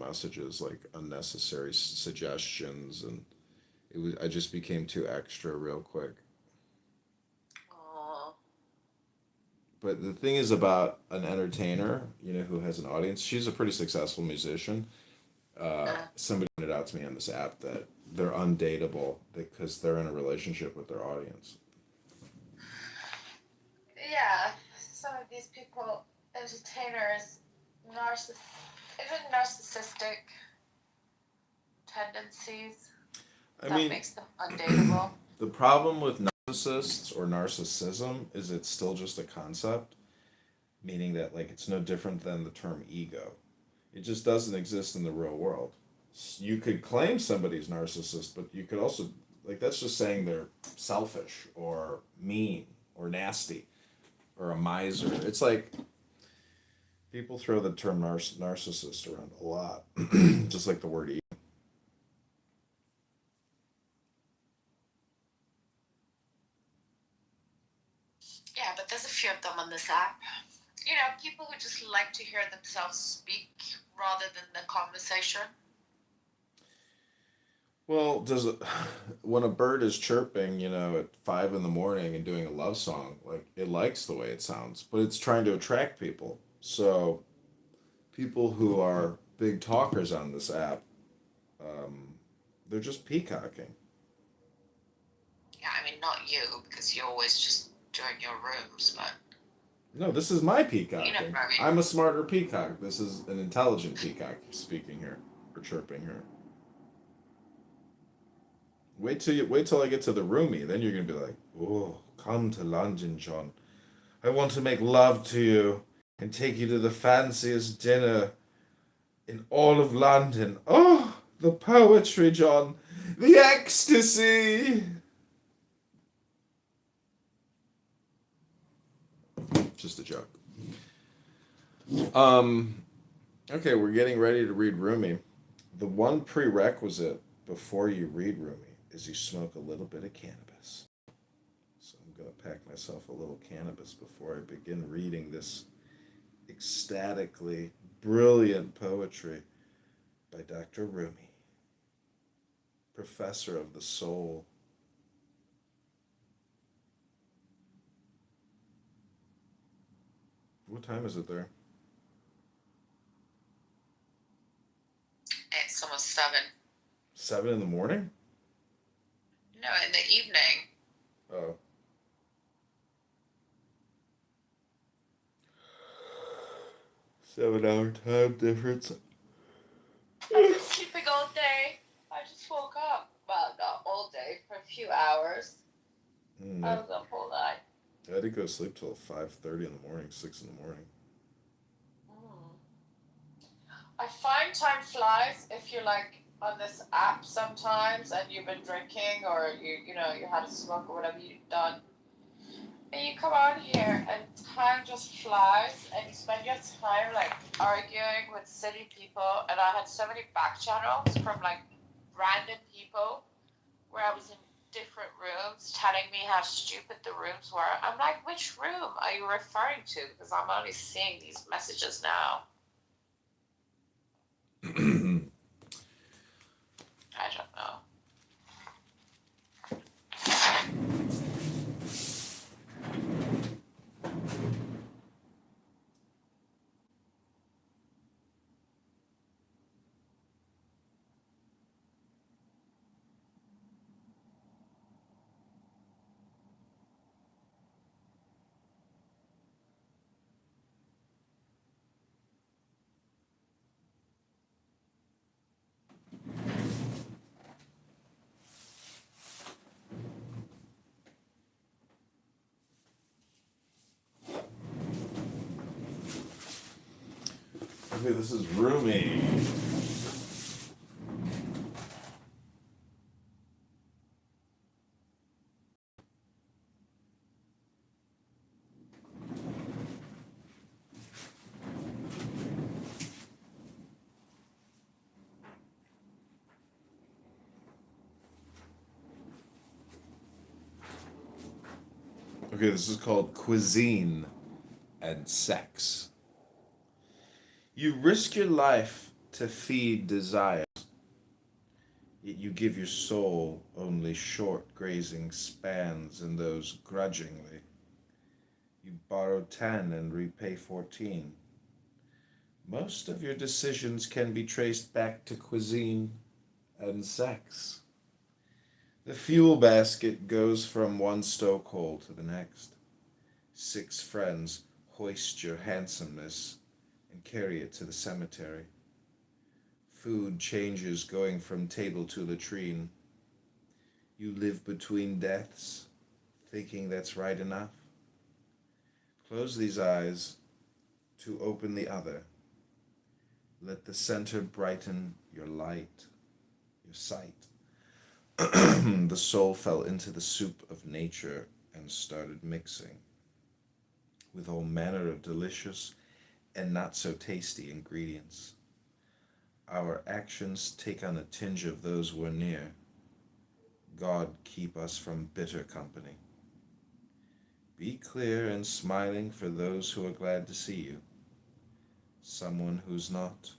messages, like unnecessary suggestions, and I just became too extra real quick. Oh, But the thing is about an entertainer, who has an audience. She's a pretty successful musician. Somebody pointed out to me on this app that they're undateable because they're in a relationship with their audience. yeah. Some of these people, entertainers, narciss, even narcissistic tendencies I that mean, makes them undateable. the problem with narcissists or narcissism is it's still just a concept, meaning that like it's no different than the term ego. It just doesn't exist in the real world. You could claim somebody's narcissist, but you could also like that's just saying they're selfish or mean or nasty or a miser. It's like people throw the term narcissist around a lot, just like the word ego. Yeah, but there's a few of them on this app. You know, people who just like to hear themselves speak rather than the conversation. Well, does it when a bird is chirping, at 5 in the morning and doing a love song, like it likes the way it sounds, but it's trying to attract people. So people who are big talkers on this app, um, they're just peacocking. Yeah, I mean, not you, because you're always just doing your rooms, but No, this is my you know peacocking. what I mean. I'm a smarter peacock. This is an intelligent peacock speaking here or chirping here. Wait till I get to the roomie, then you're gonna be like, "Oh, come to London, John. I want to make love to you and take you to the fanciest dinner in all of London. Oh, the poetry, John. The ecstasy." Just a joke. Um, okay, we're getting ready to read Rumi. The one prerequisite before you read Rumi is you smoke a little bit of cannabis. So I'm going to pack myself a little cannabis before I begin reading this ecstatically brilliant poetry by Dr. Rumi, professor of the soul. What time is it there? It's almost 7. 7 in the morning? No, in the evening. Oh. 7 hour time difference. I've been sleeping all day. I just woke up. Well, not all day, for a few hours. I Mm, was up all night. I didn't go to sleep till 5:30 in the morning, 6 in the morning. Mm. I find time flies if you're like on this app sometimes and you've been drinking or you had a smoke or whatever you've done. And you come out here and time just flies and you spend your time like arguing with silly people. And I had so many back channels from like random people where I was in different rooms telling me how stupid the rooms were. I'm like, which room are you referring to? Because I'm only seeing these messages now. I don't know. Okay, this is Rumi. Okay, this is called Cuisine and Sex. You risk your life to feed desire. Yet you give your soul only short grazing spans, and those grudgingly. You borrow 10 and repay 14. Most of your decisions can be traced back to cuisine and sex. The fuel basket goes from one stokehole to the next. 6 friends hoist your handsomeness and carry it to the cemetery. Food changes going from table to latrine. You live between deaths, thinking that's right enough. Close these eyes to open the other. Let the center brighten your light, your sight. The soul fell into the soup of nature and started mixing with all manner of delicious and not so tasty ingredients. Our actions take on a tinge of those we're near. God keep us from bitter company. Be clear and smiling for those who are glad to see you. Someone who's not,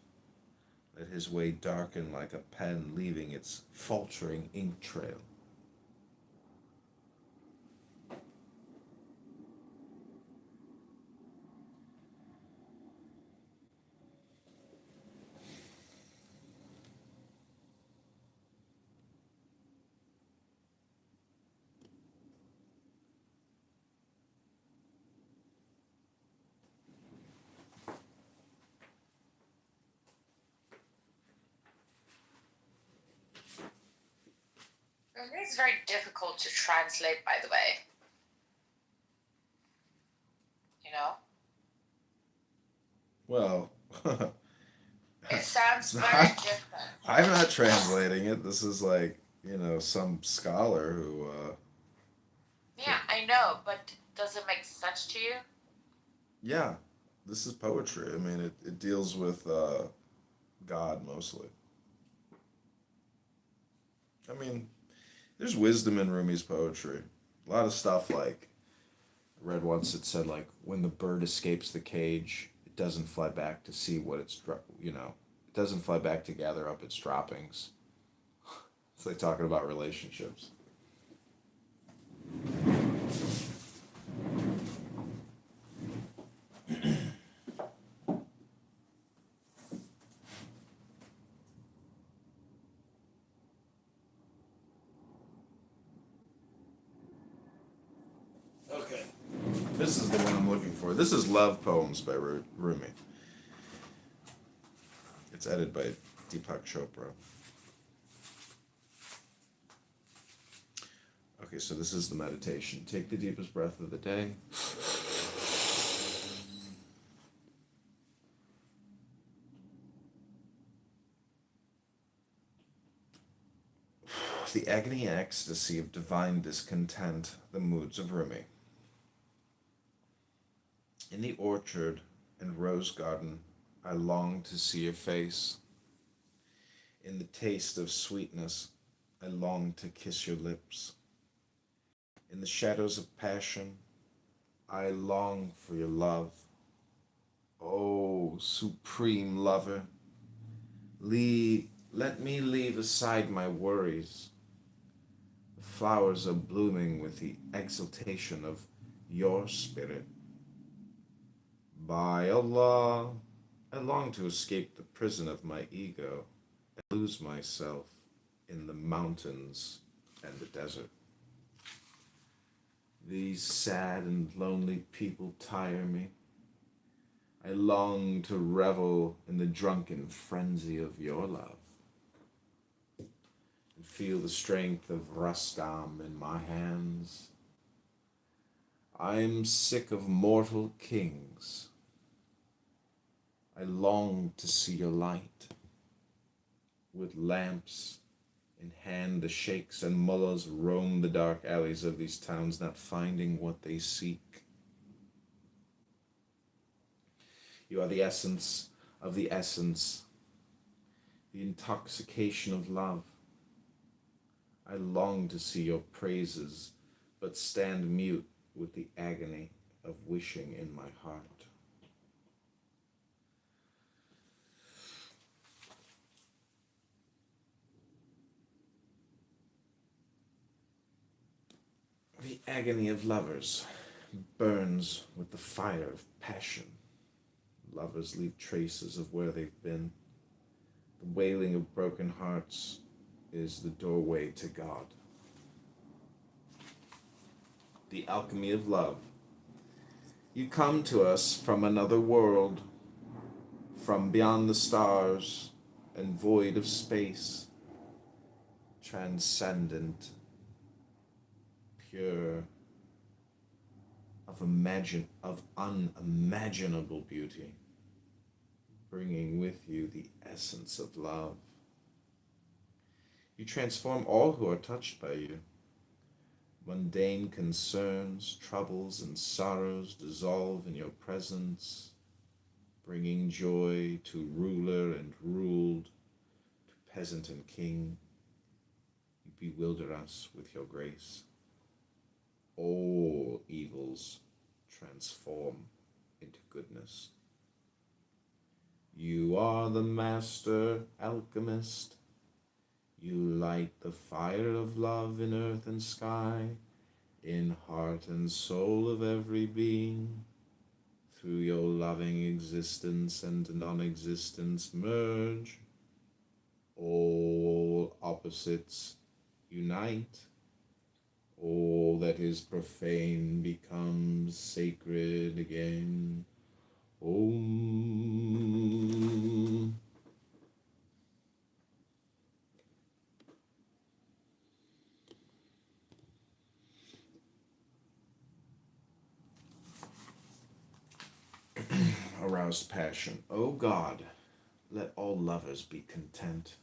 let his way darken like a pen leaving its faltering ink trail. It's very difficult to translate, by the way. You know? Well, It sounds it's very not, different. I'm not translating it. This is like, some scholar who, Yeah, I know, but does it make sense to you? yeah, this is poetry. I mean, it deals with God mostly. I mean, there's wisdom in Rumi's poetry. A lot of stuff like, I read once it said, like, when the bird escapes the cage, it doesn't fly back to see what it doesn't fly back to gather up its droppings. It's like talking about relationships. Okay. This is the one I'm looking for. This is Love Poems by Rumi. It's edited by Deepak Chopra. Okay, so this is the meditation. Take the deepest breath of the day. The agony ecstasy of divine discontent, the moods of Rumi. In the orchard and rose garden, I long to see your face. In the taste of sweetness, I long to kiss your lips. In the shadows of passion, I long for your love. Oh, supreme lover, let me leave aside my worries. The flowers are blooming with the exaltation of your spirit. By Allah, I long to escape the prison of my ego and lose myself in the mountains and the desert. These sad and lonely people tire me. I long to revel in the drunken frenzy of your love and feel the strength of Rastam in my hands. I am sick of mortal kings. I long to see your light. With lamps in hand, the sheikhs and mullahs roam the dark alleys of these towns, not finding what they seek. You are the essence of the essence, the intoxication of love. I long to see your praises, but stand mute with the agony of wishing in my heart. agony of lovers burns with the fire of passion. Lovers leave traces of where they've been. The wailing of broken hearts is the doorway to God. The alchemy of love. You come to us from another world, from beyond the stars and void of space, transcendent, pure, of unimaginable beauty, bringing with you the essence of love. You transform all who are touched by you. Mundane concerns, troubles, and sorrows dissolve in your presence, bringing joy to ruler and ruled, to peasant and king. You bewilder us with your grace. All evils transform into goodness. You are the master alchemist. You light the fire of love in earth and sky, in heart and soul of every being. Through your loving existence and non-existence merge. All opposites unite. All that is profane becomes sacred again. Om. Aroused passion. O God, let all lovers be content.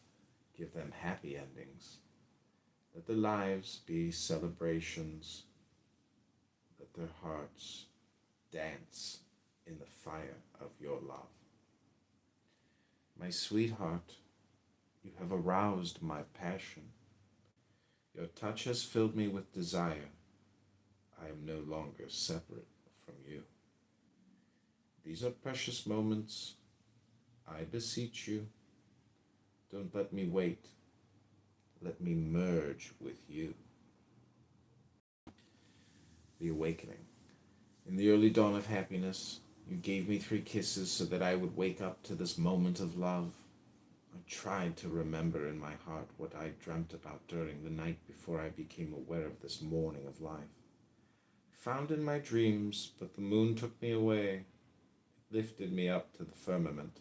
Give them happy endings. Let their lives be celebrations. Let their hearts dance in the fire of your love. My sweetheart, you have aroused my passion. Your touch has filled me with desire. I am no longer separate from you. These are precious moments. I beseech you, don't let me wait. Let me merge with you. The awakening. In the early dawn of happiness, you gave me 3 kisses so that I would wake up to this moment of love. I tried to remember in my heart what I dreamt about during the night before I became aware of this morning of life. Found in my dreams, but the moon took me away, lifted me up to the firmament,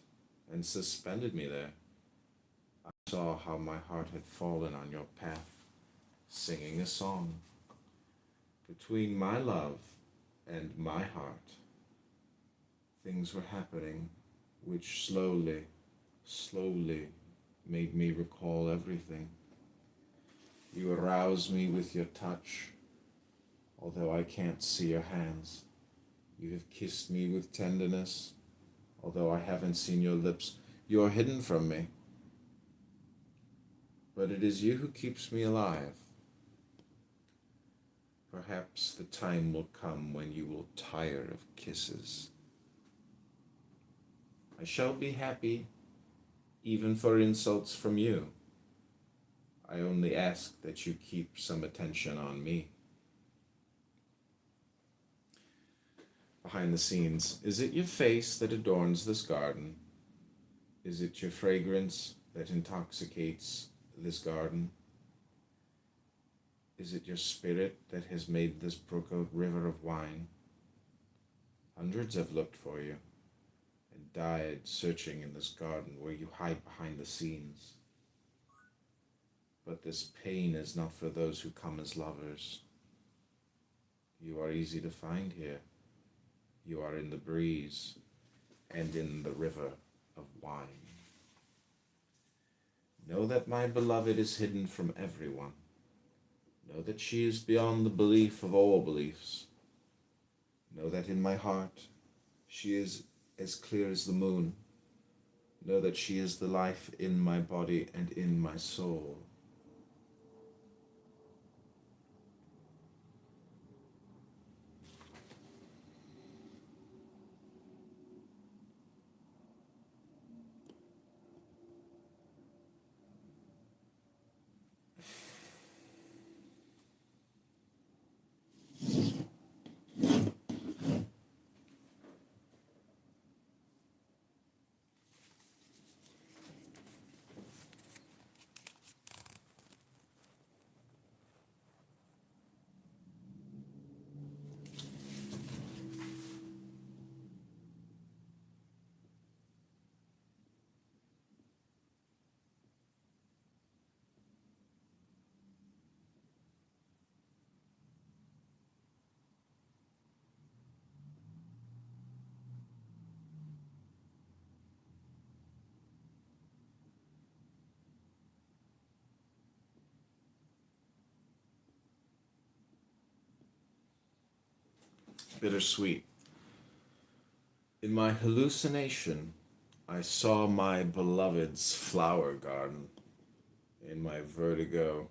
and suspended me there. I saw how my heart had fallen on your path, singing a song. Between my love and my heart, things were happening which slowly made me recall everything. You arouse me with your touch, although I can't see your hands. You have kissed me with tenderness, although I haven't seen your lips. You are hidden from me, but it is you who keeps me alive. Perhaps the time will come when you will tire of kisses. I shall be happy, even for insults from you. I only ask that you keep some attention on me. Behind the scenes, is it your face that adorns this garden? Is it your fragrance that intoxicates this garden? Is it your spirit that has made this brook a river of wine? Hundreds have looked for you and died searching in this garden where you hide behind the scenes. But this pain is not for those who come as lovers. You are easy to find here. You are in the breeze and in the river of wine. Know that my beloved is hidden from everyone. Know that she is beyond the belief of all beliefs. Know that in my heart she is as clear as the moon. Know that she is the life in my body and in my soul. bittersweet. In my hallucination, I saw my beloved's flower garden. In my vertigo,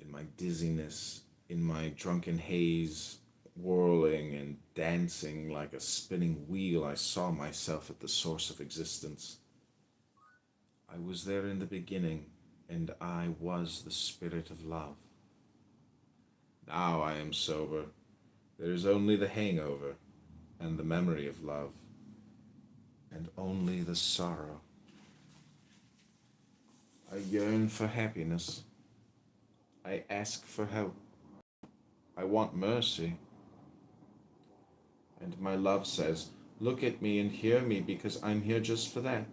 in my dizziness, in my drunken haze, whirling and dancing like a spinning wheel, I saw myself at the source of existence. I was there in the beginning, and I was the spirit of love. Now I am sober. There is only the hangover and the memory of love, and only the sorrow. I yearn for happiness. I ask for help. I want mercy. And my love says, look at me and hear me because I'm here just for that.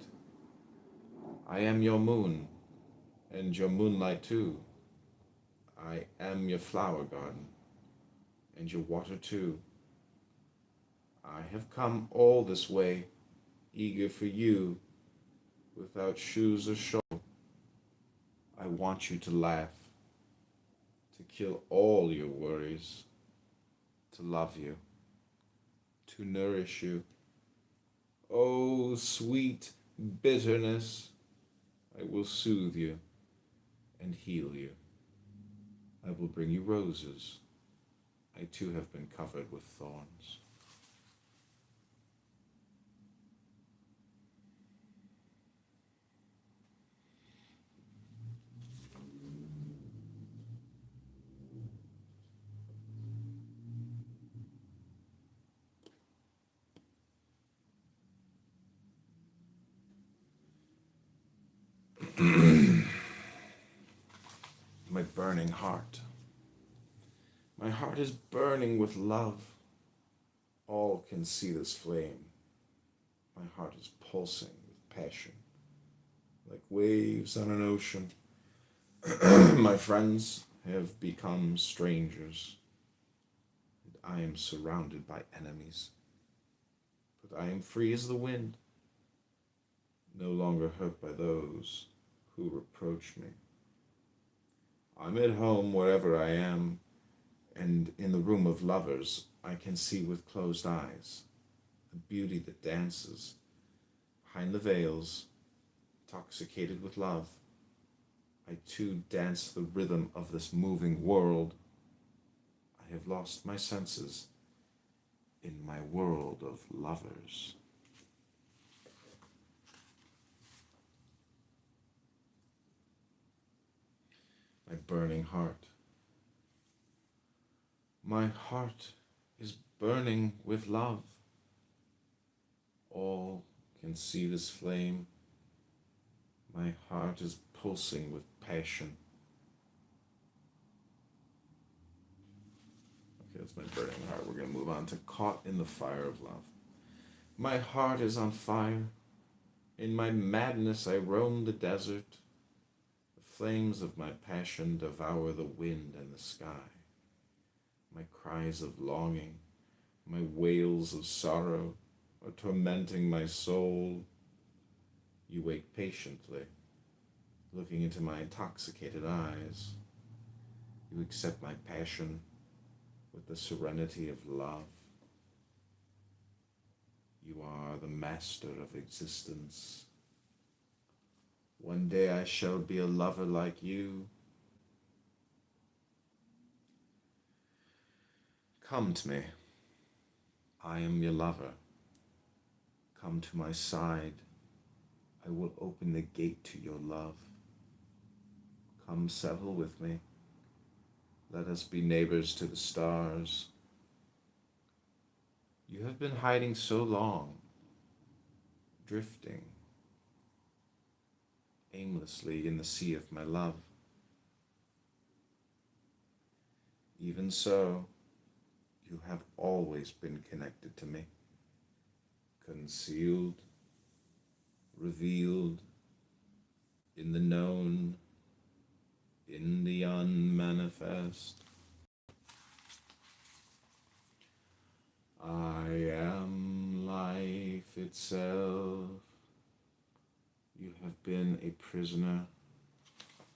I am your moon, and your moonlight too. I am your flower garden, and your water too. I have come all this way, eager for you, without shoes or show. I want you to laugh, to kill all your worries, to love you, to nourish you. Oh, sweet bitterness, I will soothe you and heal you. I will bring you roses. I too have been covered with thorns. My burning heart. My heart is burning with love. All can see this flame. My heart is pulsing with passion, like waves on an ocean. My friends have become strangers, and I am surrounded by enemies. But I am free as the wind, no longer hurt by those who reproach me. I'm at home wherever I am, and in the room of lovers I can see with closed eyes the beauty that dances behind the veils, intoxicated with love. I too dance the rhythm of this moving world. I have lost my senses in my world of lovers. My burning heart. My heart is burning with love. All can see this flame. My heart is pulsing with passion. Okay, that's my burning heart. We're going to move on to caught in the fire of love. My heart is on fire. In my madness I roam the desert. The flames of my passion devour the wind and the sky. My cries of longing, my wails of sorrow are tormenting my soul. You wait patiently, looking into my intoxicated eyes. You accept my passion with the serenity of love. You are the master of existence. One day I shall be a lover like you. Come to me. I am your lover. Come to my side. I will open the gate to your love. Come settle with me. Let us be neighbors to the stars. You have been hiding so long, drifting aimlessly in the sea of my love. Even so, you have always been connected to me, concealed, revealed, in the known, in the unmanifest. I am life itself. You have been a prisoner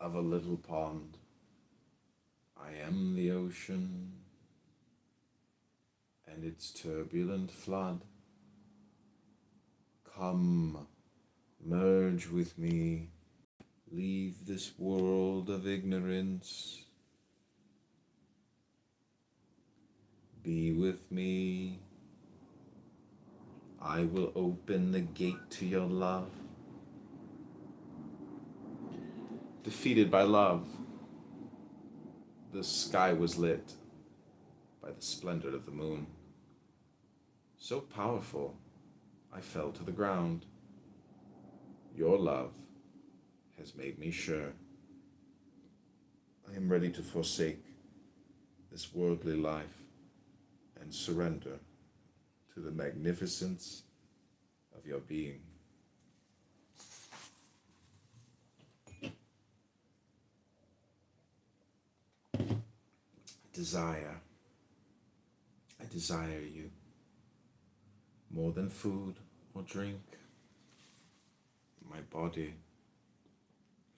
of a little pond. I am the ocean. and its turbulent flood. Come, merge with me, leave this world of ignorance. Be with me. I will open the gate to your love. Defeated by love, the sky was lit by the splendor of the moon. So powerful, I fell to the ground. Your love has made me sure I am ready to forsake this worldly life and surrender to the magnificence of your being. Desire. I desire you more than food or drink. My body,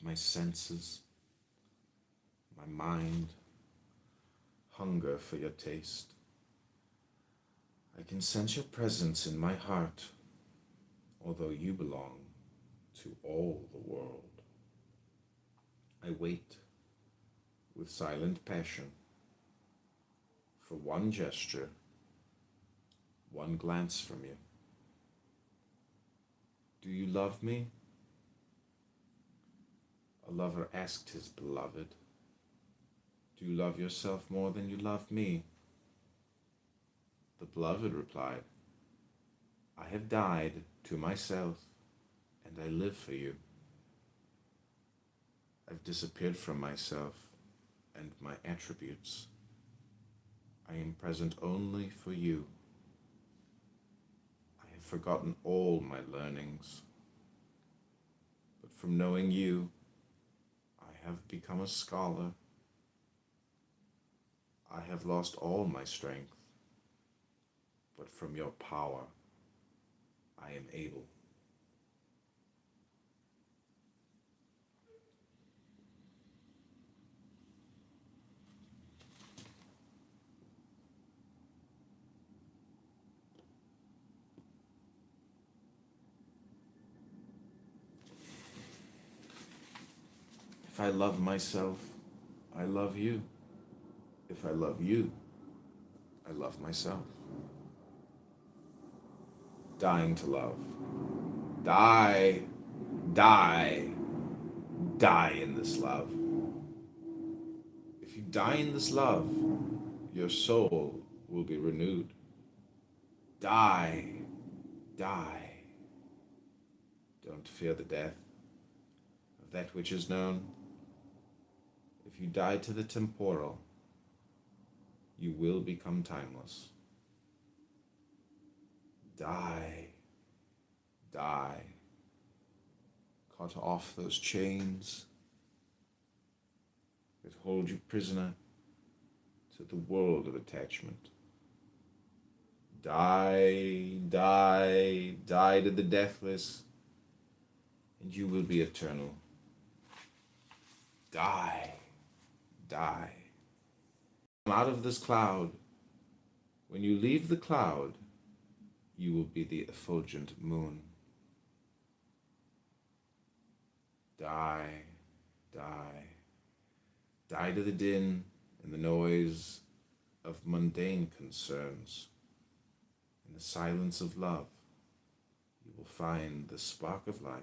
my senses, my mind hunger for your taste. I can sense your presence in my heart, although you belong to all the world. I wait with silent passion for one gesture, one glance from you. Do you love me? A lover asked his beloved. Do you love yourself more than you love me? The beloved replied, I have died to myself, and I live for you. I've disappeared from myself and my attributes. I am present only for you. I have forgotten all my learnings, but from knowing you, I have become a scholar. I have lost all my strength, but from your power, I am able. If I love myself, I love you. If I love you, I love myself. Dying to love. Die, die, die in this love. If you die in this love, your soul will be renewed. Die, die. Don't fear the death of that which is known. If you die to the temporal, you will become timeless. Die, die. Cut off those chains that hold you prisoner to the world of attachment. Die, die, die to the deathless, and you will be eternal. Die, die. Come out of this cloud. When you leave the cloud, you will be the effulgent moon. Die, die. Die to the din and the noise of mundane concerns. In the silence of love, you will find the spark of life.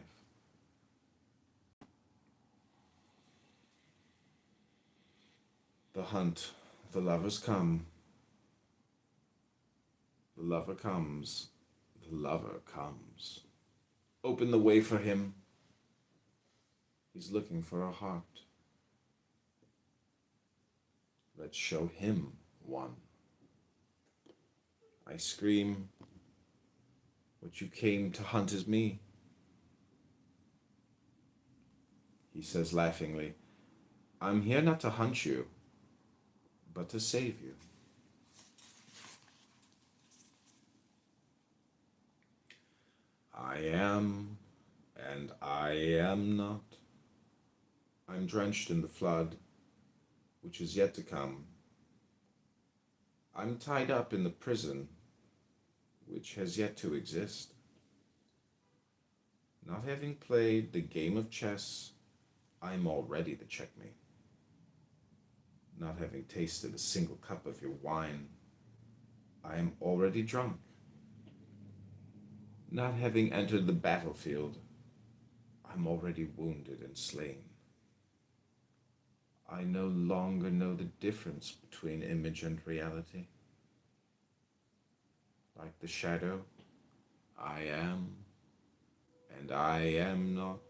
The hunt, the lovers come. The lover comes, the lover comes. Open the way for him. He's looking for a heart. Let's show him one. I scream, what you came to hunt is me. He says laughingly, I'm here not to hunt you, but to save you. I am, and I am not. I'm drenched in the flood, which is yet to come. I'm tied up in the prison which has yet to exist. Not having played the game of chess, I'm already the checkmate. Not having tasted a single cup of your wine, I am already drunk. Not having entered the battlefield, I'm already wounded and slain. I no longer know the difference between image and reality. Like the shadow, I am, and I am not.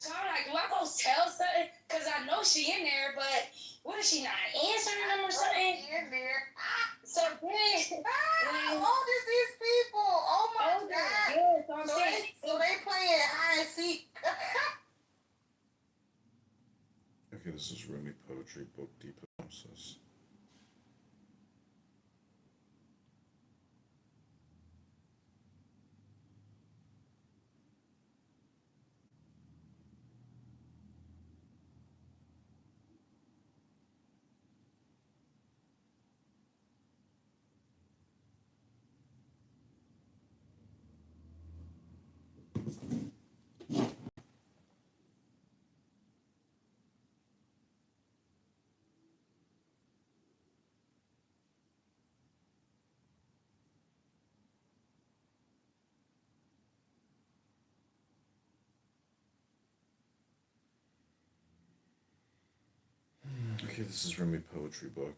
So I'm like, do I go tell something? Because I know she in there, but what is she not answering them or something? She in there. So then, how old is these people? Oh my God. Yeah, so they playing hide and seek. Okay, this is Rumi Poetry Book Deep Hypnosis. Okay, this is Rumi Poetry Book.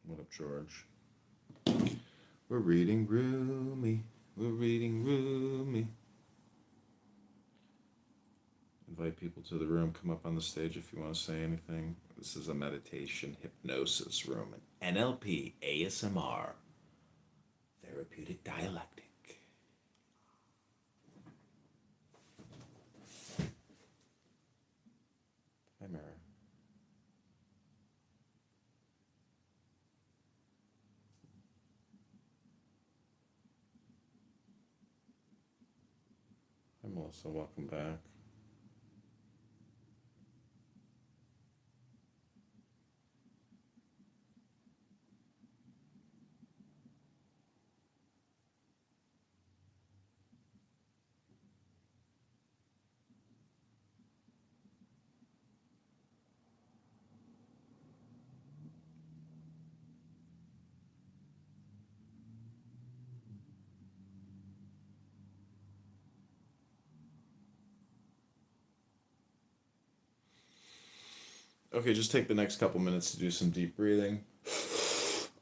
What up, George? We're reading Rumi. We're reading Rumi. Invite people to the room. Come up on the stage if you want to say anything. This is a meditation hypnosis room. An NLP ASMR therapeutic dialectic. Hi, Mara. Hi, Melissa. Welcome back. Okay, just take the next couple minutes to do some deep breathing.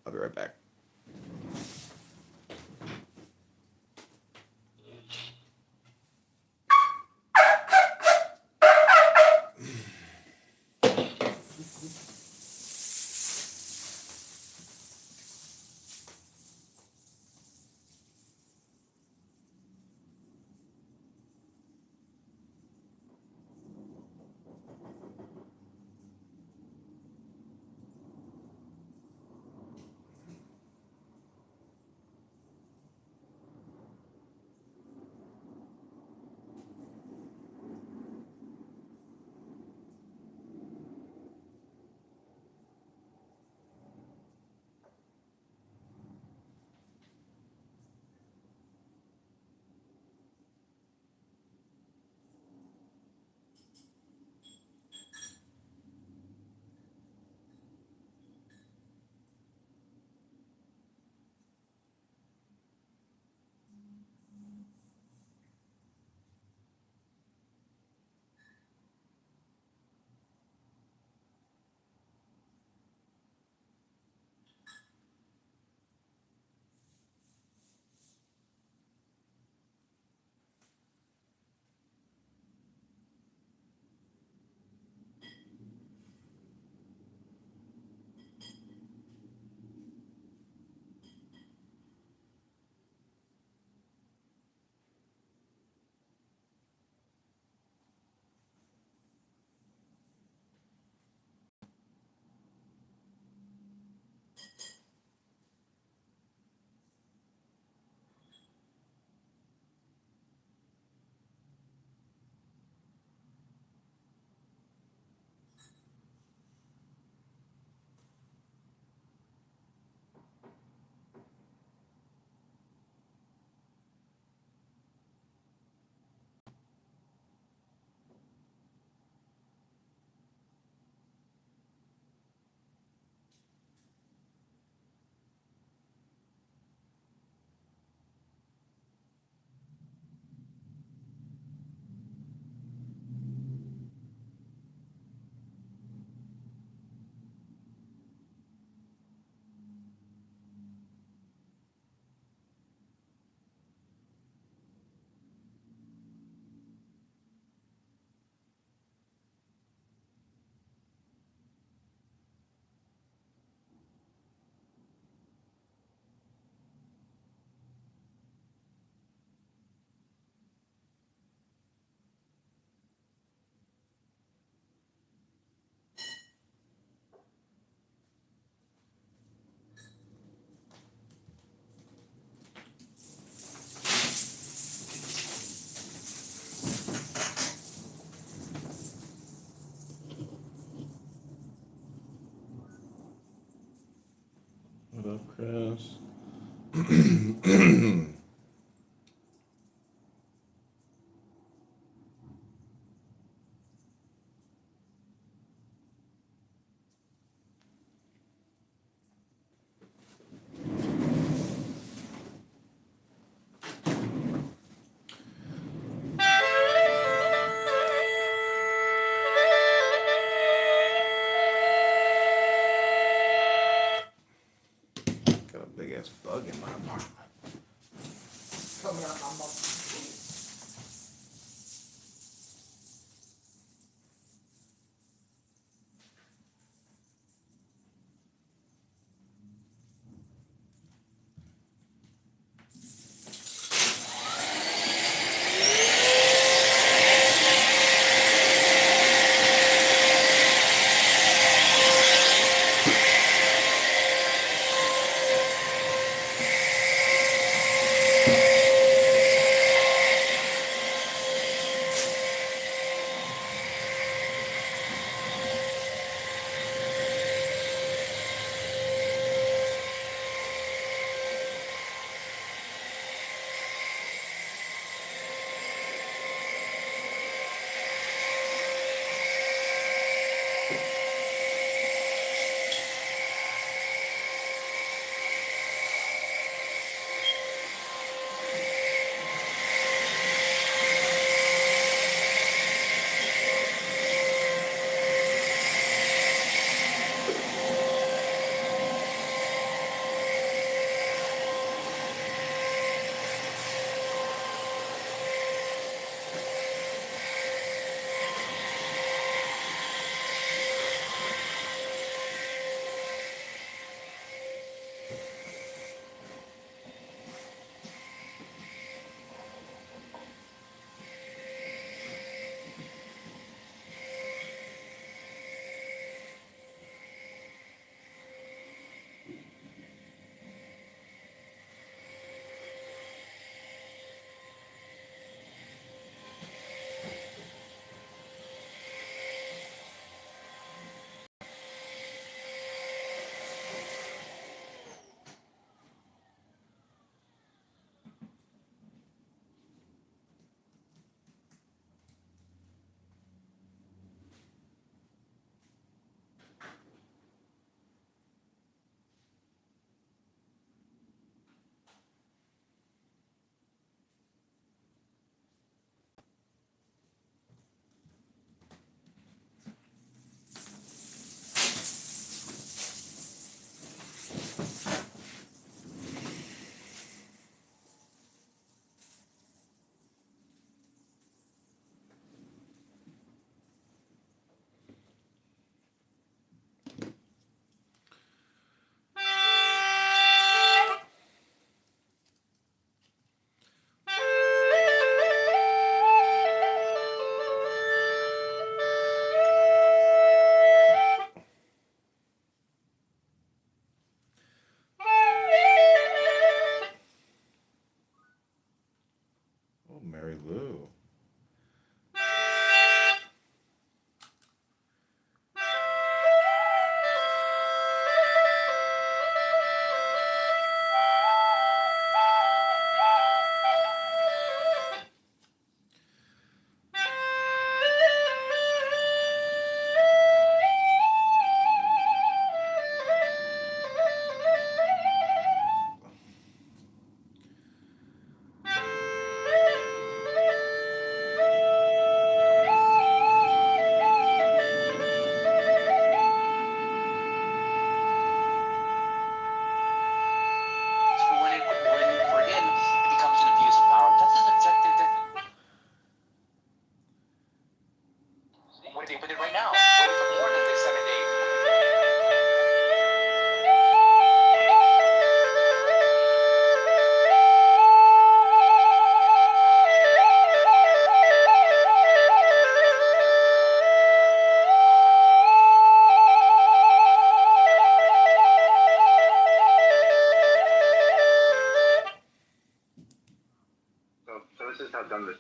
I'll be right back. What up, Chris? Got a big ass bug in my apartment. Coming out my mouth.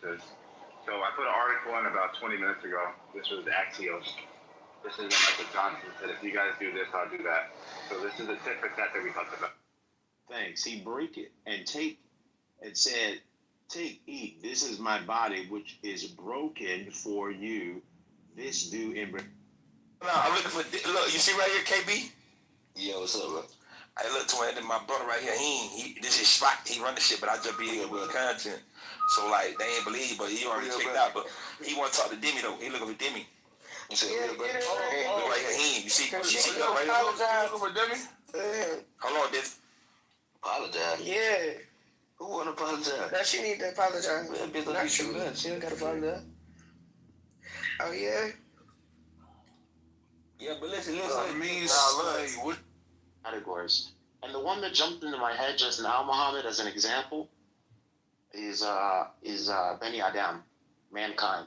narcissists. So I put an article in about 20 minutes ago. This was Axios. This is Michael Johnson said, if you guys do this, I'll do that. So this is the tit for tat that we talked about. Thanks. He break it and said, eat. This is my body, which is broken for you. This do in. No, I'm looking for. Look, you see right here, KB. Yeah, what's up, bro? I look to my brother right here. He this is spot. He run the shit, but I just be here with content. So like they ain't believe, but he already checked out. But he want to talk to Demi though. He looking for Demi. You said, Look right here. You see right here. Apologize. Looking for Demi. Hold on, this. apologize. Yeah. Who want to apologize? That she need to apologize. That bitch Not be true. true. She don't got to apologize. Oh yeah. Yeah, but listen. What categories? And the one that jumped into my head just now, Muhammad, as an example, is Beni Adam, mankind.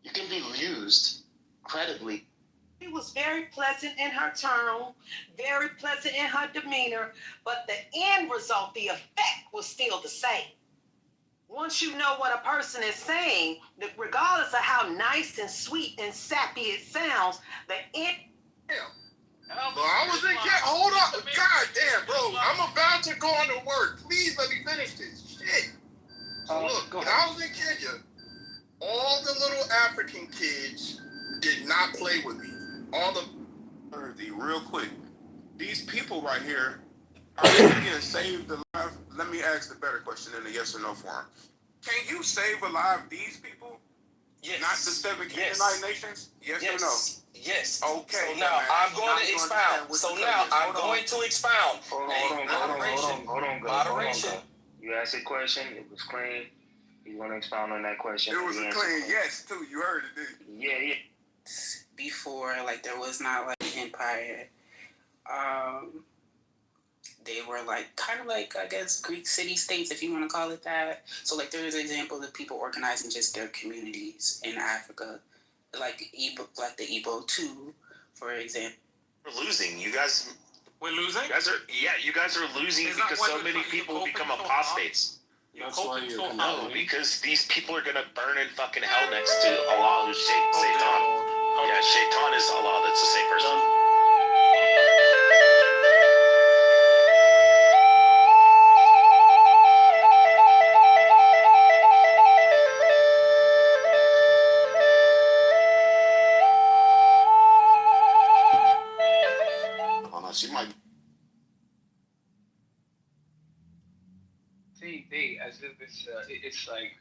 You can be used credibly. She was very pleasant in her tone, very pleasant in her demeanor, but the end result, the effect was still the same. Once you know what a person is saying, regardless of how nice and sweet and sappy it sounds, the end. Bro, I was in Kenya. Hold up. God damn, bro. I'm about to go on to work. Please let me finish this. Shit. So look, when I was in Kenya, all the little African kids did not play with me. All the real quick. These people right here are they getting saved alive? Let me ask the better question in the yes or no form. Can you save alive these people? Yes. Not the 7 Canaanite nations? Yes or no? Yes. Okay. So now I'm going to expound. So now I'm going to expound. Hold on. Moderation. You asked a question. It was clean. You want to expound on that question? It was a clean yes, too. You heard it, didn't you? Yeah. Before, like, there was not like an empire. They were like kind of like, I guess, Greek city states, if you want to call it that. So like there's an example of people organizing just their communities in Africa, like the Igbo too, for example. We're losing. You guys. We're losing. You guys are losing because so many people become apostates. That's why you're No, because these people are gonna burn in fucking hell next to Allah, who's Shaitan. Yeah, Shaitan is Allah. That's the same person. She might. They as if it's like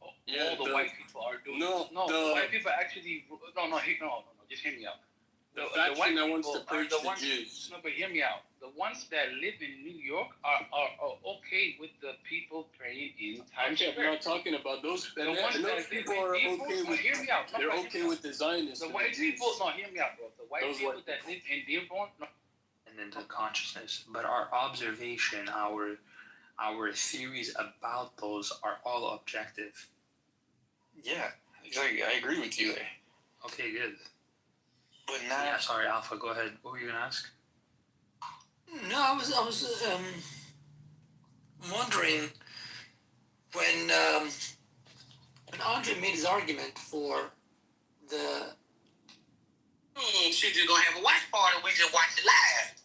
all the white people are doing. No, the white people actually no. Just hear me out. The white that wants to purge the Jews. No, but hear me out. The ones that live in New York are okay with the people praying in Times Square. I'm not talking about those. The ones that people are okay with. Hear me out. They're okay with the Zionists. The white people. No, hear me out, bro. The white people that live in Dearborn. And into consciousness, but our observation, our theories about those are all objective. Yeah, exactly. I agree with you there. Okay, good. But now, yeah, sorry, Alpha. Go ahead. What were you gonna ask? No, I was wondering when Andre made his argument for the. Shit, just gonna have a watch party. We just watch it live.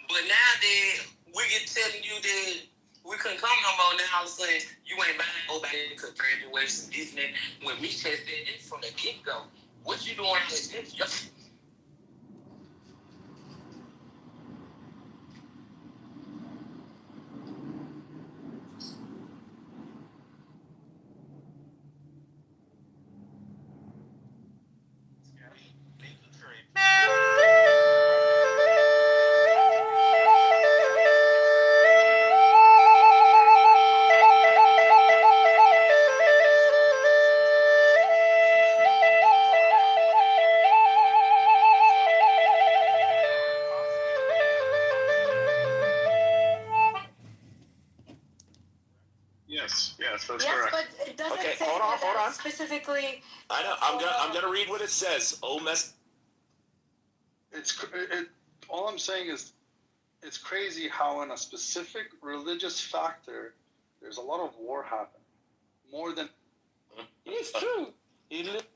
But now that we get telling you that we couldn't come no more, now all of a sudden you ain't buying nobody because graduation, this and that. When me said it from the get go, what you doing is this? Yes, that's yes, correct. but it doesn't Okay, say hold on. specifically. I know. I'm gonna read what it says. All I'm saying is, it's crazy how in a specific religious factor, there's a lot of war happening. More than. It's true. He lived.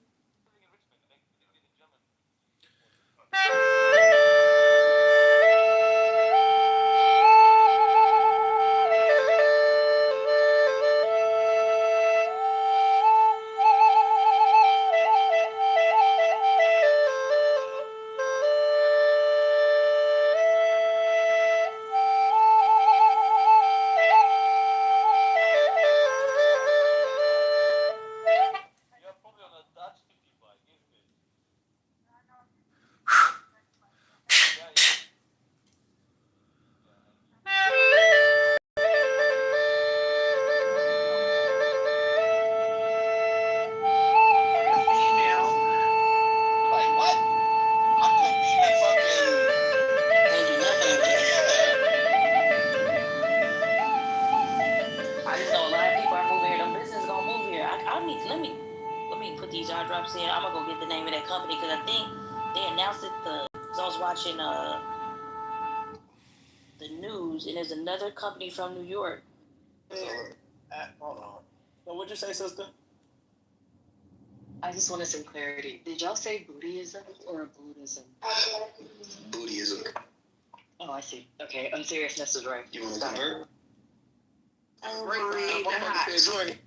And there's another company from New York. Hold on. So what'd you say, sister? I just wanted some clarity. Did y'all say Buddhism or Buddhism? Buddhism. Oh, I see. Okay, unseriousness is right. You want to convert? Overrated hot. Jordan.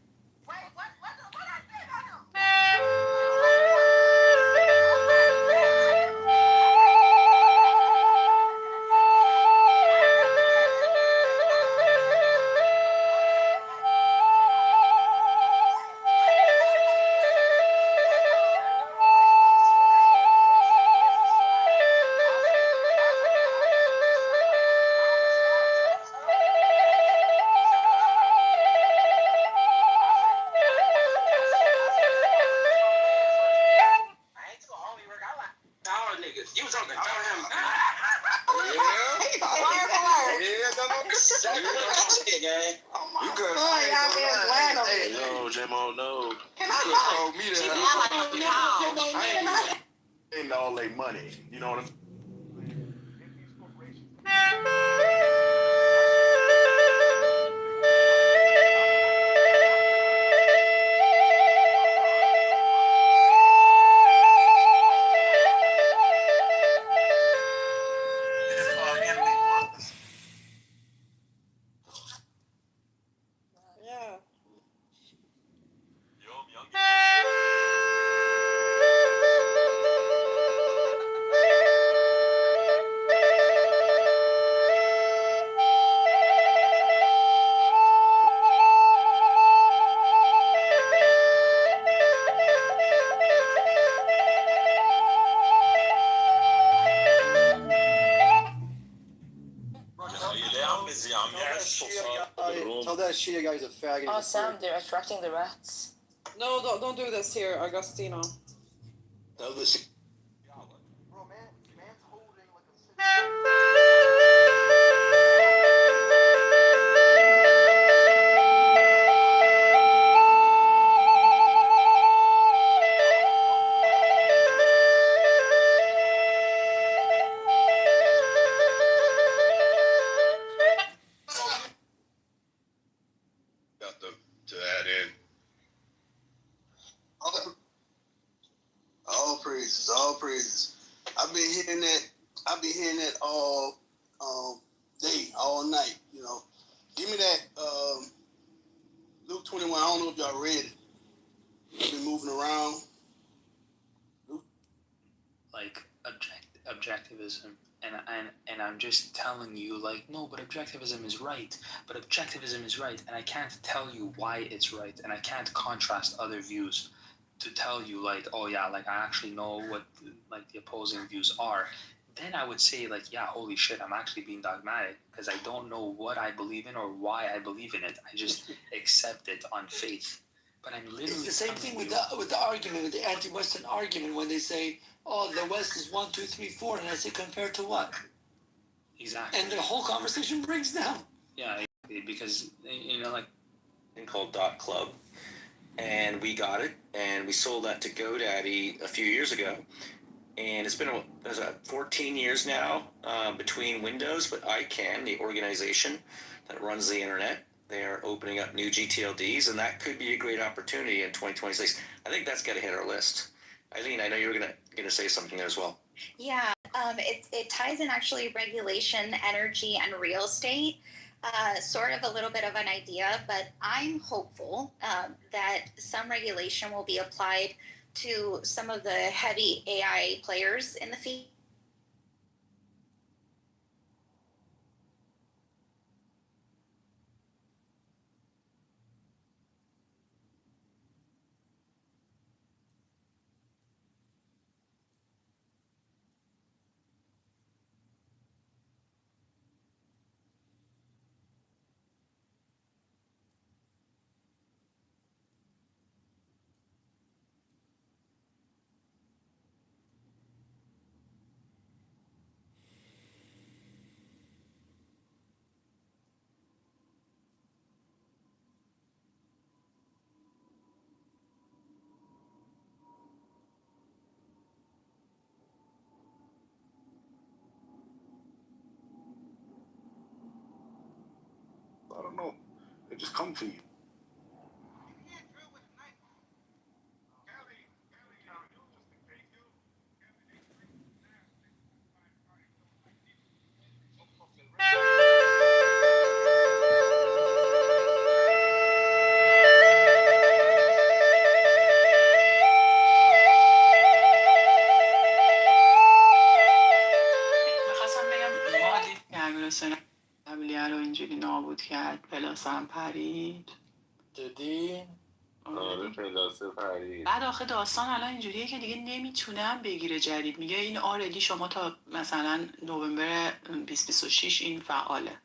You was talking. Tell him. You could. No, J-Mo, no. Can You could I told me that. Ain't all they money. You know what I'm saying? Yeah. Tell that Shia guy he's a faggot. Oh, Sam, they're attracting the rats. No, don't do this here, Agostino. Tell this. Got to add in. All praises, all praises. I've been hearing that all day, all night, you know. Give me that Luke 21. I don't know if y'all read it. I've been moving around. Like objectivism, and I'm just telling you, like, no, but objectivism is right. But objectivism is right, and I can't tell you why it's right, and I can't contrast other views to tell you, like, oh yeah, like I actually know what like the opposing views are. Then I would say, like, yeah, holy shit, I'm actually being dogmatic because I don't know what I believe in or why I believe in it. I just accept it on faith. But I'm literally. It's the same thing with the argument, with the anti-Western argument, when they say, "Oh, the West is 1, 2, 3, 4," and I say, compared to what? Exactly. And the whole conversation breaks down. Yeah, because like thing called .club, and we got it, and we sold that to GoDaddy a few years ago, and it's been 14 years now between Windows, but ICANN, the organization that runs the internet, They're opening up new GTLDs, and that could be a great opportunity in 2026. I think that's got to hit our list. Eileen, I know you were gonna say something there as well. Yeah, it ties in actually regulation, energy, and real estate. Sort of a little bit of an idea, but I'm hopeful that some regulation will be applied to some of the heavy AI players in the field. I don't know. They just come for you. میخواستم بگم ما دید که امیرحسین قبلیه رو اینجوری نابود کرد پلاسم پرید جدی؟ آره پلاسه پرید. بعد آخه داستان الان اینجوریه که دیگه نمیتونم بگیره جدید میگه این آردی شما تا مثلا نوامبر 2026 این فعاله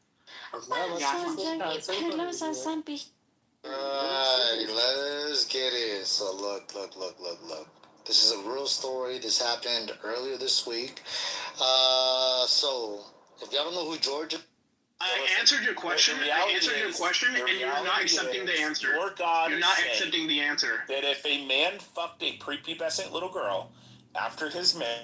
پلاس اصلا Alright, let's get it. So look. This is a real story. This happened earlier this week. So if y'all don't know who George is, I answered your question. And you're not accepting the answer. Your God You're is not saying accepting the answer. that if a man fucked a prepubescent little girl after his man.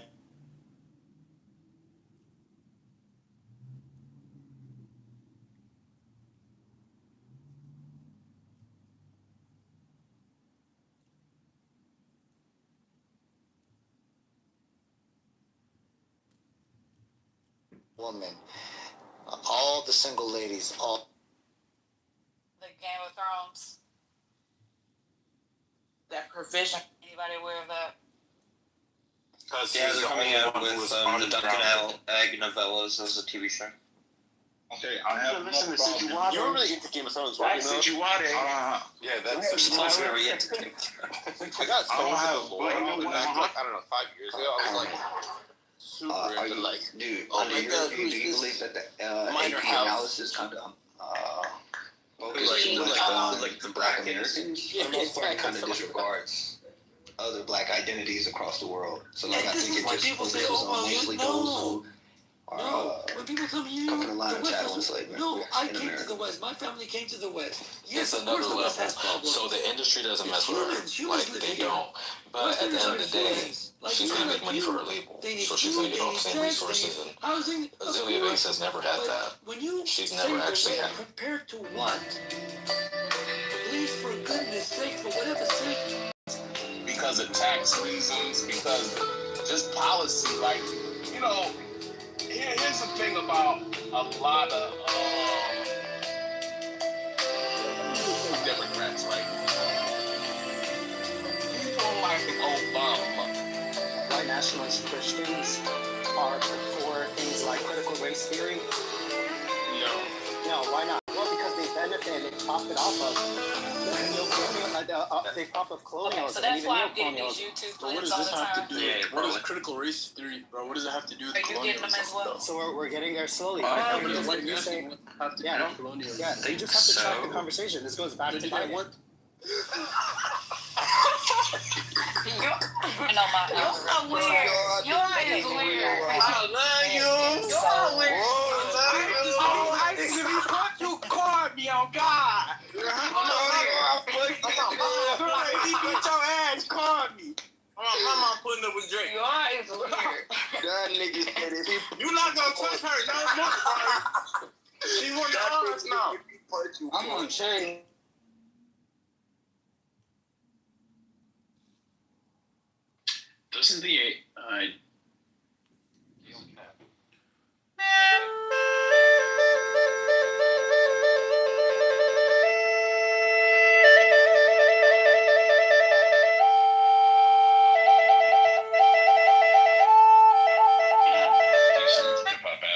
woman, all the single ladies, all. The Game of Thrones. That provision. Anybody aware of that? Yeah, they're coming out with the Duncan Egg novellas as a TV show. Okay, I have no problem. You were really into Game of Thrones, right? Yeah, that's Close very into Game of Thrones. I got so bored of I don't know, 5 years ago. I was like, Are you like, dude? Oh Do my you God, believe that the Minor AP House. analysis kind of focuses like the Black brackets. Americans for the most part, and kind of disregards other Black identities across the world. So like, I think it just focuses on mostly those who are when people come here, cooking a lot the of West chattel is- enslavement. No, I in came to America. the West. My family came to the West. Yes, It's of course another the West has level. problems. So the industry doesn't It's mess with her. humans Like live they here. don't. But at the end of the day, she's gonna make money for her label. They need So she's food, gonna get they all need the same sex, resources. they And need housing. Azealia Banks has never had But that. when you She's say never the actually way, had. compared to what? Please, for goodness sake, for whatever sake. Because of tax reasons, because just policy. Like, you know, here's the thing about a lot of Democrats, right? People like Obama. White nationalist Christians are for things like critical race theory? No, why not? Well, because they benefit and they profit off of they profit of colonialism. Okay, so that's even why I'm getting neocolonialism. these YouTube But what clips does all this the have time. to do? What is critical race theory, bro? What does it have to do with Are you getting them as colonialism? well? So we're getting there slowly. What You does say- white you say- nationalism have to do yeah, with colonialism? yeah, you just have to track the conversation. This goes back to Biden. No, my You're so weird. You is weird. I love you. You're so weird. I think if you caught you caught me on God. You beat your ass, call me. My mom putting up with Drake. You is weird. That nigga said it. You not gonna touch her no more. She want to us now. I'm on I'm saying. Doesn't the hip-hop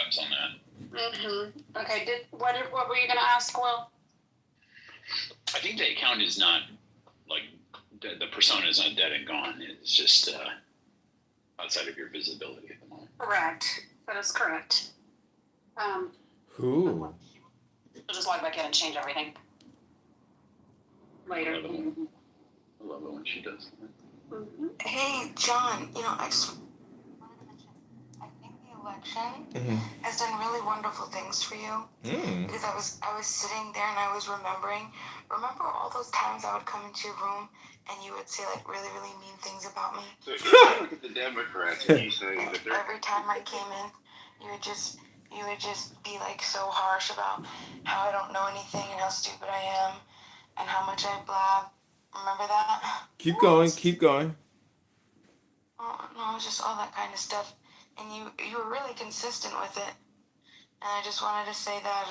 abs on that? Okay, what were you gonna ask, Will? I think the account is not like the persona is not dead and gone. It's just outside of your visibility at the moment. Correct. That is correct. Who? We'll just log back in and change everything later. I love it when she does that. Hey, John, I just wanted to mention, I think the election has done really wonderful things for you. Because I was sitting there and I was remember all those times I would come into your room and you would say like really, really mean things about me? So if you look at the Democrats and you say that they're... Every time I came in, you would just be like so harsh about how I don't know anything and how stupid I am and how much I blab. Remember that? Keep going. Oh, no, it was just all that kind of stuff. And you were really consistent with it. And I just wanted to say that,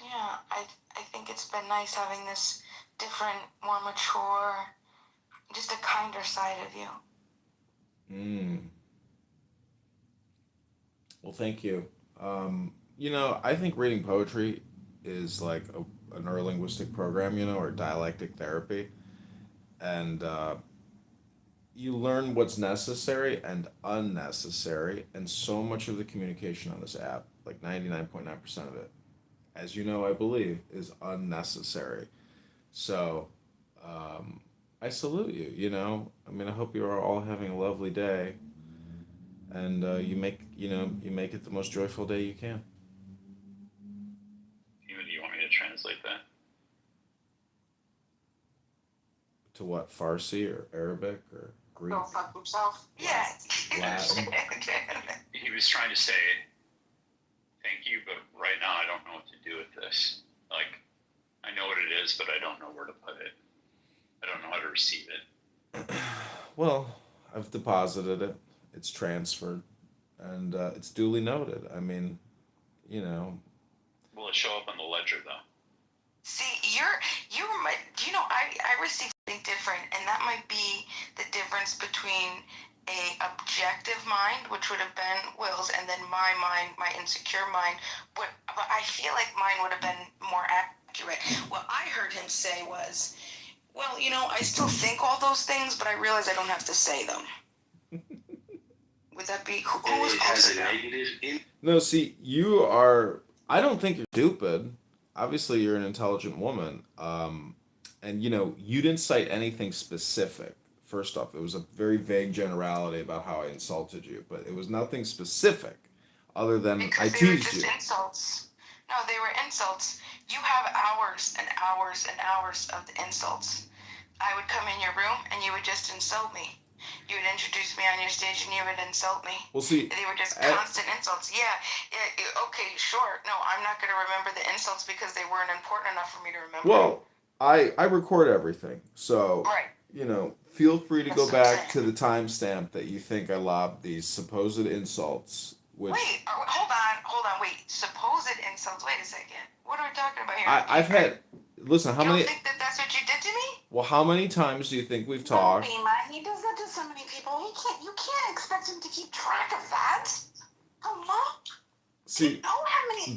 yeah, I think it's been nice having this different, more mature, just a kinder side of you. Well, thank you. I think reading poetry is like a neurolinguistic program, or dialectic therapy. And you learn what's necessary and unnecessary. And so much of the communication on this app, like 99.9% of it, as you know, I believe, is unnecessary. So I salute you, I hope you are all having a lovely day. And you make it the most joyful day you can. Even do you want me to translate that? To what, Farsi or Arabic or Greek? Go fuck himself. Yeah. Latin. He was trying to say, thank you, but right now I don't know what to do with this. Like, I know what it is, but I don't know where to put it. I don't know how to receive it. Well, I've deposited it. It's transferred. And it's duly noted. Will it show up on the ledger, though? See, I received something different, and that might be the difference between a objective mind, which would have been Will's, and then my mind, my insecure mind. But I feel like mine would have been more accurate. What I heard him say was, well, I still think all those things, but I realize I don't have to say them. Would that be who was closer? No, see, I don't think you're stupid. Obviously, you're an intelligent woman. And, you didn't cite anything specific. First off, it was a very vague generality about how I insulted you, but it was nothing specific other than I teased you. Because they were just insults. No, they were insults. You have hours and hours and hours of the insults. I would come in your room and you would just insult me. You would introduce me on your stage and you would insult me. Well, see, they were just constant insults. Yeah, okay, sure. No, I'm not going to remember the insults because they weren't important enough for me to remember. Well, I record everything, so right. Feel free to go back to the timestamp that you think I lobbed these supposed insults. Which wait, hold on, wait. Supposed insults. Wait a second. What are we talking about here? I've had. Listen, how many? You don't think that's what you did to me? Well, how many times do you think we've talked? No, Bima, he does that to so many people. You can't expect him to keep track of that. Hello? See,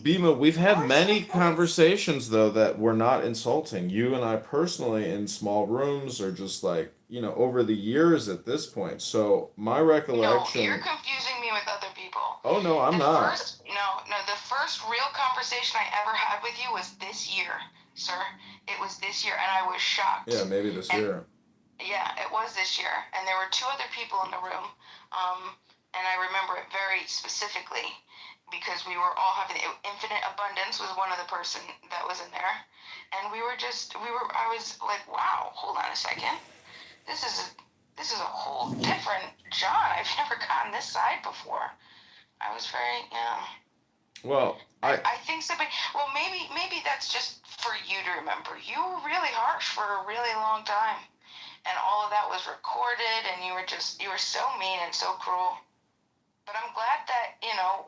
Bima, we've had many conversations though that were not insulting. You and I personally in small rooms or just like over the years at this point. So my recollection. No, you're confusing me with other people. Oh no, I'm not. The first real conversation I ever had with you was this year, sir. It was this year, and I was shocked. Yeah, maybe this year. Yeah, it was this year, and there were two other people in the room, and I remember it very specifically because we were all having infinite abundance was one of the person that was in there, and I was like, wow, hold on a second, this is a whole different John. I've never gotten this side before. I was very Well, I I think so, but well, maybe that's just for you to remember. You were really harsh for a really long time, and all of that was recorded, and you were so mean and so cruel. But I'm glad that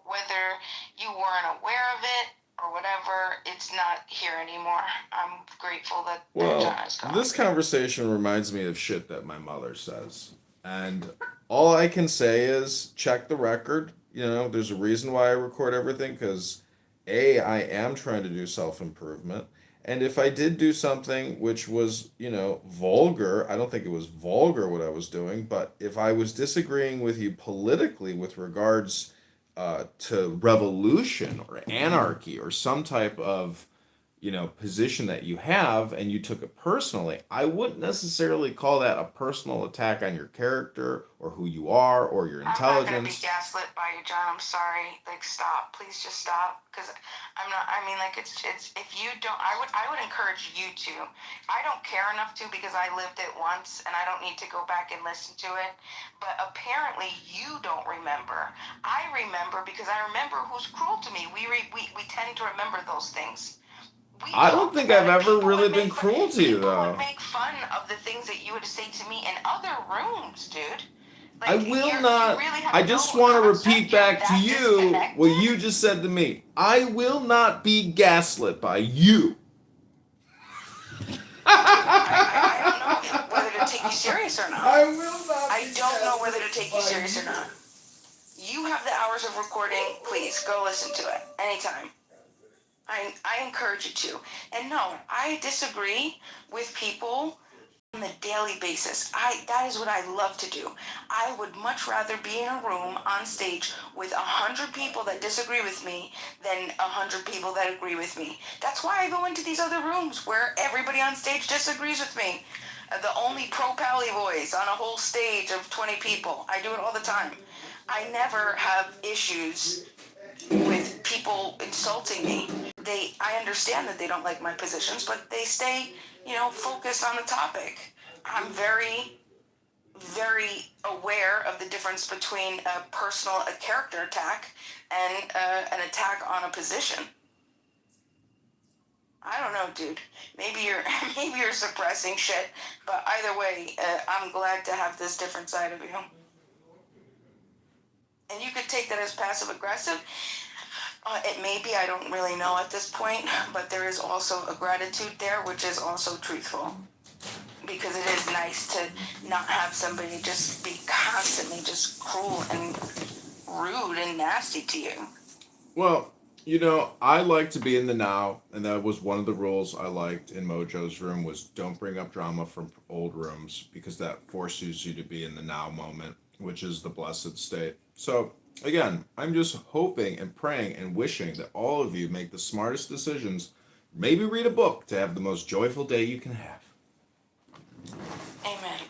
whether you weren't aware of it or whatever, it's not here anymore. I'm grateful that John is gone. this conversation reminds me of shit that my mother says. And all I can say is check the record. There's a reason why I record everything because I am trying to do self improvement. And if I did do something which was, vulgar, I don't think it was vulgar what I was doing, but if I was disagreeing with you politically with regards to revolution or anarchy or some type of position that you have and you took it personally, I wouldn't necessarily call that a personal attack on your character or who you are or your I'm not gonna be intelligence. gaslit by you, John. I'm sorry. Like, stop. Please just stop. Because I'm not. I mean, like, it's. If you don't, I would encourage you to. I don't care enough to because I lived it once and I don't need to go back and listen to it. But apparently you don't remember. I remember because I remember who's cruel to me. We tend to remember those things. I don't think I've ever really been cruel to you, though. Make fun of the things that you would say to me in other rooms, dude. I will not. I just want to repeat back to you what you just said to me. I will not be gaslit by you. I don't know whether to take you serious or not. I will not. I don't know whether to take you serious or not. You have the hours of recording. Please go listen to it anytime. I encourage you to. And no, I disagree with people on a daily basis. That is what I love to do. I would much rather be in a room on stage with 100 people that disagree with me than 100 people that agree with me. That's why I go into these other rooms where everybody on stage disagrees with me. The only pro-pally boys on a whole stage of 20 people. I do it all the time. I never have issues with people insulting me. I understand that they don't like my positions, but they stay, focused on the topic. I'm very, very aware of the difference between a character attack and an attack on a position. I don't know, dude. Maybe you're suppressing shit, but either way, I'm glad to have this different side of you. And you could take that as passive aggressive. It may be, I don't really know at this point, but there is also a gratitude there, which is also truthful. Because it is nice to not have somebody just be constantly just cruel and rude and nasty to you. Well, I like to be in the now, and that was one of the rules I liked in Mojo's room was don't bring up drama from old rooms because that forces you to be in the now moment, which is the blessed state. So, again, I'm just hoping and praying and wishing that all of you make the smartest decisions. Maybe read a book to have the most joyful day you can have. Amen.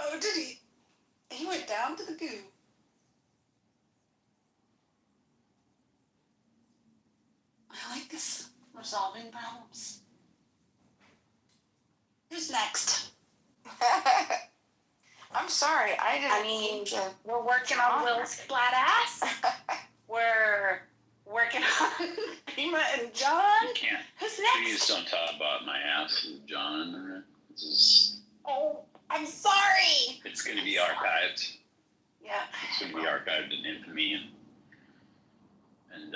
Oh, did he? He went down to the goo. I like this. Resolving problems. Who's next? I'm sorry, I mean, we're working on Will's flat ass. We're working on Prima and John. You can't. Who's next? Please don't talk about my ass with John. Oh, I'm sorry. It's going to be archived. Yeah. It's going to be archived in infamy, and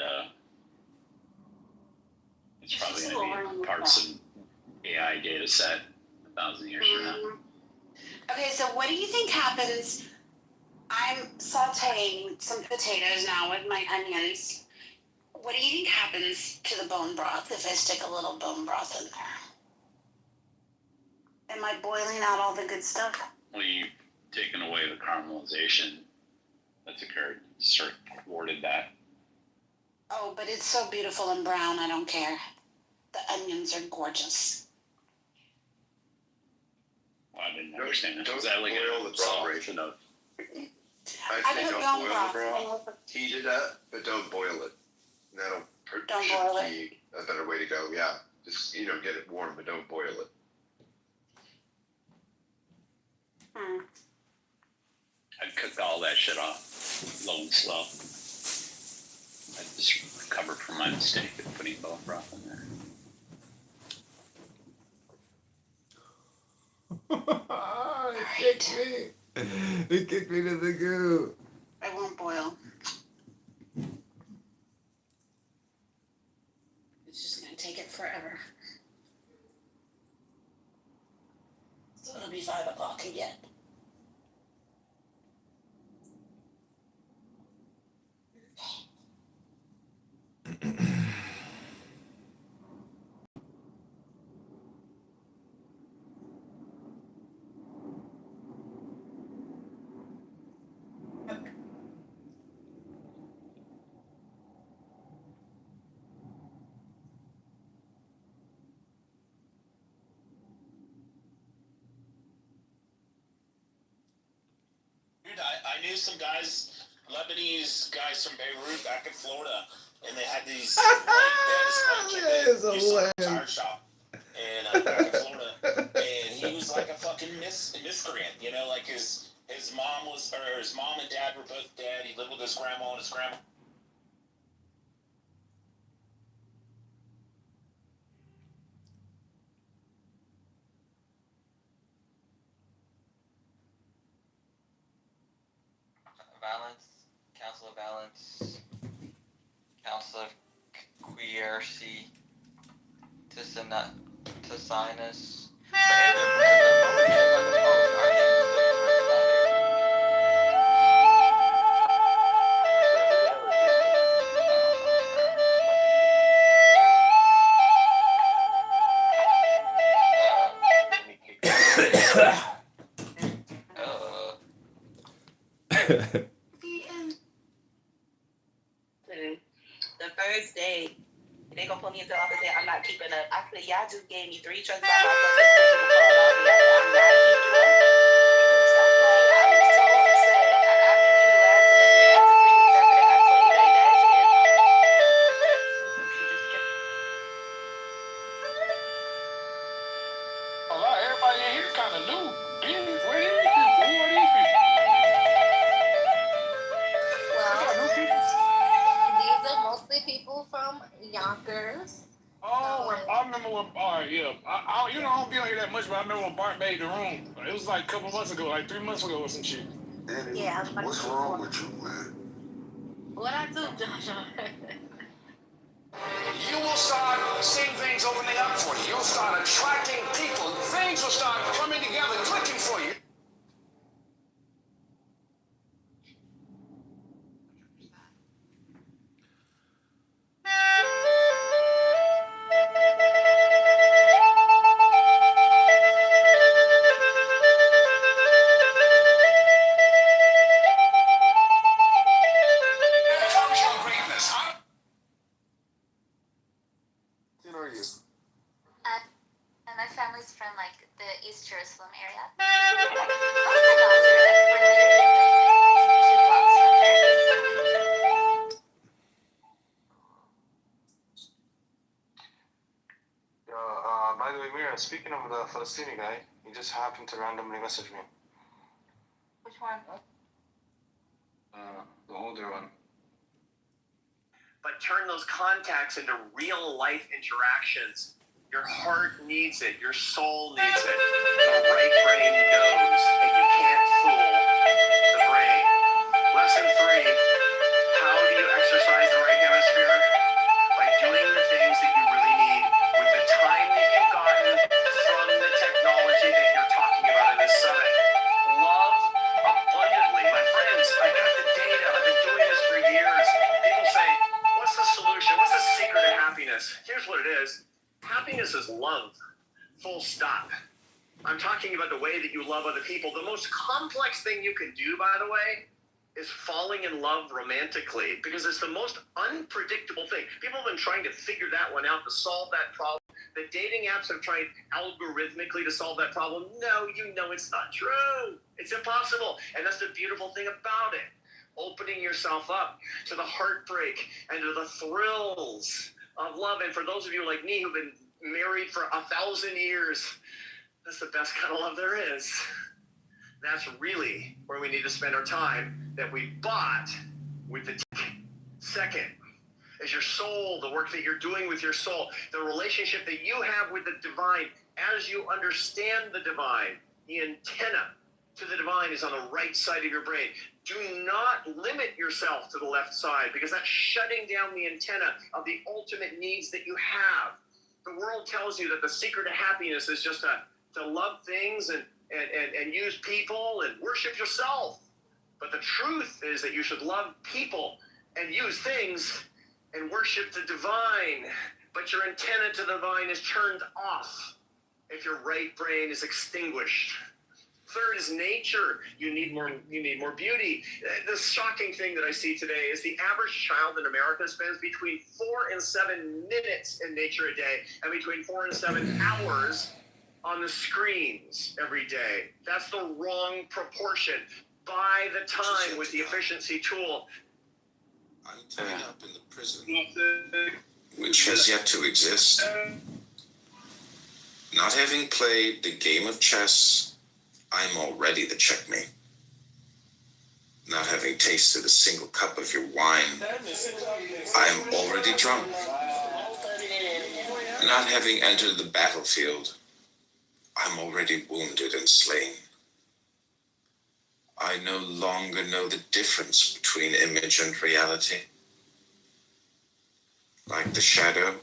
it's probably going to be part of some AI data set 1,000 years from now. Okay, so what do you think happens? I'm sauteing some potatoes now with my onions. What do you think happens to the bone broth if I stick a little bone broth in there? Am I boiling out all the good stuff? Well, you've taken away the caramelization that's occurred. Sort of thwarted that. Oh, but it's so beautiful and brown, I don't care. The onions are gorgeous. Well, I didn't understand it. Was that like a celebration of I think don't boil the broth. Heat it up, but don't boil it. That'll Don't boil it. be a better way to go. Yeah, just get it warm, but don't boil it. I'd cook all that shit off, low and slow. I just recovered from my mistake of putting bone broth in there. It kicked me. It kicked me to the goo. I won't boil. It's just gonna take it forever. So it'll be 5 o'clock again. Dude, I knew some guys, Lebanese guys from Beirut back in Florida, and they had these That is hilarious. tire shop, and back in Florida, and he was like a fucking miscreant, like his mom and dad were both dead. He lived with his grandma and his grandma. Balance, Council of Balance, Council of Queercy, to sinus. The first day, they gonna put me into the office and say, I'm not keeping up. I said, y'all just gave me 3 trucks by myself. I'm not keeping up. A lot, everybody in here kind of new. Where these people? Who are these people? These are mostly people from Yonkers. Oh, I remember when Bart, I don't be on here that much, but I remember when Bart made the room. It was like a couple months ago, like 3 months ago or some shit. Yeah. What's wrong with you, man? What I do, Joshua? You will start seeing things opening up for you. You'll start attracting people. Things will start coming together, clicking for you. And my family's from like the East Jerusalem area. By the way, Mira, speaking of the Palestinian guy, he just happened to randomly message me. Which one? The older one. But turn those contacts into real life interactions. Your heart needs it. Your soul needs it. The right brain knows, and you can't fool the brain. Lesson 3, how do you exercise the right hemisphere? By doing the things that you really need with the time that you've gotten from the technology that you're talking about in this summit. Love abundantly. My friends, I got the data. I've been doing this for years. People say, what's the solution? What's the secret of happiness? Here's what it is. Happiness is love. Full stop. I'm talking about the way that you love other people. The most complex thing you can do, by the way, is falling in love romantically, because it's the most unpredictable thing. People have been trying to figure that one out, to solve that problem The dating apps have tried algorithmically to solve that problem. No, you know it's not true. It's impossible. And that's the beautiful thing about it. Opening yourself up to the heartbreak and to the thrills of love. And for those of you like me who've been married for 1,000 years, that's the best kind of love there is. That's really where we need to spend our time that we bought with the second is your soul, the work that you're doing with your soul, the relationship that you have with the divine. As you understand the divine, the antenna to the divine is on the right side of your brain. Do not limit yourself to the left side, because that's shutting down the antenna of the ultimate needs that you have. The world tells you that the secret of happiness is just to love things and use people and worship yourself. But the truth is that you should love people and use things and worship the divine. But your antenna to the divine is turned off if your right brain is extinguished. Third is nature. You need more beauty. The shocking thing that I see today is the average child in America spends between 4 and 7 minutes in nature a day and between 4 and 7 hours on the screens every day. That's the wrong proportion. Buy the time with the efficiency tool. I'm tied up in the prison, which has yet to exist. Not having played the game of chess, I'm already the checkmate. Not having tasted a single cup of your wine, I'm already drunk. Not having entered the battlefield, I'm already wounded and slain. I no longer know the difference between image and reality. Like the shadow,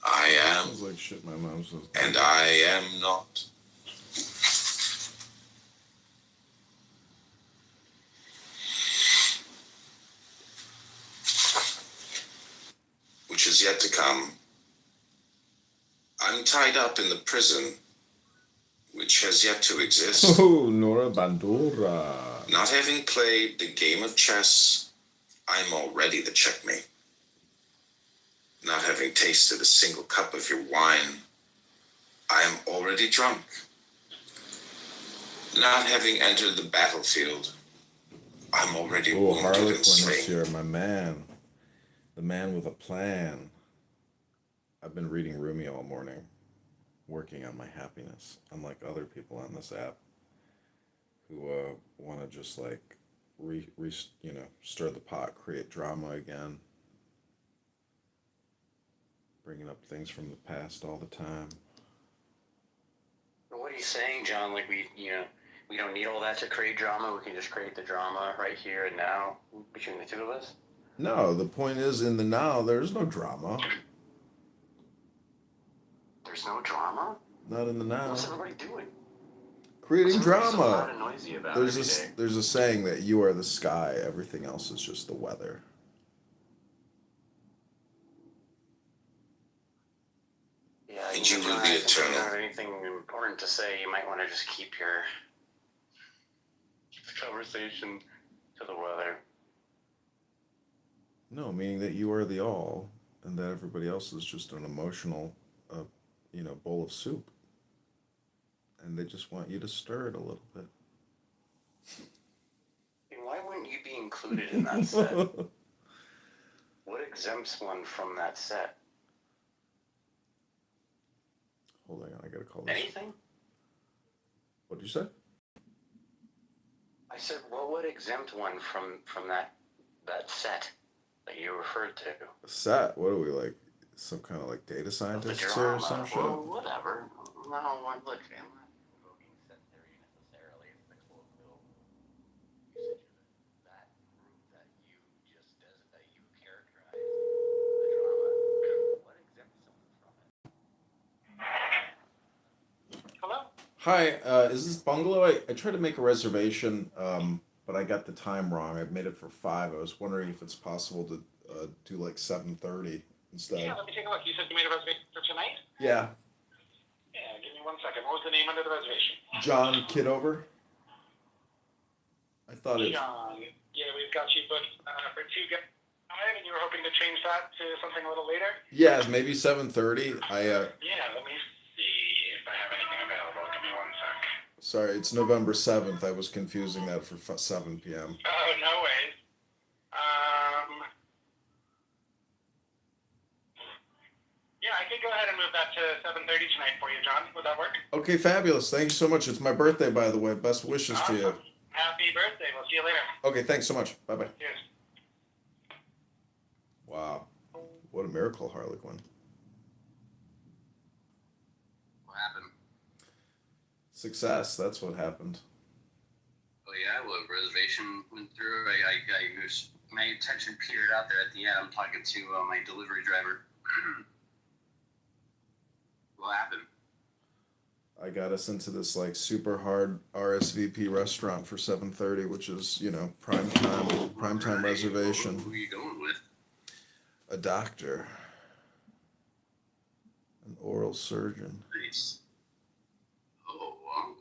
I am, Sounds like shit my mom says. and I am not. Which is yet to come. I'm tied up in the prison, which has yet to exist. Oh, Nora Bandura. Not having played the game of chess, I'm already the checkmate. Not having tasted a single cup of your wine, I am already drunk. Not having entered the battlefield, I'm already wounded Harlequin and slain. this year, my man. The man with a plan. I've been reading Rumi all morning, working on my happiness, unlike other people on this app who want to just like stir the pot, create drama again, bringing up things from the past all the time. What are you saying, John? Like we don't need all that to create drama. We can just create the drama right here and now between the two of us. No, the point is, in the now, there's no drama. There's no drama? Not in the now. What's everybody doing? Creating drama. So loud and noisy about There's a saying that you are the sky, everything else is just the weather. Yeah, And you will John, be if you don't eternal. have anything important to say, you might want to just keep your conversation to the weather. No, meaning that you are the all, and that everybody else is just an emotional, bowl of soup. And they just want you to stir it a little bit. Why wouldn't you be included in that set? What exempts one from that set? Hold on, I gotta call this. Anything? What'd you say? I said, what would exempt one from that set that you referred to? A set? What are we, like, some kind of like data scientists or some shit? Well, whatever. No, look, I'm not invoking set theory necessarily. It's the colloquial usage of that group that you characterize the drama. What exempts someone from it? Hello? Hi, is this Bungalow? I tried to make a reservation, but I got the time wrong. I made it for 5. I was wondering if it's possible to do like 7:30 instead. Yeah, let me take a look. You said you made a reservation for tonight? Yeah. Yeah, give me 1 second. What was the name under the reservation? John Kitover. I thought it. John. Yeah, we've got you booked for 2 guys, and you were hoping to to change that to something a little later? Yeah, maybe 7:30. Yeah, let me see if I have anything available. Give me one sec. Sorry, it's November 7th. I was confusing that for 7 p.m. Oh, no way. Yeah, I could go ahead and move that to 7:30 tonight for you, John. Would that work? Okay, fabulous. Thank you so much. It's my birthday, by the way. Best wishes to you. Happy birthday. We'll see you later. Okay, thanks so much. Bye-bye. Cheers. Wow. What a miracle, Harlequin. What happened? Success. That's what happened. Oh yeah, well, reservation went through. My attention petered out there at the end. I'm talking to my delivery driver. What happened? I got us into this like super hard RSVP restaurant for 7:30, which is, prime time reservation. Who are you going with? A doctor. An oral surgeon. Nice. Oh, wow.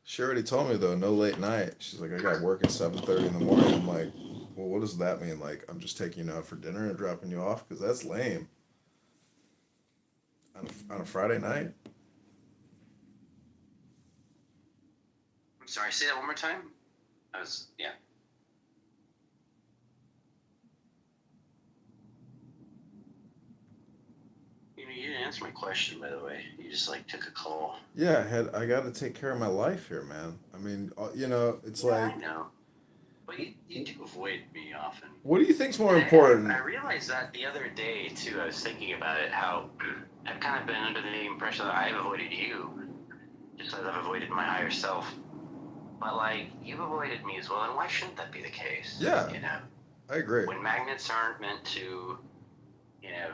She already told me though, no late night. She's like, I got work at 7:30 in the morning. I'm like, well, what does that mean? Like, I'm just taking you out for dinner and dropping you off? Because that's lame. On a Friday night? I'm sorry, say that one more time? Yeah. You didn't answer my question, by the way. You just, took a call. Yeah, I got to take care of my life here, man. I mean, it's like... I know. But you do avoid me often. What do you think's more important? I realized that the other day, too. I was thinking about it, how I've kind of been under the impression that I've avoided you, just as I've avoided my higher self. But, you've avoided me as well, and why shouldn't that be the case? Yeah, I agree. When magnets aren't meant to,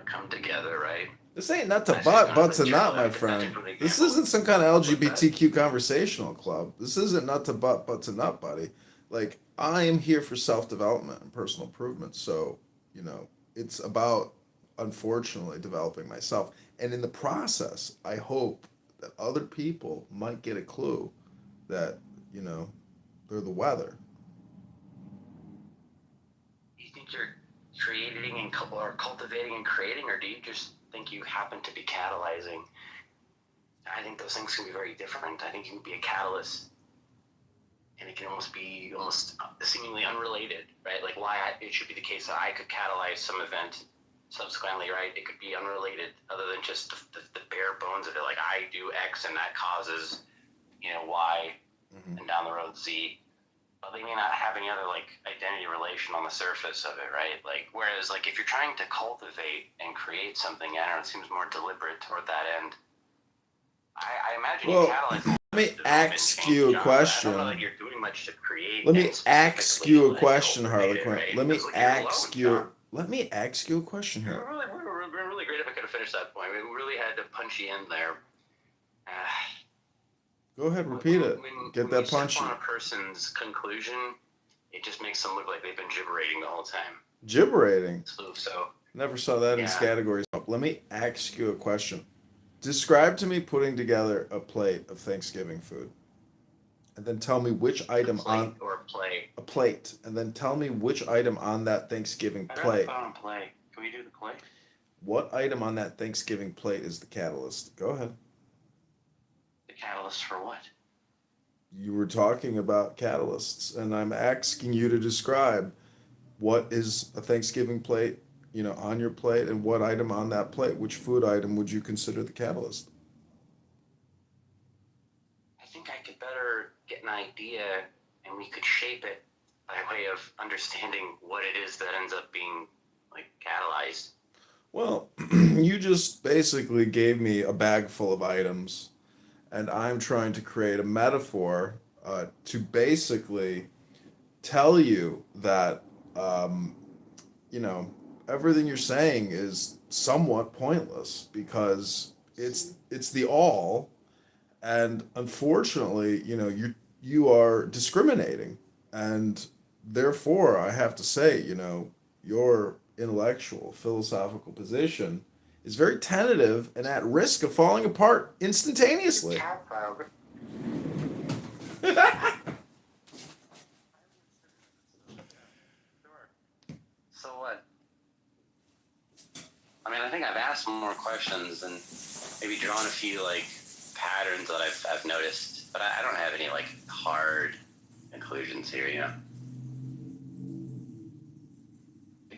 come together, right? This ain't nut to butt to nut, my friend. This isn't some kind of LGBTQ conversational club. This isn't nut to butt to nut, buddy. I am here for self-development and personal improvement. So, it's about, unfortunately, developing myself. And in the process, I hope that other people might get a clue that, they're the weather. Do you think you're creating or cultivating and creating, or do you just think you happen to be catalyzing? I think those things can be very different. I think you can be a catalyst, and it can almost be seemingly unrelated, right? It should be the case that I could catalyze some event subsequently, right? It could be unrelated, other than just the bare bones of it. I do X and that causes, Y, and down the road Z. But they may not have any other identity relation on the surface of it, right? Whereas if you're trying to cultivate and create something, I don't know, it seems more deliberate toward that end. I imagine you catalyze. Let me ask you a question. I don't know that you're doing much to create. Let me ask you a question, Harlequin. Right? Let me ask you a question here. It would have been really great if I could have finished that point. We really had to punch you in there. Go ahead, repeat it. Get that punchy. On a person's conclusion, it just makes them look like they've been gibberating the whole time. Gibberating? So never saw that in categories. Let me ask you a question. Describe to me putting together a plate of Thanksgiving food. And then tell me which item on... Or a plate. A plate. And then tell me which item on that Thanksgiving plate. I don't play. Can we do the plate? What item on that Thanksgiving plate is the catalyst? Go ahead. The catalyst for what? You were talking about catalysts, and I'm asking you to describe what is a Thanksgiving plate, on your plate, and what item on that plate, which food item would you consider the catalyst? I think I could better get an idea, and we could shape it by way of understanding what it is that ends up being catalyzed. Well, you just basically gave me a bag full of items, and I'm trying to create a metaphor to basically tell you that, everything you're saying is somewhat pointless because it's the all, and unfortunately, you are discriminating, and therefore I have to say, your intellectual, philosophical position is very tentative and at risk of falling apart instantaneously. I think I've asked more questions and maybe drawn a few like patterns that I've noticed, but I don't have any like hard conclusions here. You know,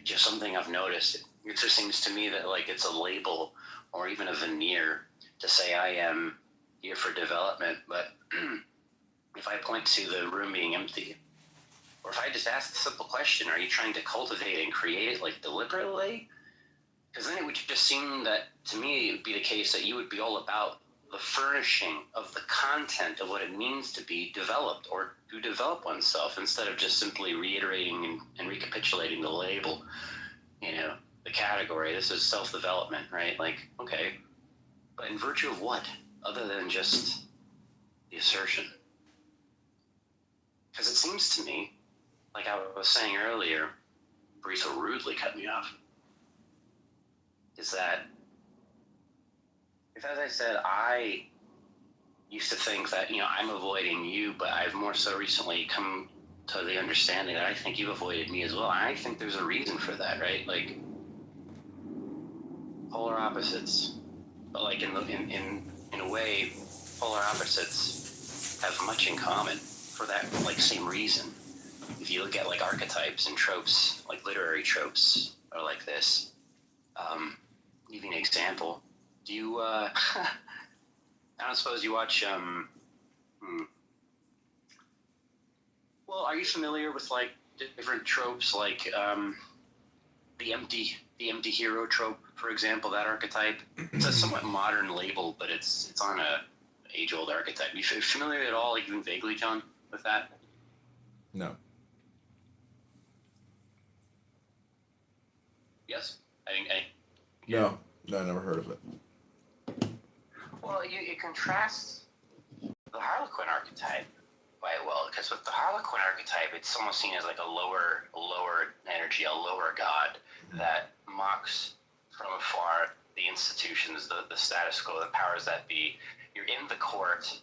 just something I've noticed. It just seems to me that like it's a label or even a veneer to say I am here for development, but if I point to the room being empty, or if I just ask the simple question, are you trying to cultivate and create it like deliberately? Because then it would just seem that, to me, it would be the case that you would be all about the furnishing of the content of what it means to be developed or to develop oneself, instead of just simply reiterating and recapitulating the label, you know, the category. This is self-development, right? Like, okay, but in virtue of what, other than just the assertion? Because it seems to me, like I was saying earlier, Bree so rudely cut me off, is that, if, as I said, I used to think that, you know, I'm avoiding you, but I've more so recently come to the understanding that I think you've avoided me as well. And I think there's a reason for that, right? Like, polar opposites, but like in a way, polar opposites have much in common for that like same reason. If you look at like archetypes and tropes, like literary tropes, are like this. Give you an example. Do you? I don't suppose you watch. Well, are you familiar with like different tropes, like the empty hero trope, for example? That archetype. It's a somewhat modern label, but it's on a age-old archetype. Are you familiar at all, even vaguely, John, with that? No. Yes. No, I never heard of it. Well, it contrasts the Harlequin archetype quite well, because with the Harlequin archetype, it's almost seen as like a lower energy, a lower god that mocks from afar the institutions, the status quo, the powers that be. You're in the court,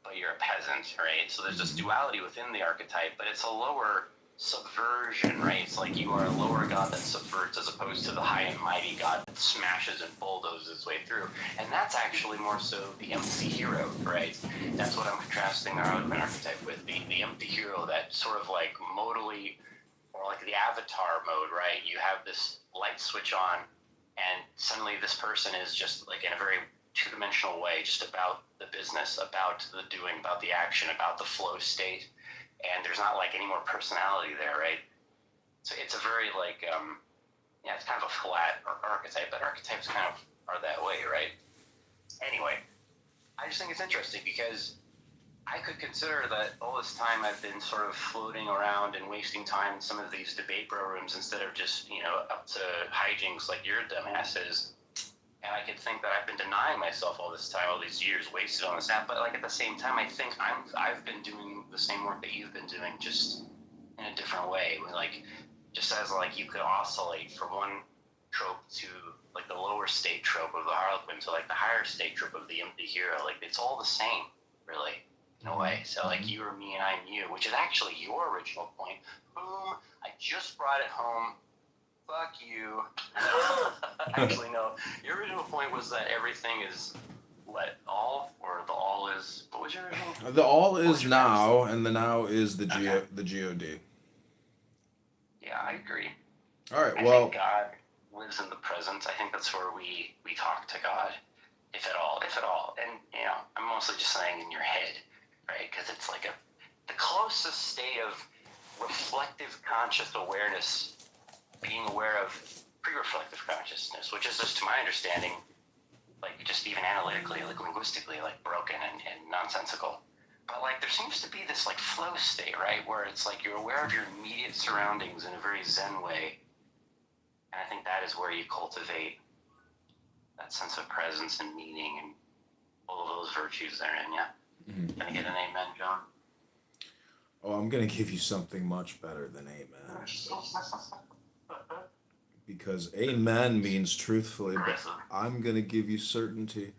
but you're a peasant, right? So there's this duality within the archetype, but it's a lower subversion, right? It's like you are a lower god that subverts, as opposed to the high and mighty god that smashes and bulldozes his way through. And that's actually more so the empty hero, right? That's what I'm contrasting the Harlequin archetype with, the empty hero that sort of like modally, or like the avatar mode, right? You have this light switch on, and suddenly this person is just like in a very two-dimensional way, just about the business, about the doing, about the action, about the flow state. And there's not like any more personality there, right? So it's a very like, it's kind of a flat archetype, but archetypes kind of are that way, right? Anyway, I just think it's interesting because I could consider that all this time I've been sort of floating around and wasting time in some of these debate bro rooms instead of just, you know, up to hijinks like your dumbasses. And I could think that I've been denying myself all this time, all these years wasted on this app. But like at the same time, I think I've been doing the same work that you've been doing, just in a different way. Like, just as like you could oscillate from one trope to like the lower state trope of the Harlequin to like the higher state trope of the empty hero. Like it's all the same, really, in a way. So like you are me and I'm you, which is actually your original point. Boom! I just brought it home. Fuck you. Actually, no. Your original point was that everything is what, all, or the all is, what was your original? The all is now, and the now is the God. Yeah, I agree. All right. I think God lives in the present. I think that's where we talk to God, if at all. And you know, I'm mostly just saying in your head, right? Because it's like the closest state of reflective conscious awareness. Being aware of pre-reflective consciousness, which is just, to my understanding, like just even analytically, like linguistically, like broken and nonsensical. But like there seems to be this like flow state, right, where it's like you're aware of your immediate surroundings in a very Zen way. And I think that is where you cultivate that sense of presence and meaning and all of those virtues therein, yeah? Can I get an amen, John? Oh, I'm going to give you something much better than amen. Because amen means truthfully, but I'm going to give you certainty.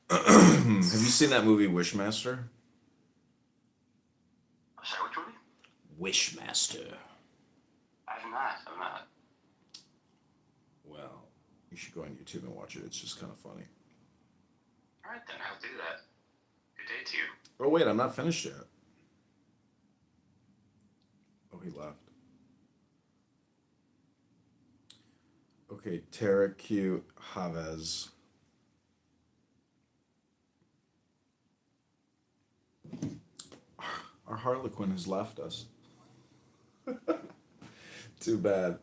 Have you seen that movie Wishmaster? Wishmaster. I'm not. Well, you should go on YouTube and watch it. It's just kind of funny. All right, then I'll do that. Good day to you. Oh wait, I'm not finished yet. Oh, he left. Okay, Tara Q Chavez. Our Harlequin has left us. Too bad.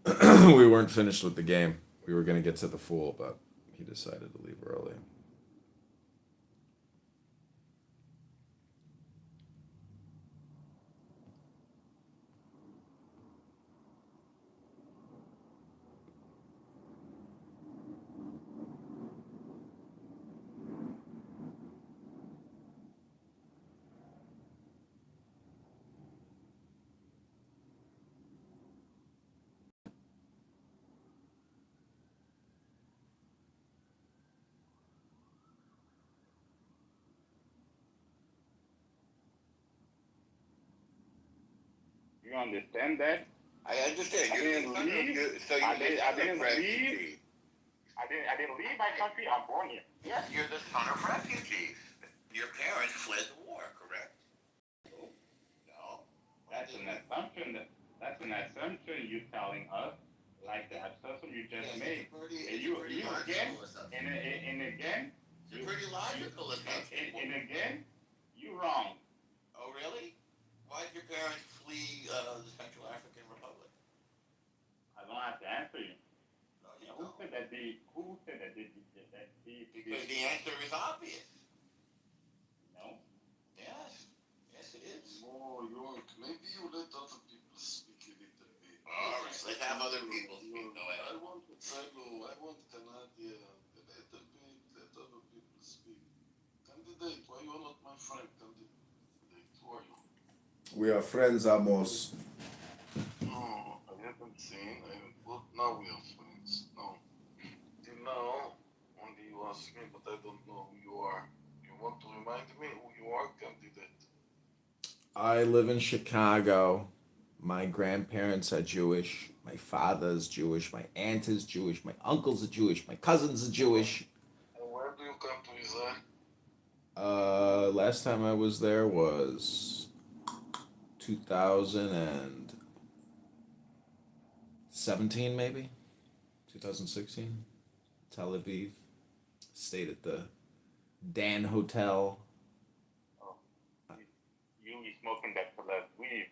We weren't finished with the game. We were going to get to the Fool, but he decided to leave early. You understand that? I understand. I didn't leave. I didn't leave. I didn't leave my country. I'm born here. Yes, you're the son of refugees. Your parents fled the war, correct? No. That's an assumption. That's an assumption you're telling us. Like the assumption you just made. And you again, and again. It's a pretty logical assumption. And again, you wrong. Oh, really? Why did your parents flee the Central African Republic? I don't have to answer you. No, you Who don't. said that they? Who said that they did that? Because the answer is obvious. No. Yes. Yes, it is. Oh, maybe you let other people speak a little bit. All right, let's have other people speak. Go ahead. I want Canada a little bit, let other people speak. Candidate, why you are not my friend? Candidate, who are you? We are friends, Amos. No, I haven't seen. Now we are friends. No. Till now, only you ask me, but I don't know who you are. You want to remind me who you are, candidate? I live in Chicago. My grandparents are Jewish. My father's Jewish. My aunt is Jewish. My uncles are Jewish. My cousins are Jewish. And where do you come to Israel? Last time I was there was 2017, maybe 2016. Tel Aviv. Stayed at the Dan Hotel. You be smoking that for that weed.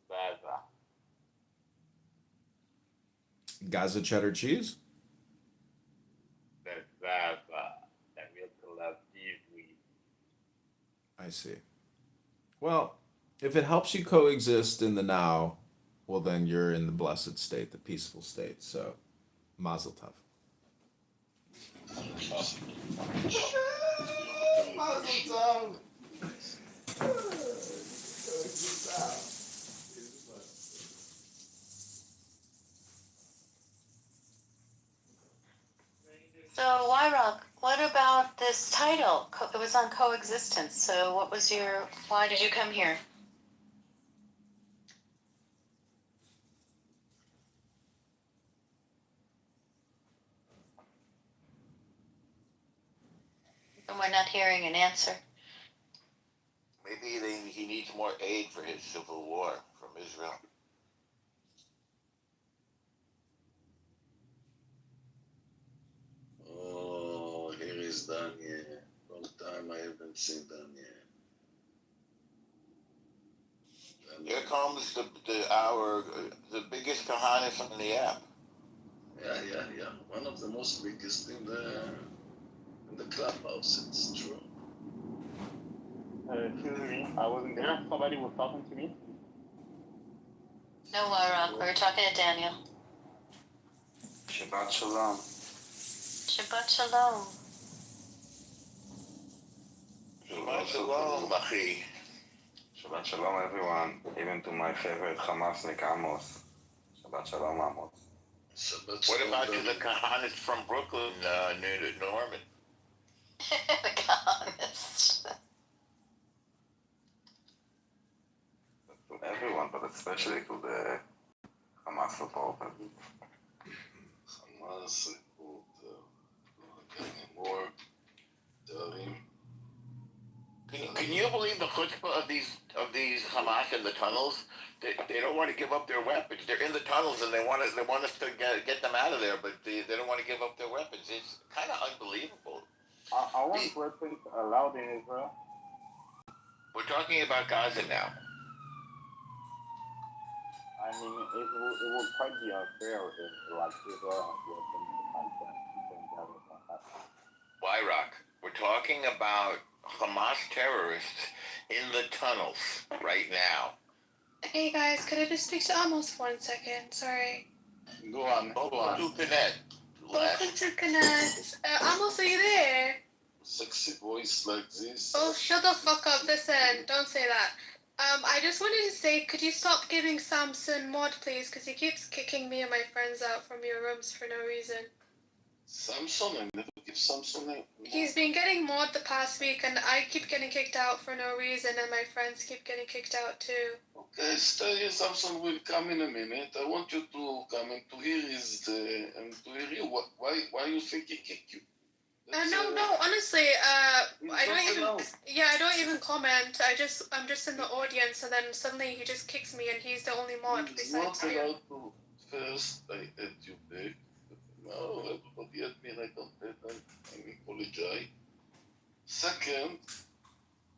That's bad. Gaza cheddar cheese. That's bad. That real Tel Aviv weed. I see. Well, if it helps you coexist in the now, well, then you're in the blessed state, the peaceful state. So, mazel tov. Mazel tov. So, Wyrock, what about this title? It was on coexistence. So, why did you come here? And we're not hearing an answer. Maybe he needs more aid for his civil war from Israel. Oh, here is Daniel. Long time I haven't seen Daniel. Here comes the biggest Kahanis on the app. Yeah. One of the most biggest in the clubhouse. It's true. Excuse me, I wasn't there. Somebody was talking to me. No, Wyrock, we were talking to Daniel. Shabbat shalom. Shabbat shalom. Shabbat shalom, Machi. Shabbat shalom, everyone. Even to my favorite Hamasnik Amos. Shabbat shalom, Amos. What about the Kahanis from Brooklyn, Norman? The Kahanis. especially with the Hamas football. Hamas, more. Can you believe the chutzpah of these Hamas in the tunnels? They don't want to give up their weapons. They're in the tunnels and they want us to get them out of there, but they don't want to give up their weapons. It's kind of unbelievable. I want weapons allowed in Israel. We're talking about Gaza now. I mean, it will quite be unfair if like Israel has weapons like that. Why, Rock? We're talking about Hamas terrorists in the tunnels right now. Hey guys, could I just speak to Amos for 1 second? Sorry. Go on. To connect. Welcome to Connect. Amos, are you there? Sexy voice like this. Oh, shut the fuck up. Listen, don't say that. I just wanted to say, could you stop giving Samson mod, please? Because he keeps kicking me and my friends out from your rooms for no reason. Samson? I never give Samson a... He's been getting mod the past week, and I keep getting kicked out for no reason, and my friends keep getting kicked out too. Okay, stay. Samson will come in a minute. I want you to come and to hear you. Why you think he kicked you? No, honestly, I don't even comment. I'm just in the audience, and then suddenly he just kicks me, and he's the only mod besides you. Allowed to. First, I had you back. No, everybody had me, and I don't let them. I apologize. Second,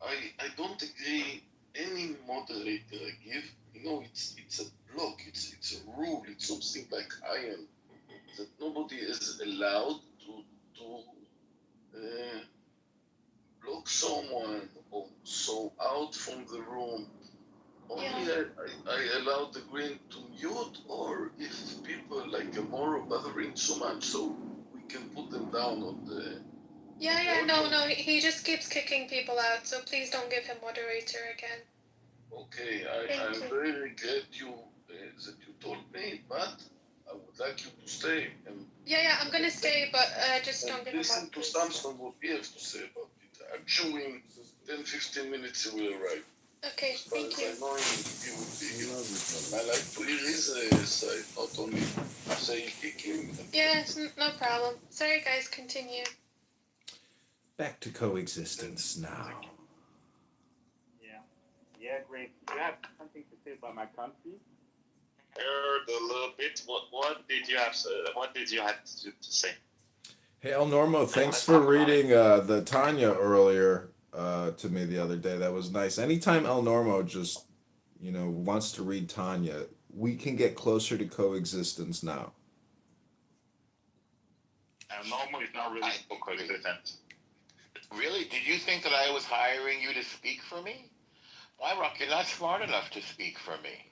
I don't agree any moderator I give. It's a block. It's a rule. It's something like iron that nobody is allowed to block someone or so out from the room. Only I allowed the green to mute, or if people like Amoro bothering so much, so we can put them down on the... No, he just keeps kicking people out, so please don't give him moderator again. Okay, I'm very regret that you told me, but I would like you to stay. And I'm gonna stay, but just don't give him listen to Samson what he has to say about it. I'm sure in 10-15 minutes he will arrive. Okay, thank you. I know he will be here. I like to hear his side, not only say kicking. No problem. Sorry guys, continue. Back to coexistence now. Yeah, great. You have something to say about my country? Heard a little bit. What did you have to say? Hey, El Normo, thanks for reading the Tanya earlier to me the other day. That was nice. Anytime El Normo just, wants to read Tanya, we can get closer to coexistence now. El Normo is not really for coexistence. Really? Did you think that I was hiring you to speak for me? Why, Rock, you're not smart enough to speak for me.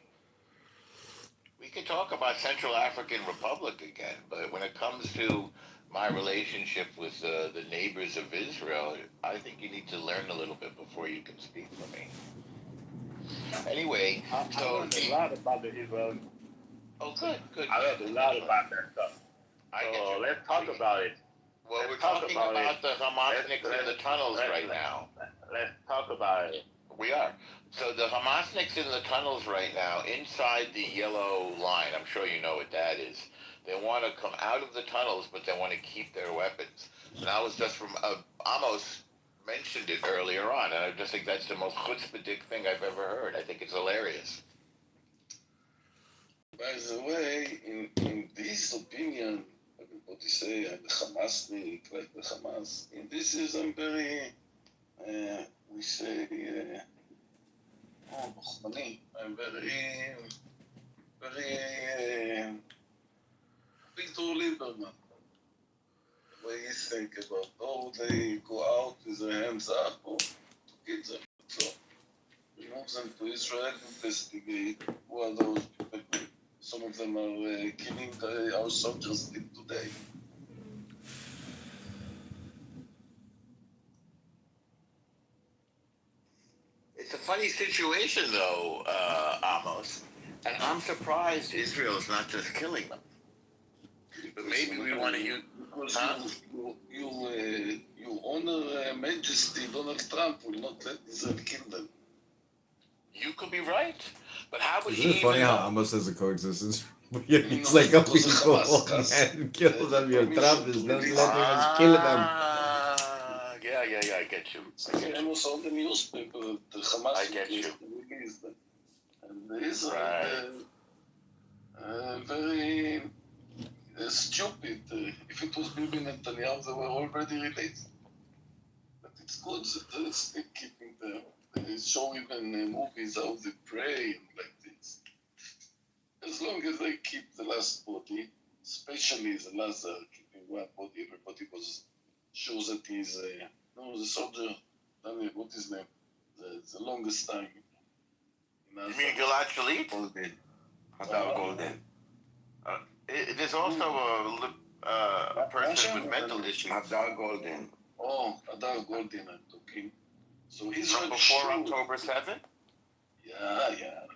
We could talk about Central African Republic again, but when it comes to my relationship with the neighbors of Israel, I think you need to learn a little bit before you can speak for me. Anyway, I learned a lot about the Israel. Oh, good. I learned a lot about that stuff. So let's talk about it. Well, we're talking about the Hamasniks in the tunnels right now. Let's talk about it. We are. So the Hamasniks in the tunnels right now, inside the yellow line, I'm sure you know what that is. They want to come out of the tunnels, but they want to keep their weapons. And that was just from Amos mentioned it earlier on, and I just think that's the most chutzpah-dick thing I've ever heard. I think it's hilarious. By the way, in this opinion, everybody say I'm the Hamasnik, like the Hamas. In this is I'm very, we say, I'm very Victor Lieberman. The way you think about, they go out with their hands up or to get them. So we move them to Israel, investigate who are those people. Some of them are killing our soldiers today. It's a funny situation, though, Amos. And I'm surprised Israel is not just killing them. But maybe we want to use... You honor Majesty Donald Trump will not let Israel kill them. You could be right, but how would Isn't he it funny even how know? Amos has a coexistence? It's like a people and kill them. Your Trump is not letting us kill them. Yeah, I get you. Amos saw the newspaper, the Hamas I get you. released them. And Israel, very stupid. If it was Bibi Netanyahu, they were already released. But it's good that they're still keeping them. They show even movies how they pray and like this. As long as they keep the last body, especially the last keeping one body, everybody was sure that he's the soldier, Daniel, what is his name? The longest time. You mean Gilad Shalit? Golden. Hadar Golden. There's also a person with mental issues. Hadar Golden. Oh, Hadar Golden, I'm talking. So he's From before October 7th? Yeah.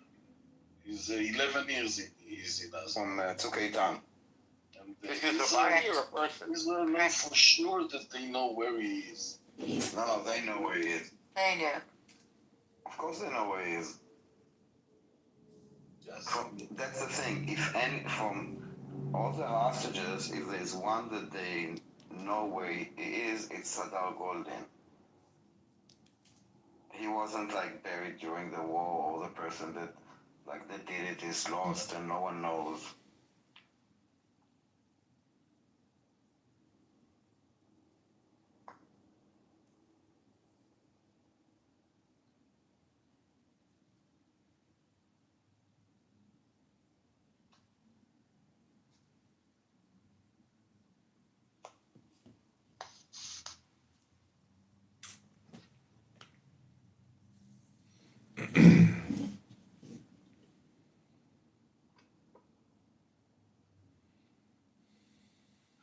He's 11 years he's in us. From Tzuk This is a body or a person? Israel know for sure that they know where he is. No, they know where he is. They do. Of course they know where he is. That's the thing. From all the hostages, if there's one that they know where he is, it's Hadar Golden. He wasn't like buried during the war, or the person that did it is lost and no one knows.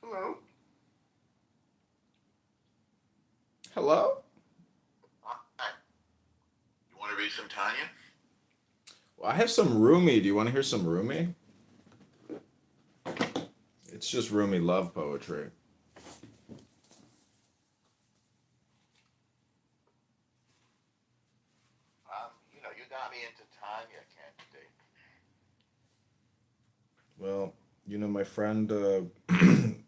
Hello? Hello? You want to read some Tanya? Well, I have some Rumi. Do you want to hear some Rumi? It's just Rumi love poetry. You got me into Tanya, candidate. Well, my friend,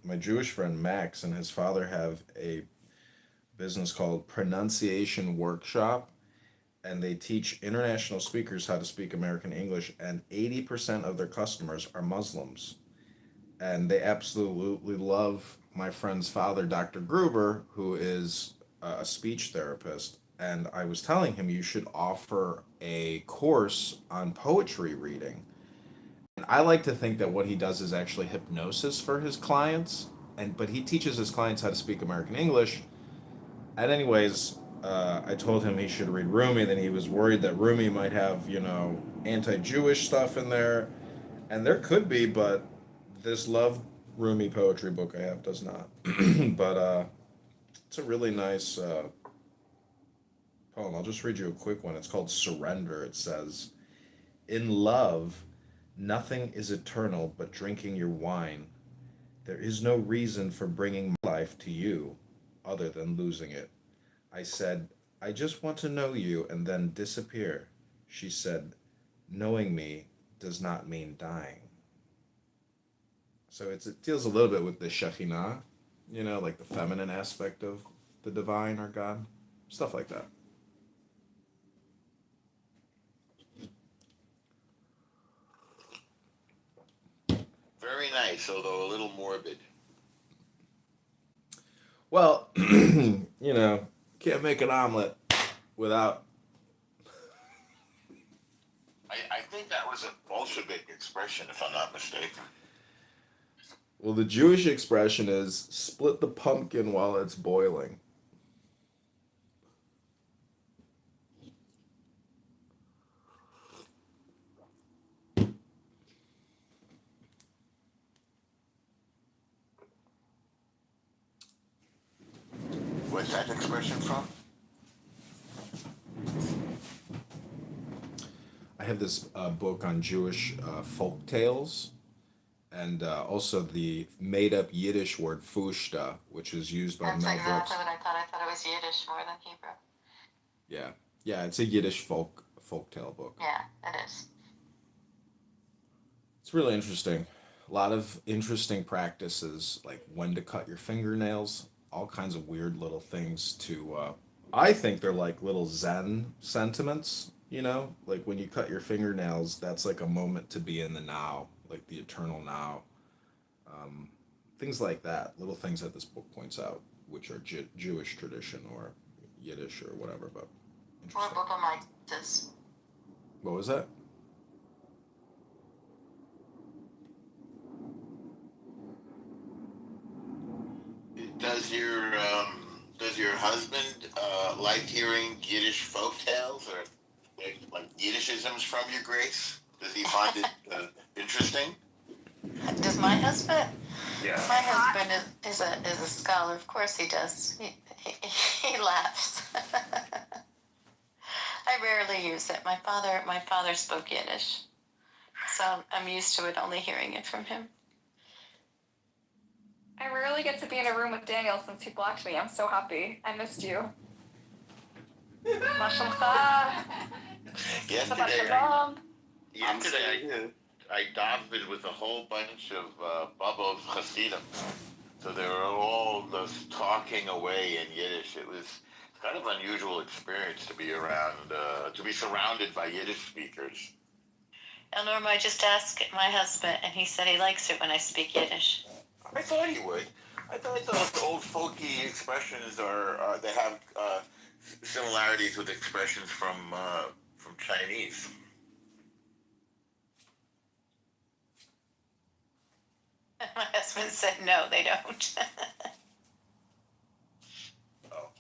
my Jewish friend Max and his father have a business called Pronunciation Workshop, and they teach international speakers how to speak American English, and 80% of their customers are Muslims. And they absolutely love my friend's father, Dr. Gruber, who is a speech therapist. And I was telling him you should offer a course on poetry reading. And I like to think that what he does is actually hypnosis for his clients, but he teaches his clients how to speak American English. And anyways, I told him he should read Rumi. Then he was worried that Rumi might have, anti-Jewish stuff in there, and there could be, but this Love Rumi poetry book I have does not. But it's a really nice poem. I'll just read you a quick one. It's called Surrender. It says, "In love, nothing is eternal but drinking your wine. There is no reason for bringing my life to you other than losing it. I said, I just want to know you and then disappear. She said, knowing me does not mean dying." So it deals a little bit with the Shekhinah, like the feminine aspect of the divine or God, stuff like that. Very nice, although a little morbid. Well, can't make an omelet without. I think that was a Bolshevik expression, if I'm not mistaken. Well, the Jewish expression is split the pumpkin while it's boiling. Where's that expression from? I have this book on Jewish folk tales, and also the made-up Yiddish word fushta, which is used by That's Mel exactly Brooks. what I thought. I thought it was Yiddish more than Hebrew. Yeah, it's a Yiddish folk folktale book. Yeah, it is. It's really interesting. A lot of interesting practices, like when to cut your fingernails, all kinds of weird little things to. I think they're like little Zen sentiments, you know? Like when you cut your fingernails, that's like a moment to be in the now, like the eternal now. Um, Things like that, little things that this book points out, which are Jewish tradition or Yiddish or whatever, but Or interesting. Bubamaitis. What was that? Does your husband like hearing Yiddish folk tales or like Yiddishisms from you, Grace? Does he find it interesting? Does my husband? Yeah. My husband is a scholar. Of course he does. He laughs. I rarely use it. My father spoke Yiddish, so I'm used to it, only hearing it from him. I rarely get to be in a room with Daniel since he blocked me. I'm so happy. I missed you. Mashallah. Yesterday, I davened with a whole bunch of Bubba's Hasidim. So they were all just talking away in Yiddish. It was kind of unusual experience to be around, to be surrounded by Yiddish speakers. Norma, I just asked my husband, and he said he likes it when I speak Yiddish. I thought he would. I thought those old folky expressions they have similarities with expressions from Chinese. My husband said no, they don't. Oh.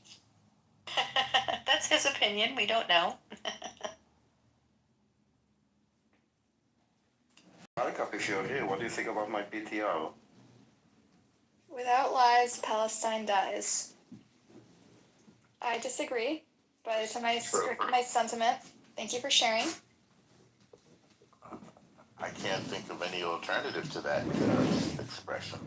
That's his opinion. We don't know. Monica, if you're here, what do you think about my PTR? Without lies, Palestine dies. I disagree, but it's a nice sentiment. Thank you for sharing. I can't think of any alternative to that expression.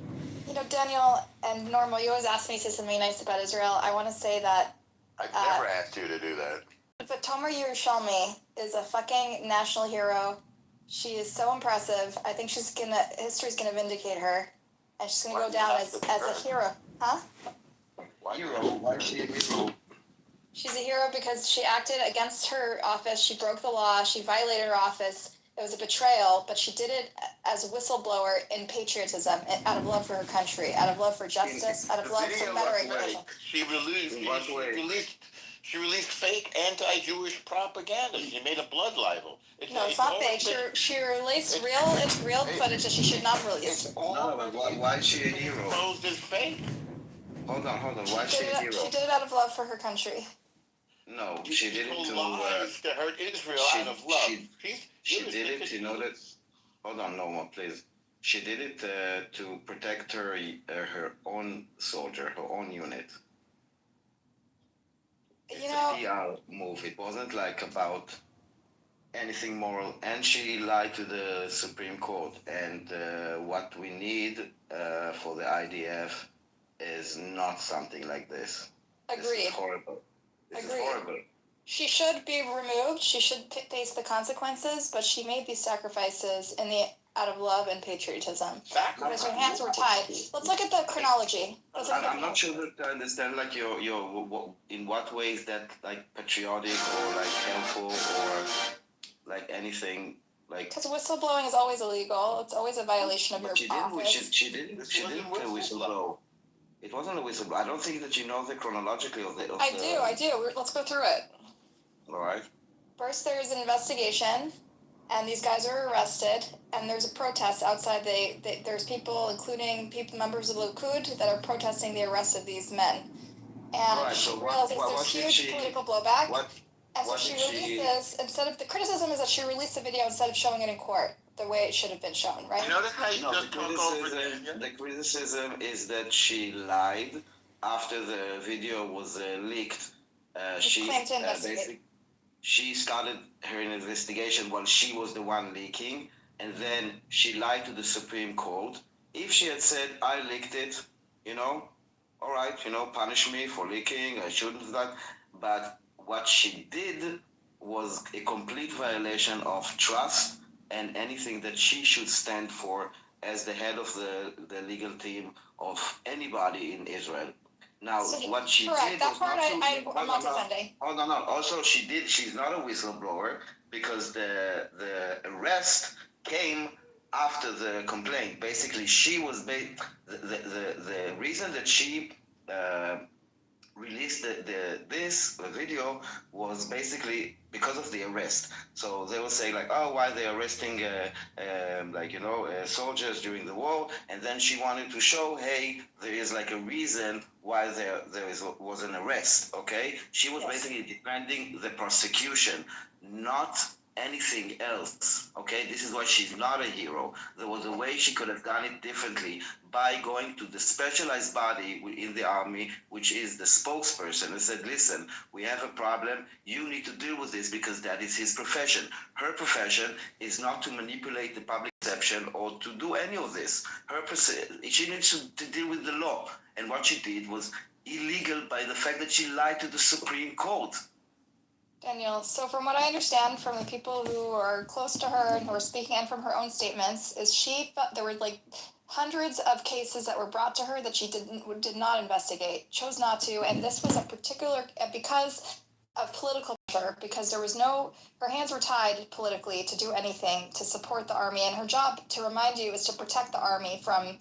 You know, Daniel and Norma, you always ask me to say something nice about Israel. I want to say that. I've never asked you to do that. But Tomer Yerushalmi is a fucking national hero. She is so impressive. I think history's gonna vindicate her, and she's gonna go down as a hero. Huh? Hero? Why is she a hero? She's a hero because she acted against her office. She broke the law. She violated her office. It was a betrayal, but she did it as a whistleblower in patriotism, out of love for her country, out of love for justice, out of love for bettering the nation. She released fake anti-Jewish propaganda. She made a blood libel. No, it's not fake. She released real footage that she should not release. No, but why is she a hero? Exposed as fake. Hold on. Why is she a hero? She did it out of love for her country. No, she did it to hurt Israel out of love. She did it, you know that. Hold on, Norma, please. She did it to protect her own soldier, her own unit. It's a PR move. It wasn't like about anything moral. And she lied to the Supreme Court. And what we need for the IDF is not something like this. Agreed. This is horrible. This is horrible. She should be removed. She should face the consequences, but she made these sacrifices out of love and patriotism. Because her hands were tied. Let's look at the chronology. I'm not sure that I understand, like, your in what way is that, like, patriotic or, like, helpful or, like, anything, like... Because whistleblowing is always illegal. It's always a violation of your office. She didn't whistleblow. It wasn't a whistleblow. I don't think that you know the chronologically of the... I do. Let's go through it. All right. First, there's an investigation, and these guys are arrested, and there's a protest outside. There's people, including members of Likud, that are protesting the arrest of these men. And she realizes there's huge political blowback. And so she releases, the criticism is that she released the video instead of showing it in court, the way it should have been shown, right? The criticism is that she lied after the video was leaked. She started her investigation while she was the one leaking, and then she lied to the Supreme Court. If she had said, I leaked it, all right, punish me for leaking, I shouldn't have done. But what she did was a complete violation of trust and anything that she should stand for as the head of the legal team of anybody in Israel. Now, So, what she correct. did That was part not I'm not defending. Hold on, no. Also, she's not a whistleblower because the arrest came after the complaint. Basically, she was the reason that she released this video was basically because of the arrest. So they will say like, oh, why they arresting soldiers during the war, and then she wanted to show, hey, there is like a reason why was an arrest. Okay, she was basically defending the prosecution, not anything else. Okay, this is why she's not a hero. There was a way she could have done it differently by going to the specialized body in the army, which is the spokesperson, and said, listen, we have a problem, you need to deal with this because that is his profession. Her profession is not to manipulate the public perception or to do any of this. She needs to deal with the law, and what she did was illegal by the fact that she lied to the Supreme Court. Daniel, so from what I understand from the people who are close to her and who are speaking and from her own statements, is there were like hundreds of cases that were brought to her that she did not investigate, chose not to, and this was a particular, because of political pressure, because her hands were tied politically to do anything to support the army, and her job, to remind you, is to protect the army from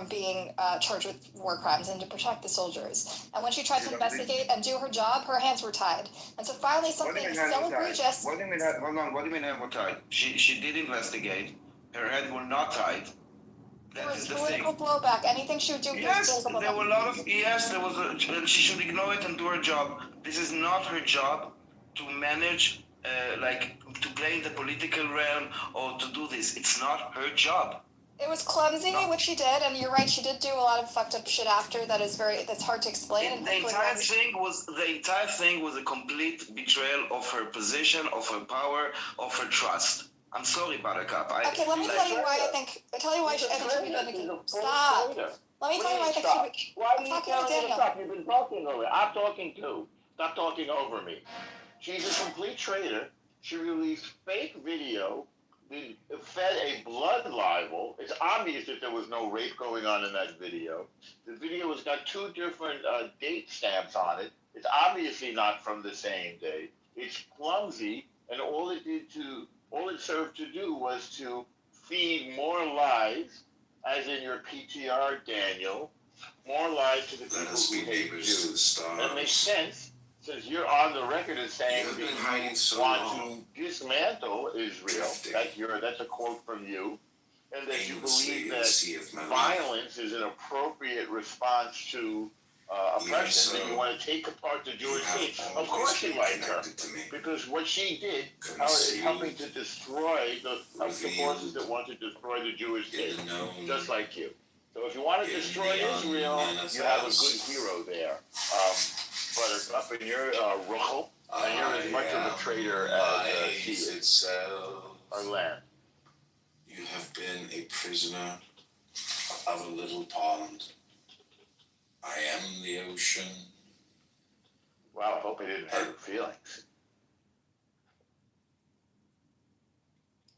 being charged with war crimes and to protect the soldiers. And when she tried to investigate and do her job, her hands were tied. And so finally something so egregious. What do you mean, hold on, what do you mean hands were tied? She did investigate. Her hands were not tied. There was political blowback. Anything she would do, yes, there were a lot of, there was she should ignore it and do her job. This is not her job to manage, to play in the political realm or to do this. It's not her job. It was clumsy, what she did, and you're right, she did do a lot of fucked up shit after that's hard to explain. The entire thing was a complete betrayal of her position, of her power, of her trust. I'm sorry, Buttercup. Okay, let me tell you why I think she should be vindicated. Stop. Let me tell you why I think she should be. Why are you telling me to stop? You've been talking over. I'm talking too. Stop talking over me. She's a complete traitor. She released fake video, fed a blood libel. It's obvious that there was no rape going on in that video. The video has got two different date stamps on it. It's obviously not from the same day. It's clumsy, and all it served to do was to feed more lies, as in your PTR, Daniel, more lies to the people who hate Jews. That makes sense, since you're on the record as saying that you want to dismantle Israel. That's a quote from you. And that you believe that violence is an appropriate response to oppression, that you want to take apart the Jewish state. Of course you like her, because what she did is helping to destroy the forces that want to destroy the Jewish state, just like you. So if you want to destroy Israel, you have a good hero there. Buttercup, and you're Ruchel, and you're as much of a traitor as she is. Our land. You have been a prisoner of a little pond. I am the ocean. Wow, I hope I didn't hurt her feelings.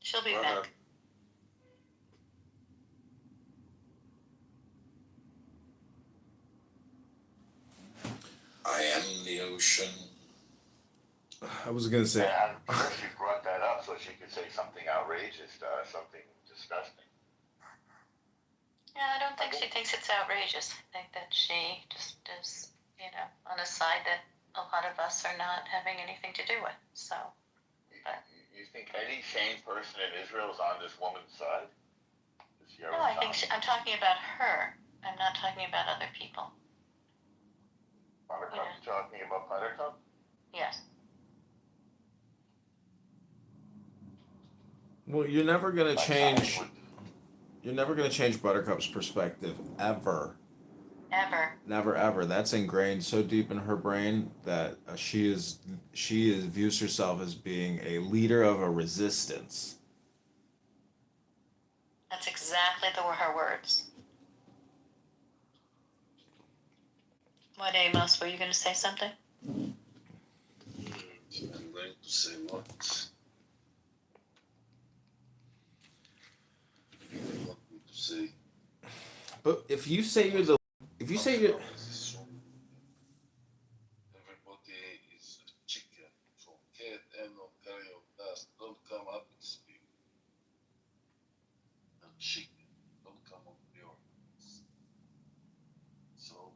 She'll be back. I am the ocean. I was gonna say. And I'm sure she brought that up so she could say something outrageous, something disgusting. Yeah, I don't think she thinks it's outrageous. I think that she just is, on a side that a lot of us are not having anything to do with. So, but you think any sane person in Israel is on this woman's side? No, I think I'm talking about her. I'm not talking about other people. Buttercup, you talking about Buttercup? Yes. Well, you're never gonna change. You're never gonna change Buttercup's perspective ever. Ever. Never ever. That's ingrained so deep in her brain that she views herself as being a leader of a resistance. That's exactly her words. What, Amos? Were you going to say something? say what? You want me to say? But if you say you're the, if you say you're, Everybody is a chicken. From cat and no carry of dust. Don't come up and speak. A chicken. Don't come up your. So,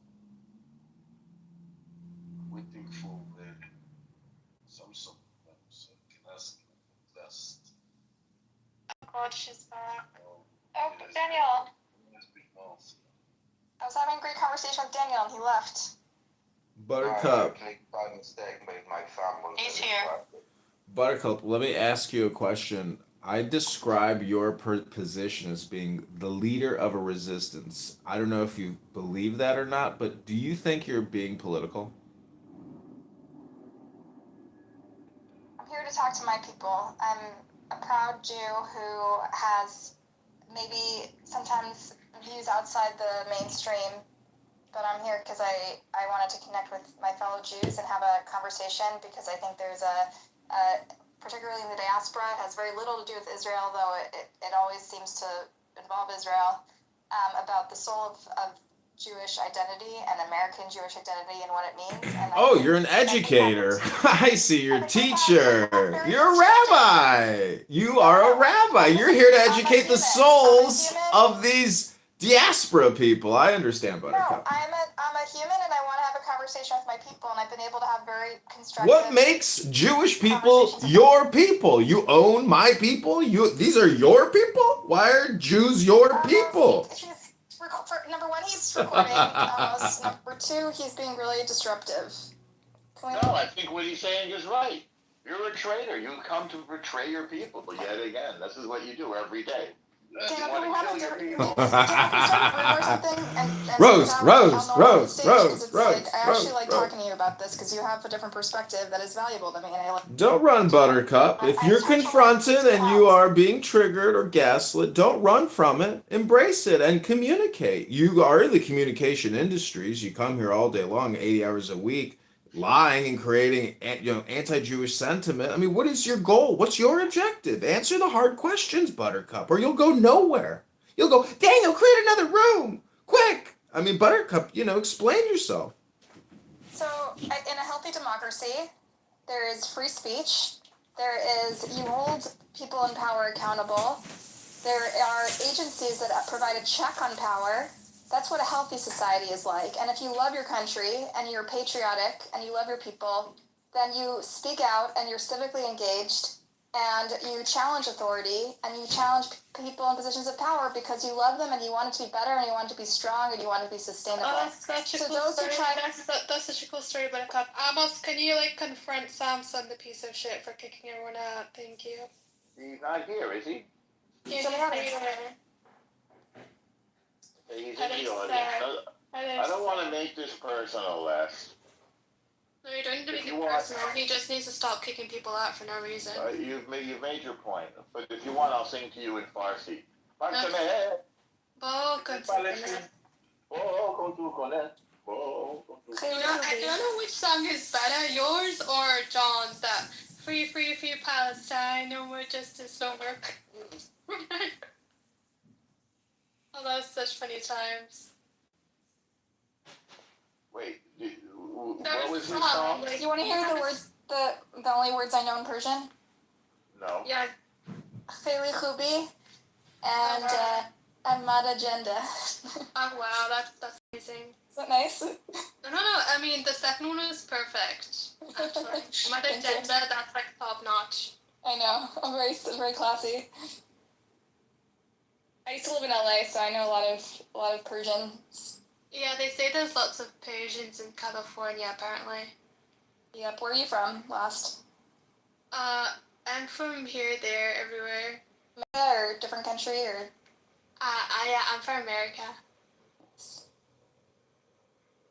waiting for some sort of so I can ask him dust. God, she's back. Oh, Daniel. I was having a great conversation with Daniel and he left. Buttercup. By mistake, made my thumb on He's here. Buttercup, let me ask you a question. I describe your position as being the leader of a resistance. I don't know if you believe that or not, but do you think you're being political? I'm here to talk to my people. I'm a proud Jew who has maybe sometimes views outside the mainstream, but I'm here because I wanted to connect with my fellow Jews and have a conversation because I think there's particularly in the diaspora, it has very little to do with Israel, though it always seems to involve Israel, about the soul of Jewish identity and American Jewish identity and what it means. And Oh, you're an educator. I see, you're a teacher. You're a rabbi. You are a rabbi. You're here to educate the souls of these diaspora people. I understand, Buttercup. No, I'm a human and I want to have a conversation with my people, and I've been able to have very constructive. What makes Jewish people your people? You own my people? These are your people? Why are Jews your people? Number one, he's recording almost. Number two, he's being really disruptive. No, I think what he's saying is right. You're a traitor. You come to betray your people yet again. This is what you do every day. Daniel, You can we want to have a kill your different? people. Daniel, can we start a room or something? And Rose, sit down Rose, on the Rose, stage, Rose, 'cause it's Rose, like, I actually Rose, like Rose. talking to you about this because you have a different perspective that is valuable to me, and I like. Don't run, Buttercup. If you're confronted and you are being triggered or gaslit, don't run from it. Embrace it and communicate. You are in the communication industries. You come here all day long, 80 hours a week, lying and creating anti-Jewish sentiment. I mean, what is your goal? What's your objective? Answer the hard questions, Buttercup, or you'll go nowhere. You'll go, Daniel, create another room. Quick. I mean, Buttercup, explain yourself. So, in a healthy democracy, there is free speech. There is, you hold people in power accountable. There are agencies that provide a check on power. That's what a healthy society is like. And if you love your country and you're patriotic and you love your people, then you speak out and you're civically engaged and you challenge authority and you challenge people in positions of power because you love them and you want it to be better and you want it to be strong and you want it to be sustainable. Oh, that's such a cool story. That's such a cool story, Buttercup. Amos, can you confront Samson, the piece of shit, for kicking everyone out? Thank you. He's not here, is he? He's here. He's in the audience. I don't want to make this personal, Les. No, you don't need to make it personal. He just needs to stop kicking people out for no reason. You've made your point. But if you want, I'll sing to you in Farsi. I don't know which song is better, yours or John's, that free, free, free Palestine, no more justice, no more. Oh, that was such funny times. Wait, what was his song? You want to hear the words, the only words I know in Persian? No. Yeah. Khayli Khubi and Ahmad Agenda. Oh wow, that's amazing. Is that nice? No, I mean the second one was perfect. Actually, Ahmad Agenda, that's top notch. I know. I'm very classy. I used to live in LA, so I know a lot of Persian. Yeah, they say there's lots of Persians in California, apparently. Yep. Where are you from last? I'm from here, there, everywhere. Or different country, or? Yeah, I'm from America.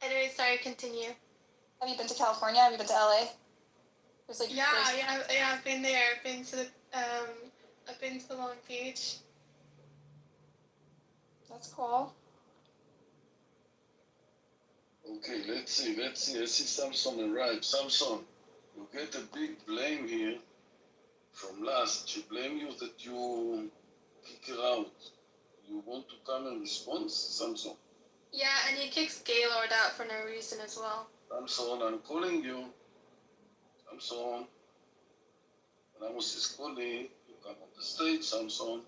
Anyway, sorry, continue. Have you been to California? Have you been to LA? Yeah, I've been there. I've been to Long Beach. That's cool. Okay, let's see. I see Samson arrive. Samson, you get a big blame here from last. She blame you that you kick her out. You want to come and respond, Samson? Yeah, and he kicks Gaylord out for no reason as well. Samson, I'm calling you. Samson. Ramos is calling. You come on the stage, Samson.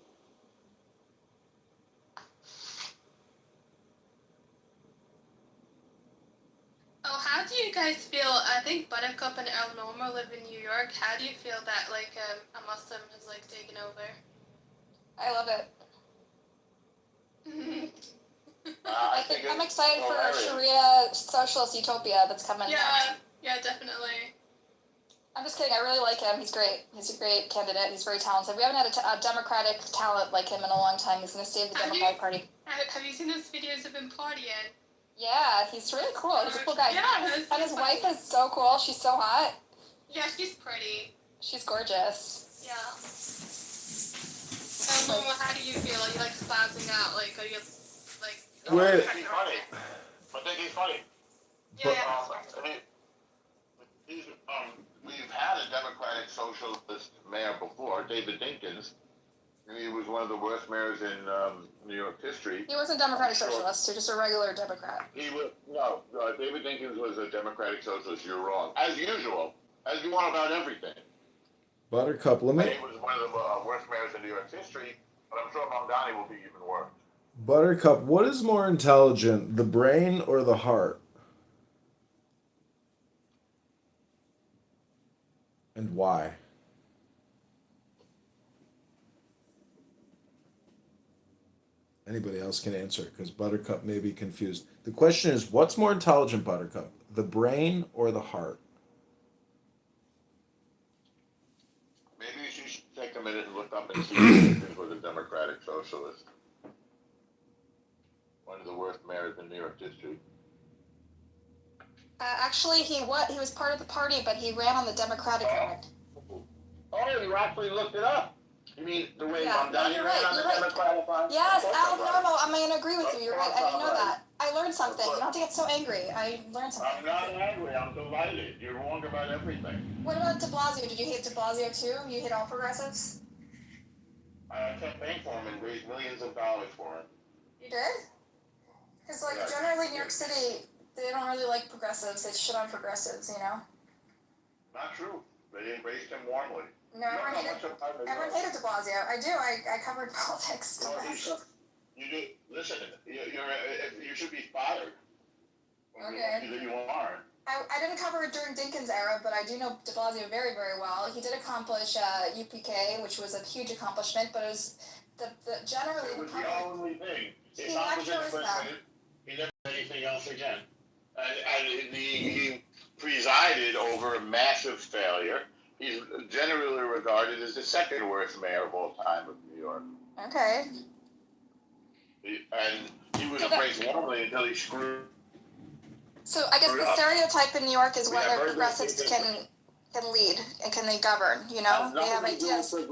Oh, how do you guys feel? I think Buttercup and El Normo live in New York. How do you feel that like a Muslim has like taken over? I love it. I'm excited for hilarious. Sharia socialist utopia that's coming. Yeah, definitely. I'm just kidding. I really like him. He's great. He's a great candidate. He's very talented. We haven't had a Democratic talent like him in a long time. He's going to save the Democratic Party. Have you seen those videos of him partying? Yeah, he's really cool. He's a cool guy. Yeah, and his wife is so cool. She's so hot. Yeah, she's pretty. She's gorgeous. Yeah. Norma, how do you feel? Are you like spazzing out? Like, are you like? Where? I think he's funny. I think he's funny. Yeah. I mean, we've had a Democratic socialist mayor before, David Dinkins. And he was one of the worst mayors in New York history. He wasn't a Democratic socialist. He was just a regular Democrat. David Dinkins was a Democratic socialist. You're wrong, as usual, as you want about everything. Buttercup, let me. He was one of the worst mayors in New York history, but I'm sure Mamdani will be even worse. Buttercup, what is more intelligent, the brain or the heart? And why? Anybody else can answer, because Buttercup may be confused. The question is, what's more intelligent, Buttercup, the brain or the heart? Maybe you should take a minute and look up and see if Dinkins was a Democratic socialist. One of the worst mayors in New York history. Actually, he was part of the party, but he ran on the Democratic side. Oh, you actually looked it up. You mean the way Mamdani you're ran right, on the Democratic side? Yes, Al Normo, I'm going to agree with you. You're right. I didn't know that. I learned something. You don't have to get so angry. I learned something. I'm not angry. I'm delighted. You're wrong about everything. What about de Blasio? Did you hate de Blasio too? You hate all progressives? I campaigned for him and raised millions of dollars for him. You did? Because, like, generally New York City, they don't really like progressives. They shit on progressives, you know? Not true. They embraced him warmly. No, everyone hated de Blasio. I do. I covered politics. You do. Listen, you should be fired. Okay. Either you aren't. I didn't cover it during Dinkins' era, but I do know de Blasio very, very well. He did accomplish UPK, which was a huge accomplishment, but it was generally it was the only thing. He lacked charisma. He never did anything else again. And he presided over a massive failure. He's generally regarded as the second worst mayor of all time of New York. Okay. And he was embraced warmly until he screwed. So I guess the stereotype in New York is whether progressives can lead and can they govern. You know, they have ideas. It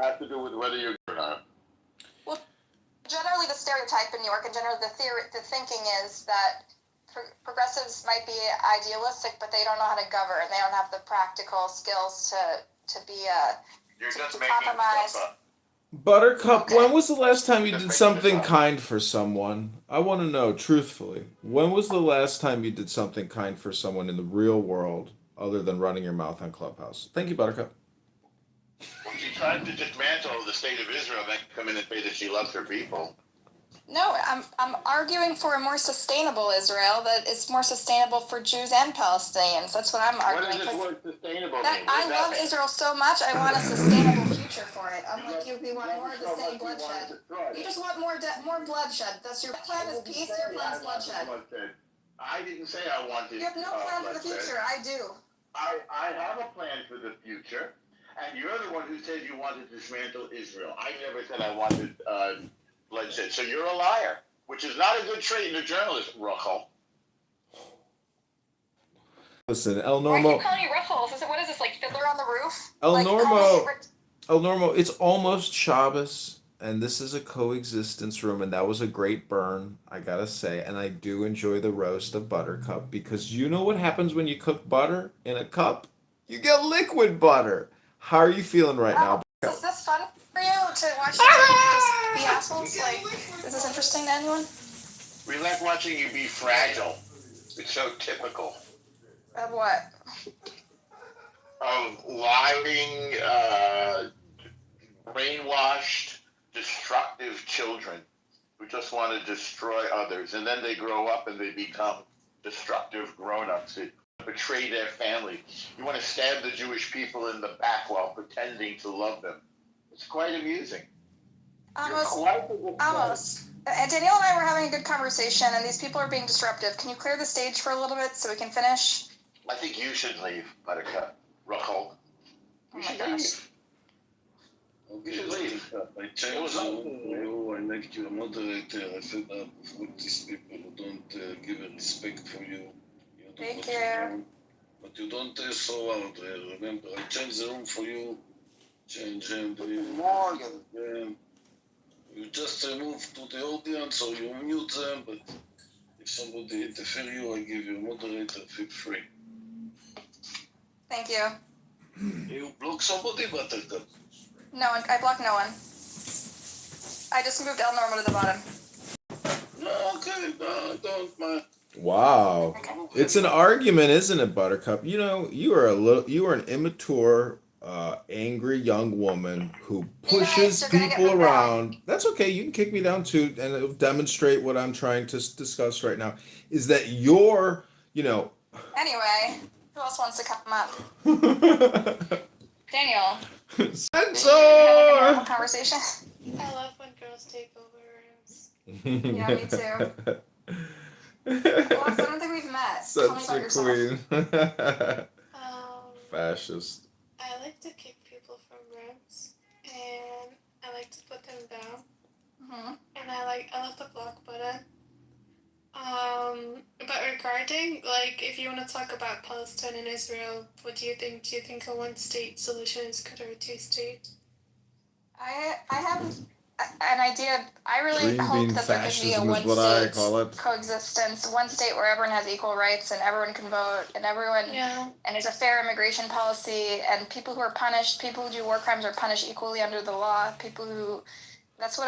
has to do with whether you're or not. Well, generally the stereotype in New York and generally the thinking is that progressives might be idealistic, but they don't know how to govern. They don't have the practical skills to be You're just to making compromise. stuff up. Buttercup, when was the last time you did something kind for someone? I want to know, truthfully. When was the last time you did something kind for someone in the real world, other than running your mouth on Clubhouse? Thank you, Buttercup. When she tried to dismantle the state of Israel, then come in and say that she loves her people. No, I'm arguing for a more sustainable Israel that is more sustainable for Jews and Palestinians. That's what I'm arguing. What does this word sustainable mean? I love Israel so much. I want a sustainable future for it. Unlike you, we want more of the same bloodshed. You just want more bloodshed. That's your plan is peace. Your plan is bloodshed. I didn't say I wanted. You have no plan for the future. I do. I have a plan for the future, and you're the one who said you wanted to dismantle Israel. I never said I wanted bloodshed. So you're a liar, which is not a good trait in a journalist, Rachel. Listen, El Why Normo. are you calling me Ruffles? What is this, like Fiddler on the Roof? El Normo, it's almost Shabbos, and this is a coexistence room, and that was a great burn, I gotta say, and I do enjoy the roast of Buttercup, because you know what happens when you cook butter in a cup? You get liquid butter. How are you feeling right now? Is this fun for you to watch them just be assholes? Like, is this interesting to anyone? We like watching you be fragile. It's so typical Of what? of lying, brainwashed, destructive children who just want to destroy others. And then they grow up and they become destructive grown-ups that betray their family. You want to stab the Jewish people in the back while pretending to love them. It's quite amusing. Almost. Danielle and I were having a good conversation, and these people are being disruptive. Can you clear the stage for a little bit so we can finish? I think you should leave, Buttercup. Rachel. Oh my gosh. You should leave. I changed the room for you. I make you a moderator. I fed up with these people who don't give a respect for you. Thank you. But you don't so out there. Remember, I changed the room for you. Change and you just move to the audience or you mute them. But if somebody interfere you, I give you a moderator. Feel free. Thank you. You block somebody, Buttercup. No, I blocked no one. I just moved El Normo to the bottom. Okay, no, don't mind. Wow. It's an argument, isn't it, Buttercup? You know, you are an immature, angry young woman who pushes people around. That's okay. You can kick me down too, and it'll demonstrate what I'm trying to discuss right now. Is that you're, Anyway, who else wants to come up? Daniel. Censor! Have a normal conversation. I love when girls take over rooms. Yeah, me too. Alex, I don't think we've met. Tell me about yourself. Queen. Fascist. I like to kick people from rooms, and I like to put them down. Mm-hmm. And I love the block button. But regarding, if you want to talk about Palestine and Israel, what do you think? Do you think a one-state solution is good or a two-state? I have an idea. I really Green hope bean that there could be a fascism is what I one-state call it. coexistence, one state where everyone has equal rights and everyone can vote and and there's a fair immigration policy and people who are punished, people who do war crimes are punished equally under the law. That's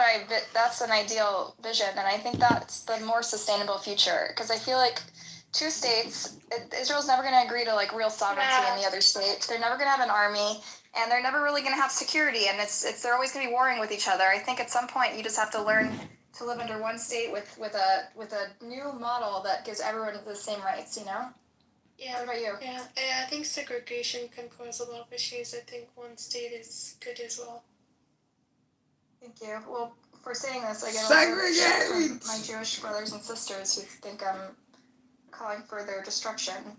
an ideal vision, and I think that's the more sustainable future because I feel like two states, Israel's never going to agree to real sovereignty in the other state. They're never going to have an army. And they're never really going to have security, and they're always going to be warring with each other. I think at some point you just have to learn to live under one state with a new model that gives everyone the same rights. Yeah. What about you? Yeah, I think segregation can cause a lot of issues. I think one state is good as well. Thank you. Well, for saying this, I get a lot of shit from my Jewish brothers and sisters who think I'm calling for their destruction.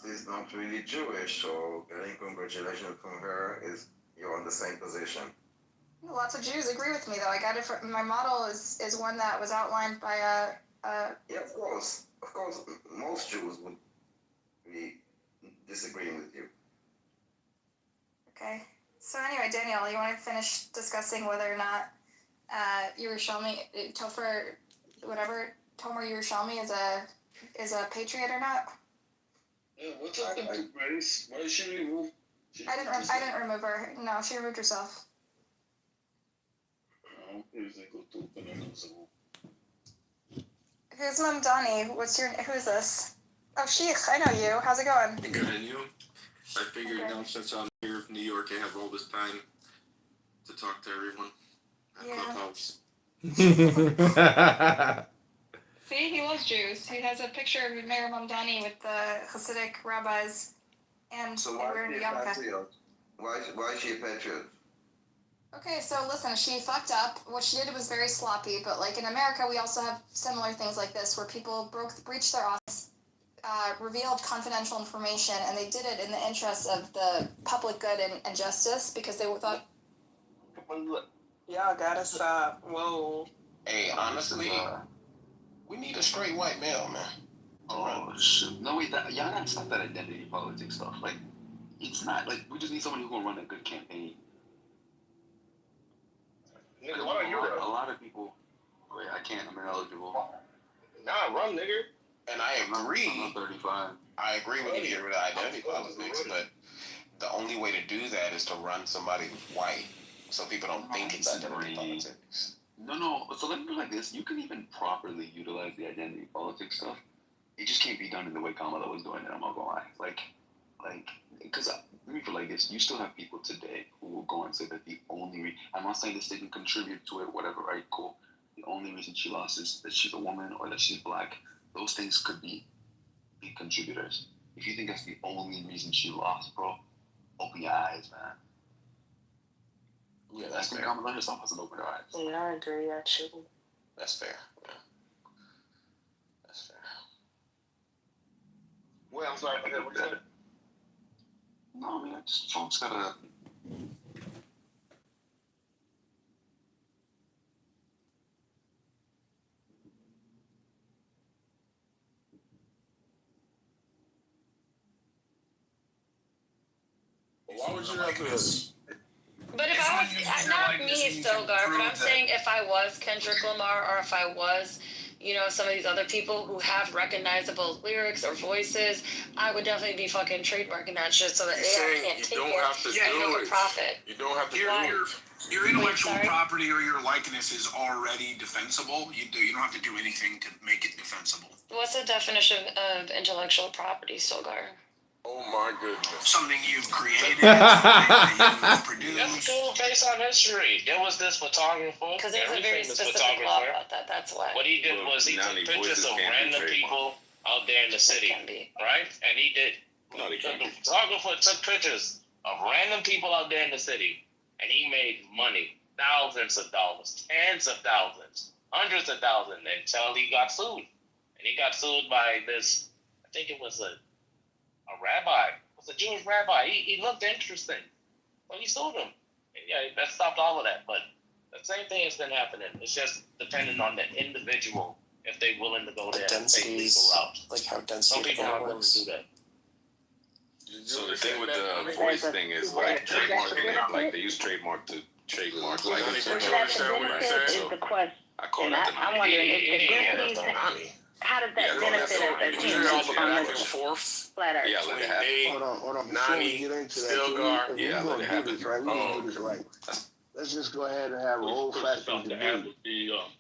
She's not really Jewish, so getting congratulations from her is you're on the same position. Lots of Jews agree with me, though. I got it from my model is one that was outlined by Yeah, of course, most Jews would be disagreeing with you. Okay. So anyway, Daniel, you want to finish discussing whether or not Yerushalmi, Tomer Yerushalmi is a patriot or not? Yeah, what's happened to Grace? Why is she removed? I didn't remove her. No, she removed herself. Oh, here's a go to open another room. Who's Mamdani? Who is this? Oh, Sheikh, I know you. How's it going? Good, and you? I figured since I'm here in New York, I have all this time to talk to everyone at Clubhouse. See, he loves Jews. He has a picture of Mayor Mamdani with the Hasidic rabbis and So they were in the yarmulke. Why is she a patriot? Okay, so listen, she fucked up. What she did was very sloppy, but in America, we also have similar things like this where people breached their office, revealed confidential information, and they did it in the interest of the public good and justice because they thought. Y'all gotta stop. Whoa. Hey, honestly, we need a straight white male, man. Oh, shit. No, wait, y'all gotta stop that identity politics stuff. It's not, we just need someone who can run a good campaign. Nigga, why don't you run? A lot of people, wait, I can't, I'm ineligible. Nah, run, nigga. And I agree. I'm not 35. I agree we need to get rid of identity politics, but the only way to do that is to run somebody white, so people don't think it's identity politics. No. So let me put it like this: you can even properly utilize the identity politics stuff. It just can't be done in the way Kamala was doing it. I'm not gonna lie. Because let me put it like this: you still have people today who will go and say that the only I'm not saying this didn't contribute to it, whatever. Right? Cool. The only reason she lost is that she's a woman or that she's black. Those things could be big contributors. If you think that's the only reason she lost, bro, open your eyes, man. Yeah, that's fair. Kamala herself hasn't opened her eyes. Yeah, I agree, actually. That's fair. Yeah. That's fair. Wait, I'm sorry. What you said? No, I mean, just folks gotta. Why would you have to? But if I was, not me, Stilgar, but I'm saying if I was Kendrick Lamar or if I was, some of these other people who have recognizable lyrics or voices, I would definitely be fucking trademarking that shit so that AI can't take it. You don't have to do it. Profit. You don't have to do it. Your intellectual property or your likeness is already defensible. You don't have to do anything to make it defensible. What's the definition of intellectual property, Stilgar? Oh my goodness. Something you've created, something that you've produced. That's cool based on history. There was this photographer. Because there's a very specific law about that. That's why. What he did was he took pictures of random people out there in the city, right? And he did. The photographer took pictures of random people out there in the city, and he made money, thousands of dollars, tens of thousands, hundreds of thousands, until he got sued. And he got sued by this. I think it was a rabbi. It was a Jewish rabbi. He looked interesting. So he sued him. And yeah, that stopped all of that. But the same thing has been happening. It's just depending on the individual if they're willing to go there and take legal routes. Like how density Some people aren't willing to do that. So the thing with the voice thing is like trademarking it, like they use trademark to trademark like Is the question. I call And that I'm wondering if the how does that benefit us as humans on this flat earth? Yeah, let it happen. Hold on. Before we get into that, Yeah, we're let going it to happen. do this, right? We're going to do this right. Let's just go ahead and have a whole flat-earth debate.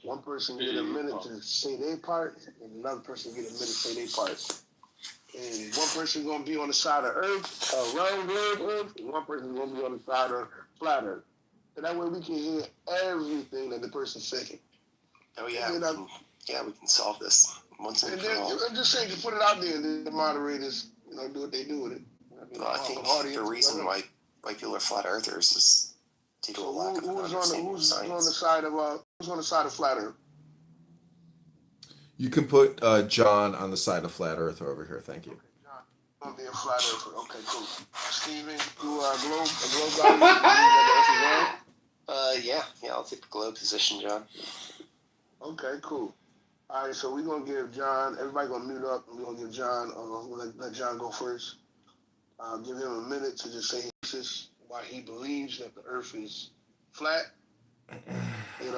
One person get a minute to say their part, and another person get a minute to say their part. And one person going to be on the side of Earth, round globe Earth, and one person going to be on the side of flat Earth. So that way we can hear everything that the person's saying. Oh yeah, we can solve this once and for all. I'm just saying, just put it out there, and then the moderators, do what they do with it. Well, I think the reason why people are flat earthers is due to a lack of understanding of science. Who's on the side of flat Earth? You can put John on the side of flat Earth over here. Thank you. Gonna be a flat earther. Okay, cool. Steven, you are a globe guy. Yeah, I'll take the globe position, John. Okay, cool. All right, so we're gonna give John. Everybody gonna mute up, and we're gonna give John. We'll let John go first. Give him a minute to just say why he believes that the Earth is flat. And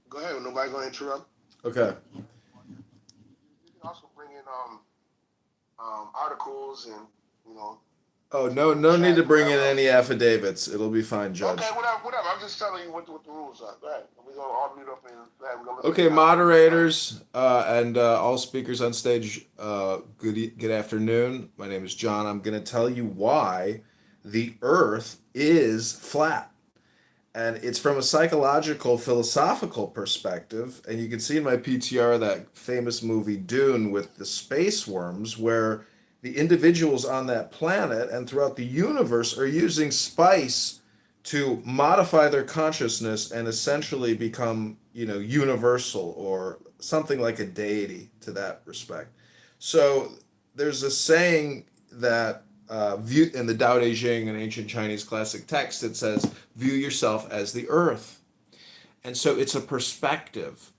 go ahead. Nobody gonna interrupt. Okay. You can also bring in articles and Oh, no need to bring in any affidavits. It'll be fine, Judge. Okay, whatever. I'm just telling you what the rules are. Go ahead. We're gonna all mute up and we're gonna Okay, moderators and all speakers on stage, good afternoon. My name is John. I'm going to tell you why the Earth is flat. And it's from a psychological, philosophical perspective. And you can see in my PTR that famous movie Dune with the space worms, where the individuals on that planet and throughout the universe are using spice to modify their consciousness and essentially become, universal or something like a deity to that respect. So there's a saying that in the Tao Te Ching, an ancient Chinese classic text, it says, view yourself as the earth. And so it's a perspective.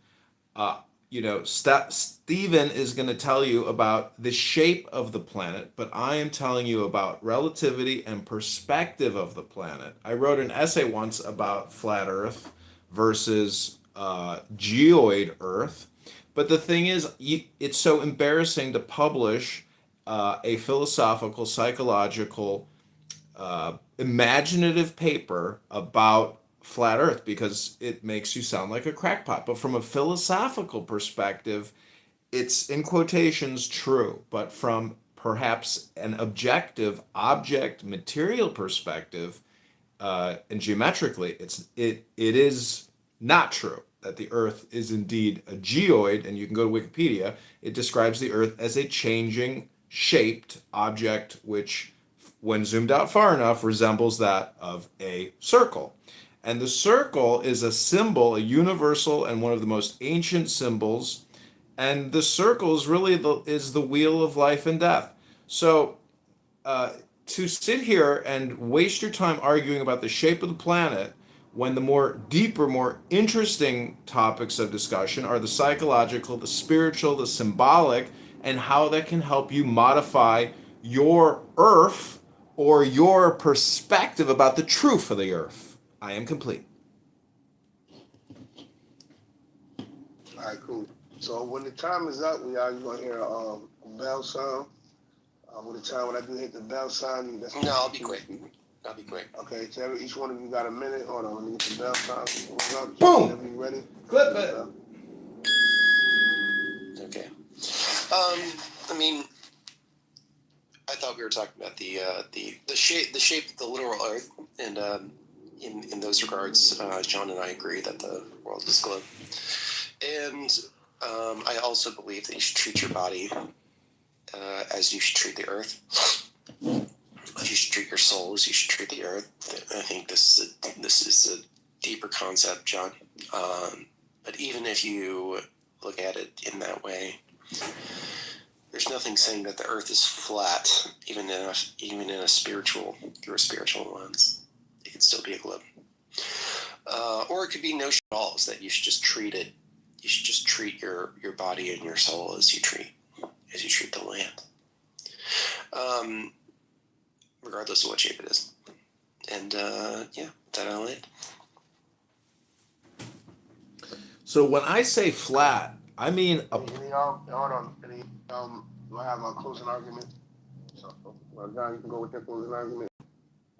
Stephen is going to tell you about the shape of the planet, but I am telling you about relativity and perspective of the planet. I wrote an essay once about flat Earth versus geoid Earth, But the thing is, it's so embarrassing to publish a philosophical, psychological, imaginative paper about flat Earth because it makes you sound like a crackpot. But from a philosophical perspective, it's in quotations true. But from perhaps an objective, object, material perspective, and geometrically, it is not true that the Earth is indeed a geoid. And you can go to Wikipedia. It describes the Earth as a changing, shaped object, which, when zoomed out far enough, resembles that of a circle. And the circle is a symbol, a universal and one of the most ancient symbols. And the circle is really the wheel of life and death. So to sit here and waste your time arguing about the shape of the planet when the more deeper, more interesting topics of discussion are the psychological, the spiritual, the symbolic, and how that can help you modify your earth or your perspective about the truth of the earth. I am complete. All right, cool. So when the time is up, we are going to hear a bell sound. When I do hit the bell sign, that's No, I'll be quick. I'll be quick. Okay, so each one of you got a minute. Hold on, let me get the bell sign. Boom! Whenever you ready. Clip it. Okay. I mean, I thought we were talking about the shape of the literal Earth, and in those regards, John and I agree that the world is a globe. And I also believe that you should treat your body as you should treat the Earth. As you should treat your soul as you should treat the Earth. I think this is a deeper concept, John. But even if you look at it in that way, there's nothing saying that the Earth is flat, even in a spiritual, through a spiritual lens. It could still be a globe, or it could be no shit at all. Is that you should just treat it. You should just treat your body and your soul as you treat the land, regardless of what shape it is. And yeah, that I'll end. So when I say flat, I mean Hold on. I have a closing argument. So, John, you can go with your closing argument.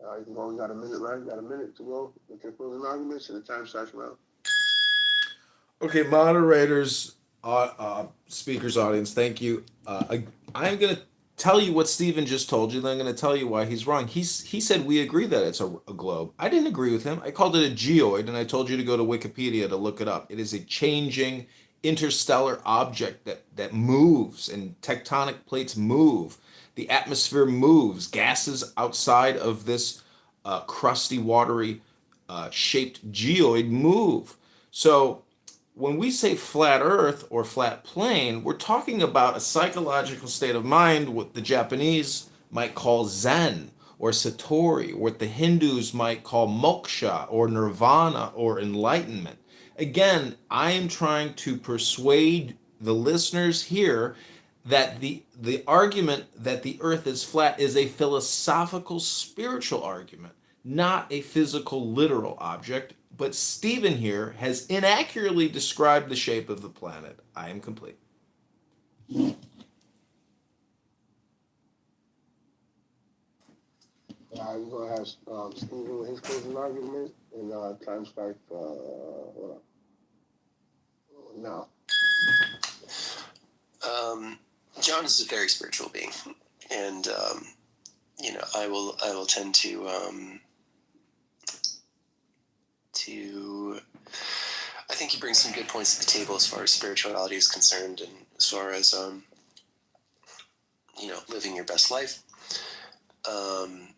You can go. You got a minute, right? You got a minute to go with your closing argument. So the time starts now. Okay, moderators, speakers, audience, thank you. I'm going to tell you what Stephen just told you, then I'm going to tell you why he's wrong. He said we agree that it's a globe. I didn't agree with him. I called it a geoid, and I told you to go to Wikipedia to look it up. It is a changing interstellar object that moves, and tectonic plates move. The atmosphere moves. Gases outside of this crusty, watery, shaped geoid move. So when we say flat earth or flat plane, we're talking about a psychological state of mind, what the Japanese might call Zen or Satori, what the Hindus might call moksha or nirvana or enlightenment. Again, I am trying to persuade the listeners here that the argument that the earth is flat is a philosophical, spiritual argument, not a physical, literal object. But Stephen here has inaccurately described the shape of the planet. I am complete. You're going to have Stephen with his closing argument, and time starts now. John is a very spiritual being, and I will tend to I think he brings some good points to the table as far as spirituality is concerned, and as far as living your best life. I'm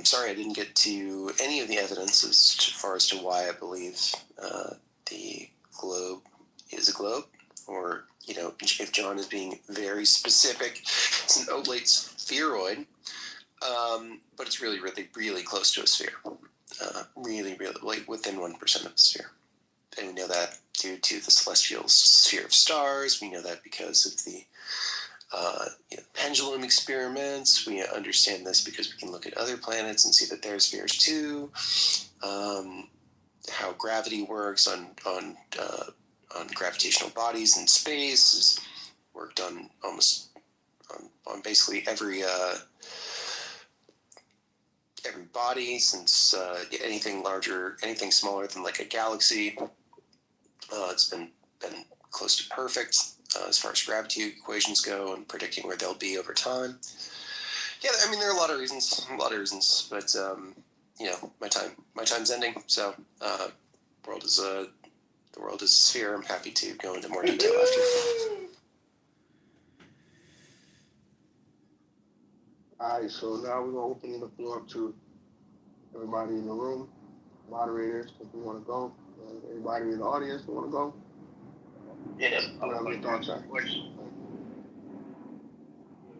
sorry I didn't get to any of the evidence as far as to why I believe the globe is a globe, or if John is being very specific, it's an oblate spheroid, but it's really, really, really close to a sphere. Really, really, like within 1% of a sphere. And we know that due to the celestial sphere of stars. We know that because of the pendulum experiments. We understand this because we can look at other planets and see that they're spheres too. How gravity works on gravitational bodies in space. Has worked on almost on basically every body since anything larger, anything smaller than like a galaxy. It's been close to perfect as far as gravity equations go and predicting where they'll be over time. Yeah, I mean there are a lot of reasons, but my time's ending. So the world is a sphere. I'm happy to go into more detail after. All right, so now we're gonna open the floor up to everybody in the room, moderators, if we want to go, everybody in the audience, we want to go. Yes, I Whatever would your like to thoughts ask are. a question.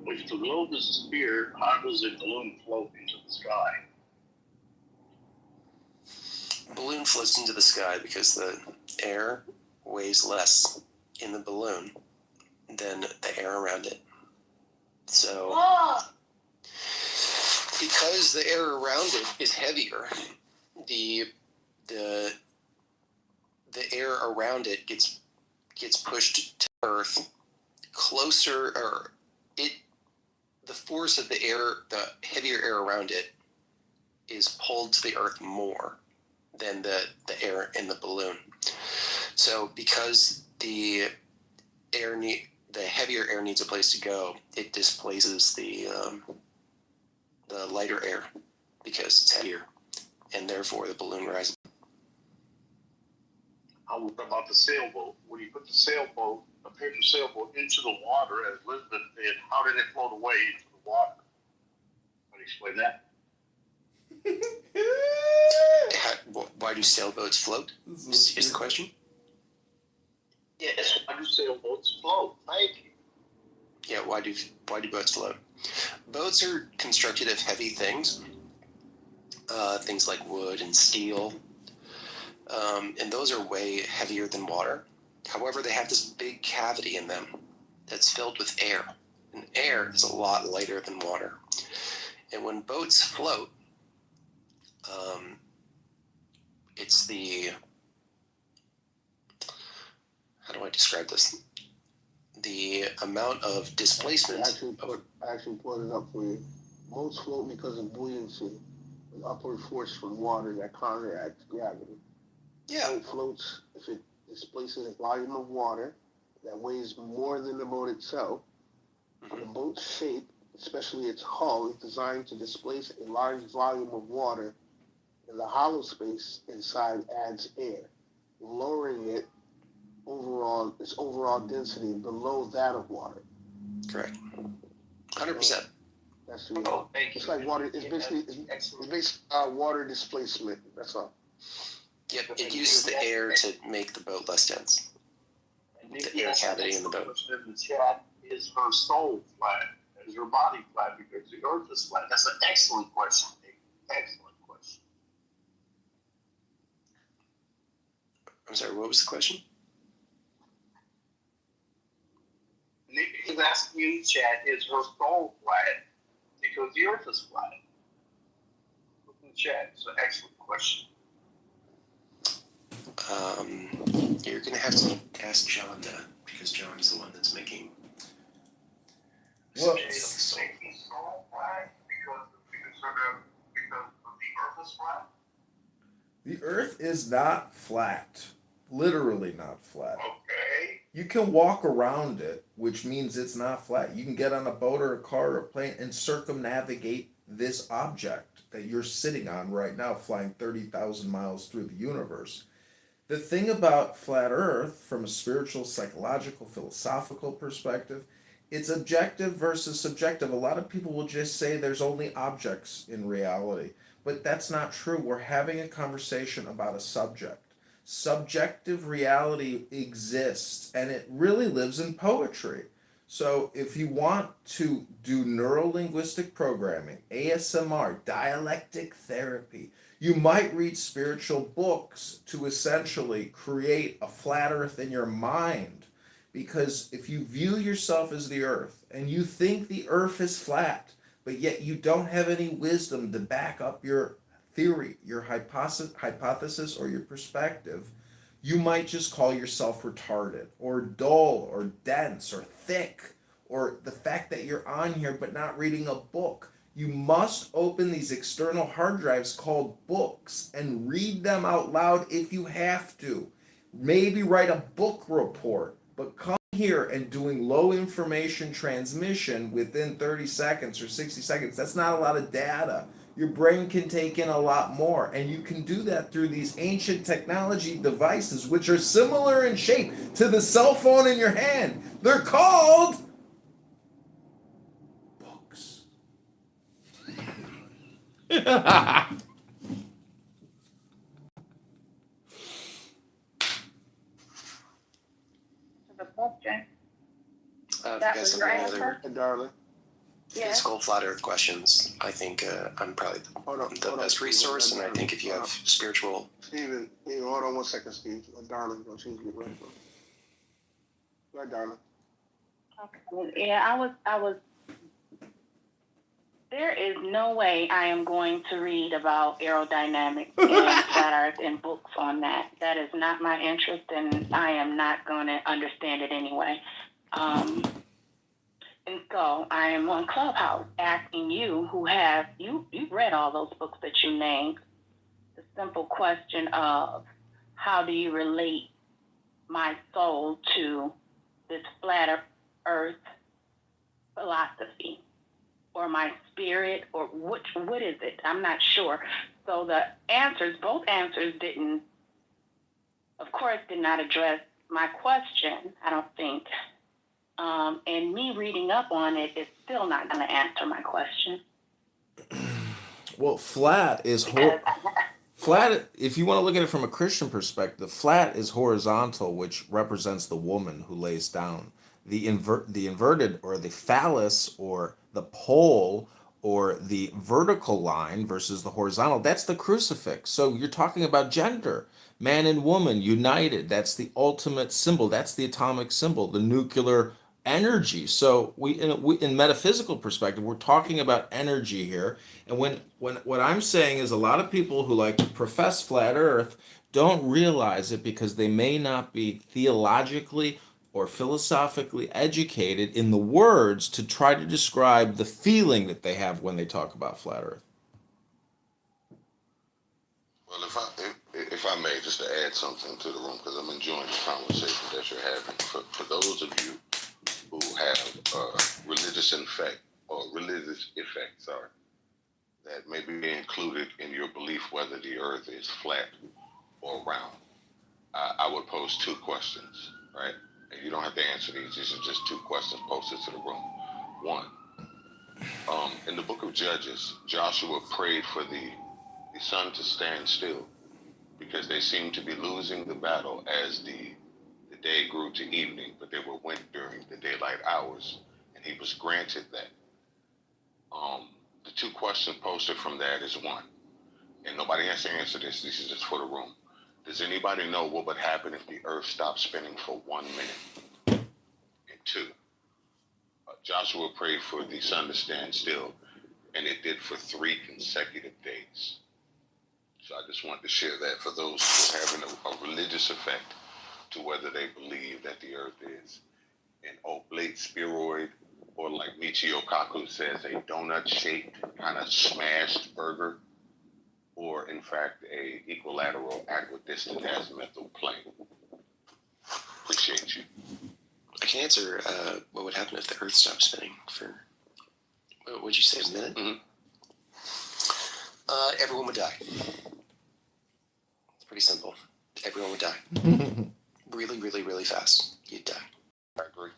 If the globe is a sphere, how does a balloon float into the sky? Balloon floats into the sky because the air weighs less in the balloon than the air around it. So, because the air around it is heavier, the air around it gets pushed to Earth closer, or the force of the air, the heavier air around it, is pulled to the Earth more than the air in the balloon. So because the heavier air needs a place to go, it displaces the lighter air because it's heavier, and therefore the balloon rises. How about the sailboat? When you put the sailboat, a paper sailboat, into the water, as Elizabeth did, how did it float away into the water? Can you explain that? Why do sailboats float? Is the question? Yes. Why do sailboats float? Thank you. Yeah. Why do boats float? Boats are constructed of heavy things, things like wood and steel, and those are way heavier than water. However, they have this big cavity in them that's filled with air, and air is a lot lighter than water. And when boats float, it's the, how do I describe this? The amount of displacement. I actually pulled it up for you. Boats float because of buoyancy, an upward force from water that counteracts gravity. Yeah. Boat floats if it displaces a volume of water that weighs more than the boat itself. The boat's shape, especially its hull, is designed to displace a large volume of water, and the hollow space inside adds air, lowering its overall density below that of water. Correct. 100%. That's the it's like water. It's basically water displacement. That's all. Yep. It uses the air to make the boat less dense. The air cavity in the boat. In the chat, is her soul flat? Is her body flat because the Earth is flat? That's an excellent question. Excellent question. I'm sorry. What was the question? Nick is asking in the chat, is her soul flat because the Earth is flat? Look in the chat. It's an excellent question. You're going to have to ask John that, because John is the one that's making. Well, Is the soul flat because the Earth is flat? the Earth is not flat. Literally not flat. Okay. You can walk around it, which means it's not flat. You can get on a boat or a car or a plane and circumnavigate this object that you're sitting on right now, flying 30,000 miles through the universe. The thing about flat Earth, from a spiritual, psychological, philosophical perspective, it's objective versus subjective. A lot of people will just say there's only objects in reality, but that's not true. We're having a conversation about a subject. Subjective reality exists, and it really lives in poetry. So if you want to do neuro-linguistic programming, ASMR, dialectic therapy, you might read spiritual books to essentially create a flat earth in your mind. Because if you view yourself as the earth and you think the earth is flat, but yet you don't have any wisdom to back up your theory, your hypothesis, or your perspective, You might just call yourself retarded or dull or dense or thick, or the fact that you're on here but not reading a book. You must open these external hard drives called books and read them out loud if you have to. Maybe write a book report, but come here and doing low information transmission within 30 seconds or 60 seconds, that's not a lot of data. Your brain can take in a lot more, and you can do that through these ancient technology devices, which are similar in shape to the cell phone in your hand. They're called books. The question. If you That guys was have your any answer? other Darling. Yes. physical flat Earth questions, I think I'm probably the best resource. And I think if you have spiritual, Steven, hold on 1 second, Steve. Darling, don't you get ready for it. Go ahead, darling. Okay. Yeah, I was. There is no way I am going to read about aerodynamics and flat Earth and books on that. That is not my interest, and I am not going to understand it anyway. And so I am on Clubhouse asking you, who have you've read all those books that you named, the simple question of how do you relate my soul to this flat Earth philosophy, or my spirit, or what is it? I'm not sure. So the answers, both answers did not address my question, I don't think. And me reading up on it is still not going to answer my question. Well, flat is flat. If you want to look at it from a Christian perspective, flat is horizontal, which represents the woman who lays down. The inverted, or the phallus, or the pole, or the vertical line versus the horizontal, that's the crucifix. So you're talking about gender, man and woman united. That's the ultimate symbol. That's the atomic symbol, the nuclear energy. So in metaphysical perspective, we're talking about energy here. And when what I'm saying is, a lot of people who like to profess flat earth don't realize it because they may not be theologically or philosophically educated in the words to try to describe the feeling that they have when they talk about flat earth. Well, if I may, just to add something to the room, because I'm enjoying the conversation that you're having. For those of you who have religious effect, that may be included in your belief whether the earth is flat or round, I would pose two questions, right? And you don't have to answer these. These are just two questions posted to the room. One, in the book of Judges, Joshua prayed for the sun to stand still because they seemed to be losing the battle as the day grew to evening, but they were went during the daylight hours, and he was granted that. The two questions posted from that is, one, and nobody has to answer this, this is just for the room. Does anybody know what would happen if the earth stopped spinning for 1 minute? And two, Joshua prayed for the sun to stand still, and it did for 3 consecutive days. So I just wanted to share that for those who are having a religious effect to whether they believe that the earth is an oblate spheroid, or like Michio Kaku says, a donut-shaped kind of smashed burger, or in fact a equilateral equidistant azimuthal plane. Appreciate you. I can answer what would happen if the Earth stopped spinning for, what would you say, a minute? Mm-hmm. Everyone would die. It's pretty simple. Everyone would die. Really, really, really fast. You'd die. I agree.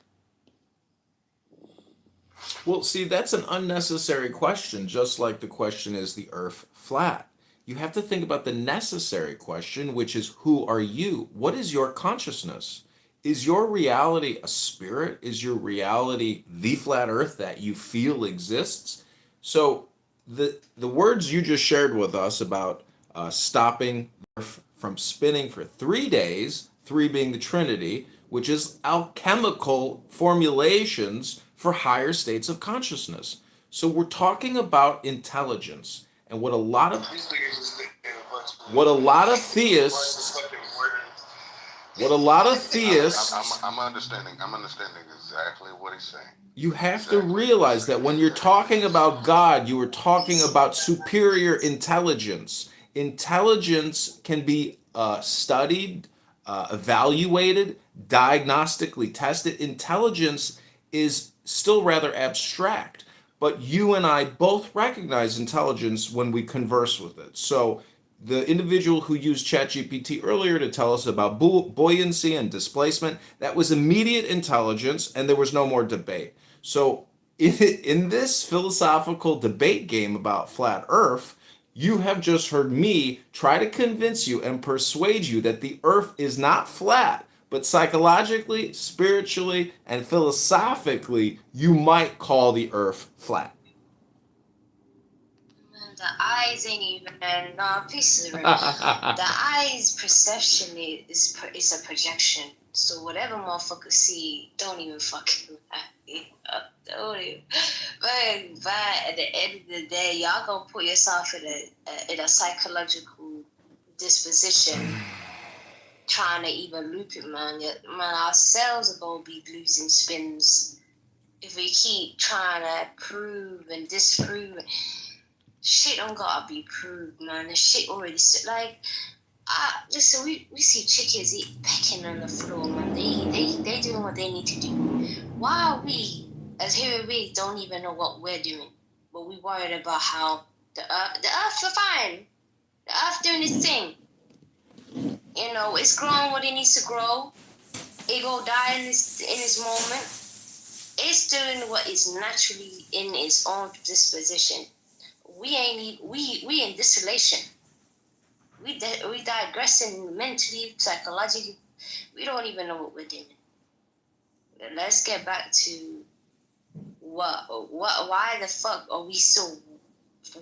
Well, see, that's an unnecessary question, just like the question, is the earth flat? You have to think about the necessary question, which is, who are you? What is your consciousness? Is your reality a spirit? Is your reality the flat earth that you feel exists? So the words you just shared with us about stopping from spinning for 3 days, 3 being the Trinity, which is alchemical formulations for higher states of consciousness. So we're talking about intelligence, and what a lot of theists What a lot of theists, I'm understanding exactly what he's saying. you have to realize that when you're talking about God, you are talking about superior intelligence. Intelligence can be studied, evaluated, diagnostically tested. Intelligence is still rather abstract, but you and I both recognize intelligence when we converse with it. So the individual who used ChatGPT earlier to tell us about buoyancy and displacement, that was immediate intelligence, and there was no more debate. So in this philosophical debate game about flat Earth, you have just heard me try to convince you and persuade you that the Earth is not flat, but psychologically, spiritually, and philosophically, you might call the Earth flat. The eyes ain't even a piece of it. The eyes perception is a projection. So whatever motherfuckers see, don't even fucking don't even. But at the end of the day, y'all gonna put yourself in a psychological disposition trying to even loop it, man. Man, our cells are gonna be losing spins if we keep trying to prove and disprove. Shit don't gotta be proved, man. The shit already like. Listen, we see chickens pecking on the floor, man. They doing what they need to do. Why are we, as human beings, don't even know what we're doing? But we worried about how the earth are fine. The earth doing its thing. You know, it's growing what it needs to grow. It go die in its moment. It's doing what is naturally in its own disposition. We in distillation. We digressing mentally, psychologically. We don't even know what we're doing. Let's get back to why the fuck are we still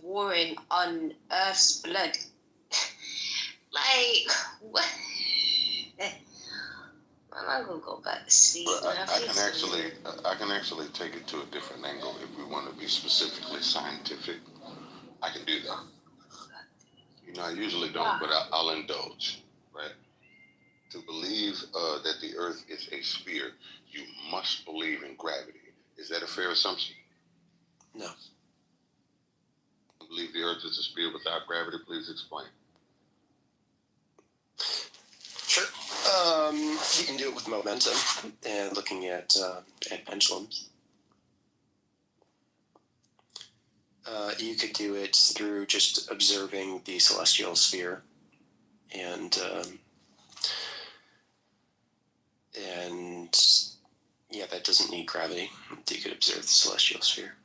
warring on Earth's blood? Like what? I'm not gonna go back to sleep. But I can actually take it to a different angle if we want to be specifically scientific. I can do that. You know, I usually don't, but I'll indulge, right? To believe that the Earth is a sphere, you must believe in gravity. Is that a fair assumption? No. You believe the Earth is a sphere without gravity? Please explain. Sure. You can do it with momentum and looking at pendulums. You could do it through just observing the celestial sphere, and yeah, that doesn't need gravity. You could observe the celestial sphere.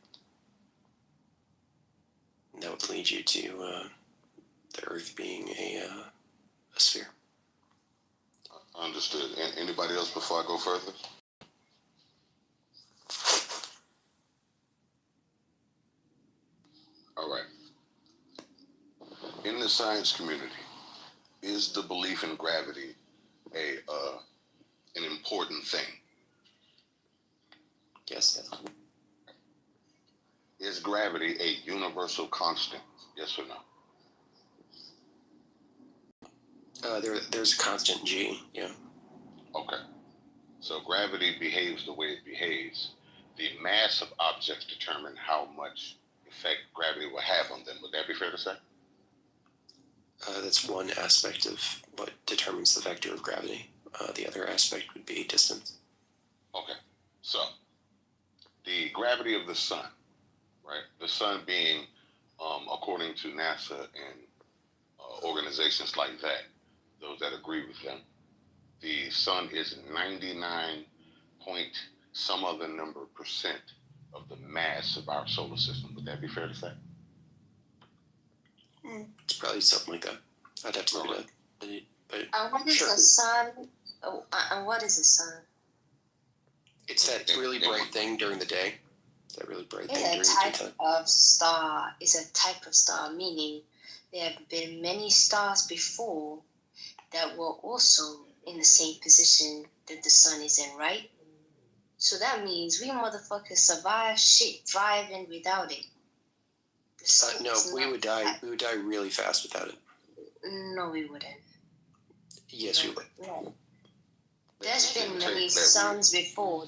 And that would lead you to the Earth being a sphere. Understood. And anybody else before I go further? All right. In the science community, is the belief in gravity an important thing? Yes. Is gravity a universal constant? Yes or no? There's a constant G, yeah. Okay. So gravity behaves the way it behaves. The mass of objects determine how much effect gravity will have on them. Would that be fair to say? That's one aspect of what determines the vector of gravity. The other aspect would be distance. Okay. So the gravity of the sun, right? The sun being, according to NASA and organizations like that, those that agree with them, the sun is 99 point some other number percent of the mass of our solar system. Would that be fair to say? It's probably something like that. I'd have to look it up. But what is the sun? And what is the sun? It's that really bright thing during the day. That really bright thing during the It's a daytime. type of star. It's a type of star, meaning there have been many stars before that were also in the same position that the sun is in, right? So that means we motherfuckers survive shit thriving without it. No, we would die. We would die really fast without it. No, we wouldn't. Yes, we would. No. There's been many suns before.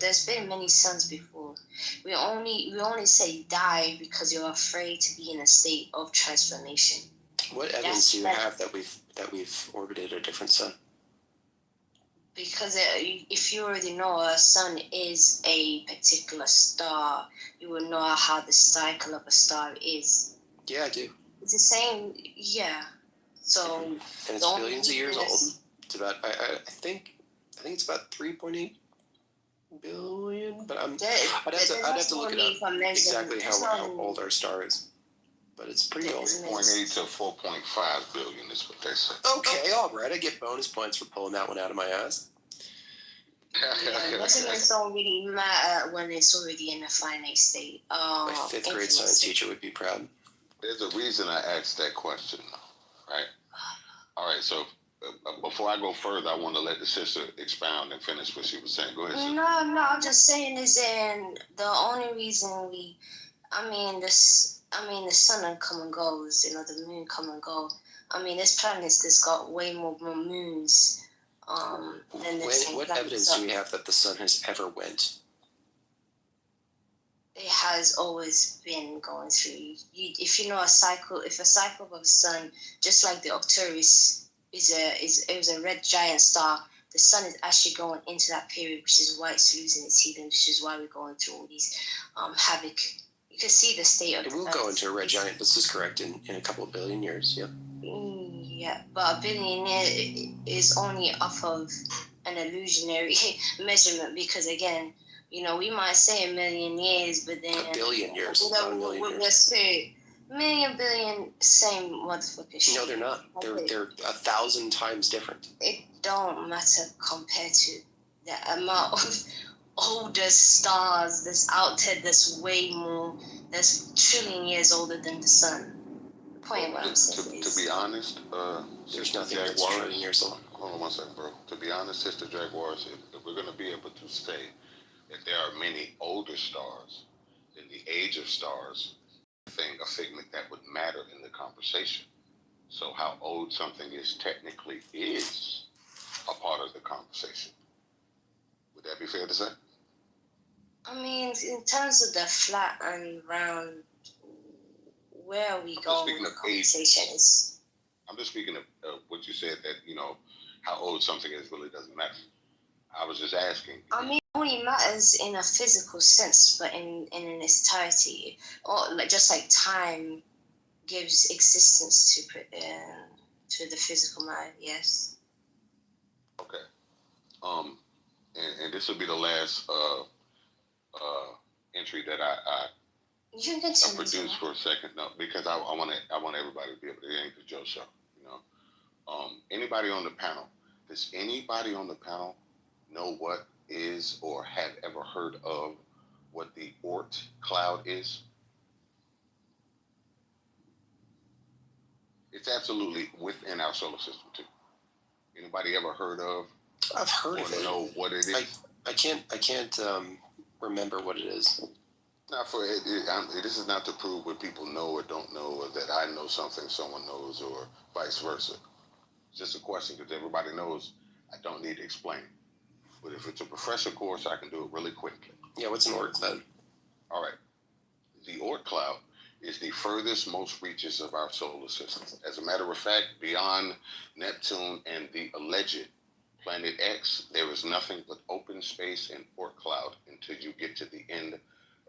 We only say die because you're afraid to be in a state of transformation. What evidence do you have that we've orbited a different sun? Because if you already know a sun is a particular star, you will know how the cycle of a star is. Yeah, I do. It's the same, yeah. So and it's billions of years old. It's about I think it's about 3.8 billion, but I'd have to look it up exactly how old our star is. But it's pretty old. 3.8 to 4.5 billion is what they say. Okay, all right. I get bonus points for pulling that one out of my ass. Measurements don't really matter when it's already in a finite state. My fifth grade science teacher would be proud. There's a reason I asked that question, right? All right, so before I go further, I want to let the sister expound and finish what she was saying. Go ahead, sister. No, I'm just saying is in the only reason the sun come and goes, the moon come and go. There's planets that's got way more moons than this. What evidence do we have that the sun has ever went? It has always been going through. If you know a cycle of the sun, just like the Arcturus is a red giant star, the sun is actually going into that period, which is why it's losing its heat, and which is why we're going through all these havoc. You can see the state of. It will go into a red giant. This is correct in a couple of billion years. Yep. Yeah, but a billion is only off of an illusionary measurement because again, we might say a million years, but then a billion years. Not a million years. Let's say million, billion, same motherfucker shit. No, they're not. They're 1,000 times different. It don't matter compared to the amount of older stars that's out there. That's way more. That's trillion years older than the sun. The point what I'm saying to be honest, there's nothing that's a trillion years old. Hold on one second, bro. To be honest, Sister Jaguars, if we're going to be able to say that there are many older stars in the age of stars, a figment that would matter in the conversation. So how old something is technically is a part of the conversation. Would that be fair to say? In terms of the flat and round, where are we going with the conversation is... I'm just speaking of what you said that, how old something is really doesn't matter. I was just asking. It only matters in a physical sense, but in an entirety, or just like time gives existence to the physical mind. Yes. Okay. And this will be the last entry that I produced for a second. No, because I want everybody to be able to hear the Joe show. Anybody on the panel? Does anybody on the panel know what is or have ever heard of what the Oort cloud is? It's absolutely within our solar system too. Anybody ever heard of? I've heard of it. Know what it is? I can't remember what it is. Not for it. This is not to prove what people know or don't know, or that I know something someone knows, or vice versa. It's just a question because everybody knows. I don't need to explain. But if it's a refresher course, I can do it really quickly. Yeah, what's an Oort cloud? All right. The Oort cloud is the furthest most reaches of our solar system. As a matter of fact, beyond Neptune and the alleged Planet X, there is nothing but open space and Oort cloud until you get to the end